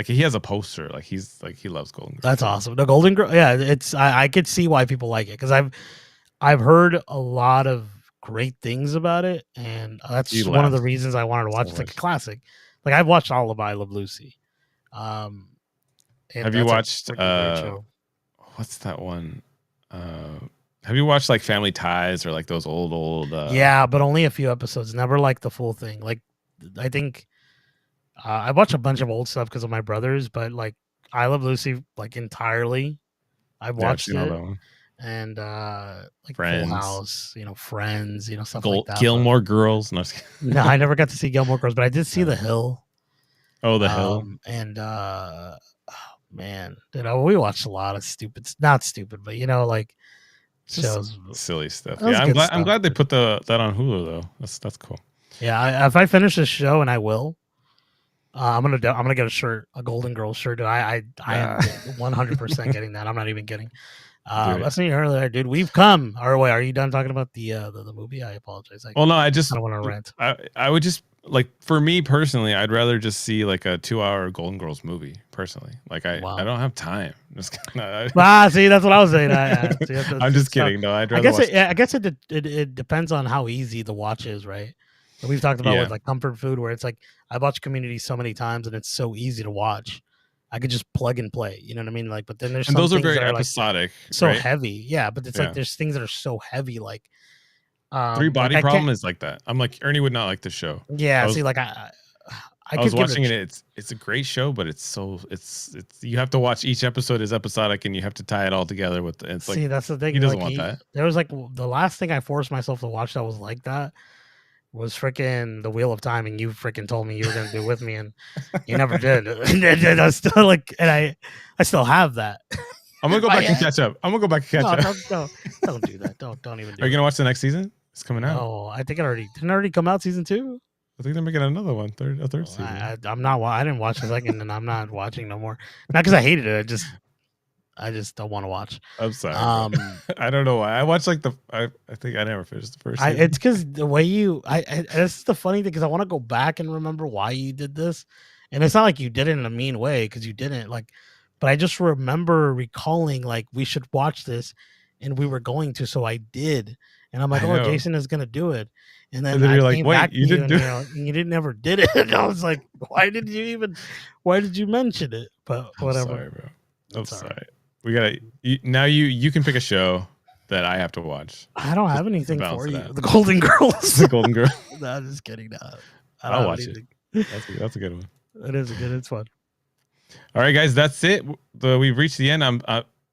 he has a poster, like he loves Golden Girls. That's awesome. The Golden Girl, yeah, it's I could see why people like it, because I've heard a lot of great things about it, and that's one of the reasons I wanted to watch. It's like a classic. Like I've watched all of I Love Lucy. Have you watched what's that one? Have you watched like Family Ties, or like those old yeah, but only a few episodes, never like the full thing. Like I think I watched a bunch of old stuff because of my brothers, but like I Love Lucy like entirely, I've watched it. And like Friends. Full House, Friends, stuff like that. Gilmore Girls. No, I never got to see Gilmore Girls, but I did see The Hill. Oh, The Hill. And man, we watched a lot of not stupid, but like shows, silly stuff. Yeah, I'm glad they put that on Hulu though. That's cool. Yeah, if I finish this show, and I will, I'm gonna get a shirt, a Golden Girls shirt. I am 100% getting that. I'm not even kidding. That's not earlier, dude. We've come our way. Are you done talking about the movie? I apologize. Well, no, I don't want to rant. I would just, like, for me personally, I'd rather just see like a 2-hour Golden Girls movie. Personally, like I don't have time. Just see, that's what I was saying. I'm just kidding. No, I'd rather. I guess it depends on how easy the watch is, right? And we've talked about with like comfort food, where it's like I've watched Community so many times, and it's so easy to watch. I could just plug and play, you know what I mean? Like, but then there's those are very episodic, like, so heavy, yeah. But it's like there's things that are so heavy, like Three Body Problem is like that. I'm like, Ernie would not like the show. Yeah, I was watching it. It's a great show, but it's you have to watch each episode is episodic, and you have to tie it all together with. It's like, that's the thing. He doesn't want that. There was like the last thing I forced myself to watch that was like that was freaking The Wheel of Time, and you freaking told me you were gonna do it with me, and you never did. And I still I still have that. I'm gonna go back and catch up. Don't do that. Don't even. Are you gonna watch the next season? It's coming out. Oh, I think didn't it already come out, season 2? I think they're making another one, a third season. I'm not. I didn't watch the second, and I'm not watching no more. Not because I hated it. I just don't want to watch. I'm sorry. I don't know why. I watched like I think I never finished the first season. It's because the way this is the funny thing, because I want to go back and remember why you did this, and it's not like you did it in a mean way, because you didn't, like, but I just remember recalling like we should watch this, and we were going to, so I did, and I'm like, oh, Jason is gonna do it, and then you're like, wait, you didn't do it, and you never did it, and I was like, why did you mention it? But whatever. I'm sorry, bro. I'm sorry. We gotta you can pick a show that I have to watch. I don't have anything for you. The Golden Girls. The Golden Girls. No, I'm just kidding. No, I'll watch it. That's a good one. It's fun. All right, guys, that's it. We've reached the end.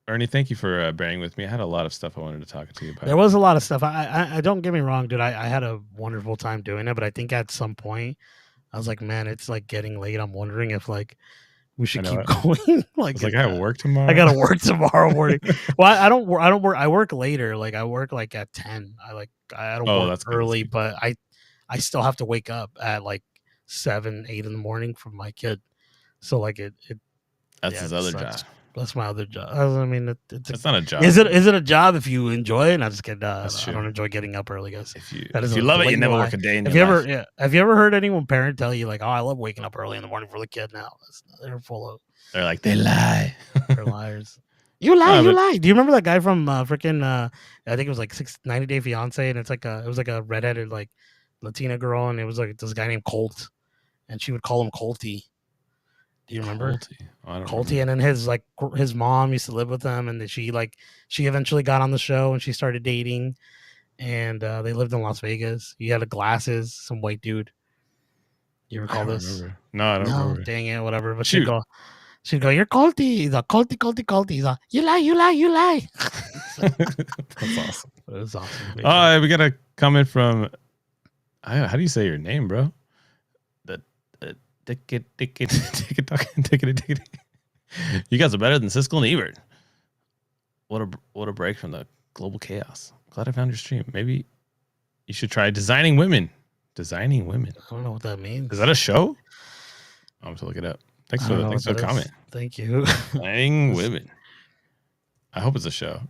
Ernie, thank you for bearing with me. I had a lot of stuff I wanted to talk to you about. There was a lot of stuff. I don't get me wrong, dude. I had a wonderful time doing it, but I think at some point I was like, man, it's like getting late. I'm wondering if like we should keep going. I have work tomorrow. I gotta work tomorrow morning. Well, I don't work. I work later. Like I work like at 10. I don't work early, but I still have to wake up at like 7, 8 in the morning for my kid. So like that's his other job. That's my other job. I mean, it's not a job. Is it a job if you enjoy it? And I just get. I don't enjoy getting up early, guys. If you love it, you never work a day in your life. Have you ever heard anyone parent tell you like, "Oh, I love waking up early in the morning for the kid"? Now they're like they lie. They're liars. You lie. Do you remember that guy from freaking? I think it was like 90 Day Fiance, and it was like a redheaded like Latina girl, and it was like this guy named Colt, and she would call him Colty. Do you remember? Colty, and then his mom used to live with them, and she eventually got on the show and she started dating, and they lived in Las Vegas. He had glasses, some white dude. You recall this? Remember. No, I don't remember. Dang it, whatever. But she'd go, "You're Colty." He's like, "Colty." He's like, "You lie." That's awesome. It was awesome. Oh, we got a comment from. How do you say your name, bro? Ticket. You guys are better than Siskel and Ebert. What a break from the global chaos. Glad I found your stream. Maybe you should try designing women. Designing women. I don't know what that means. Is that a show? I'm going to look it up. Thanks for the comment. Thank you. Designing women. I hope it's a show.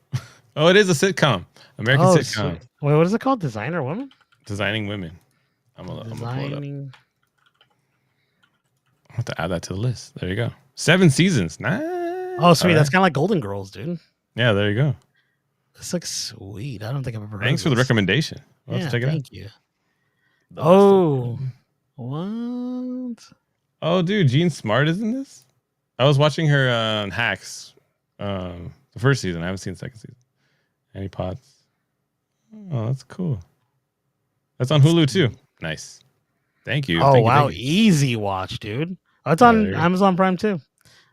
Oh, it is a sitcom. American sitcom. Sweet. Wait, what is it called? Designer women? Designing women. I'm gonna pull it up. I have to add that to the list. There you go. 7 seasons. Nice. Oh, sweet. Right. That's kind of like Golden Girls, dude. Yeah, there you go. This looks sweet. I don't think I've ever heard Thanks for the recommendation. We'll have to check it out. Thank you. What? Oh, dude. Jean Smart is in this? I was watching her on Hacks the first season. I haven't seen the second season. Any pods? Oh, that's cool. That's on Hulu, too. Nice. Thank you. Oh, wow. Easy watch, dude. Oh, it's on Amazon Prime, too.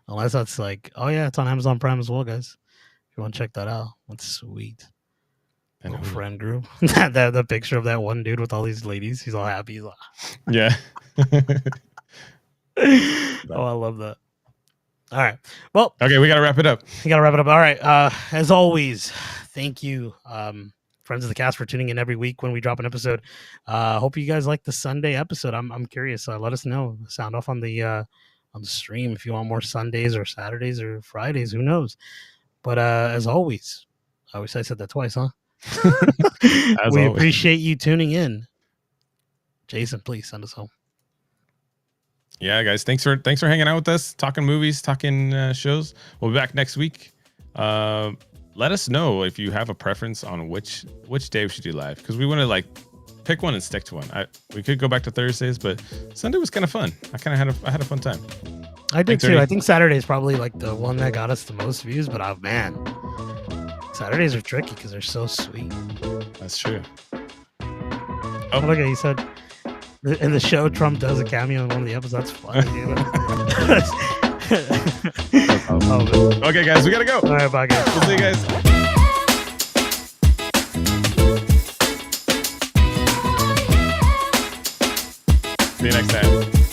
Unless that's like, oh, yeah, it's on Amazon Prime as well, guys. If you want to check that out, that's sweet. Little friend group. the picture of that one dude with all these ladies. He's all happy. He's like, yeah. Oh, I love that. All right. Well, okay, we got to wrap it up. All right. As always, thank you, friends of the cast, for tuning in every week when we drop an episode. Hope you guys like the Sunday episode. I'm curious. Let us know. Sound off on the stream if you want more Sundays or Saturdays or Fridays. Who knows? But as always, I wish I said that twice, huh? We appreciate you tuning in. Jason, please send us home. Yeah, guys, thanks for hanging out with us, talking movies, talking shows. We'll be back next week. Let us know if you have a preference on which day we should do live, because we want to pick one and stick to one. We could go back to Thursdays, but Sunday was kind of fun. I had a fun time. I did too. I think Saturday is probably like the one that got us the most views, but man, Saturdays are tricky because they're so sweet. That's true. Oh, look at you said in the show Trump does a cameo in one of the episodes. That's funny. Okay, guys, we gotta go. All right, bye, guys. We'll see you guys. See you next time.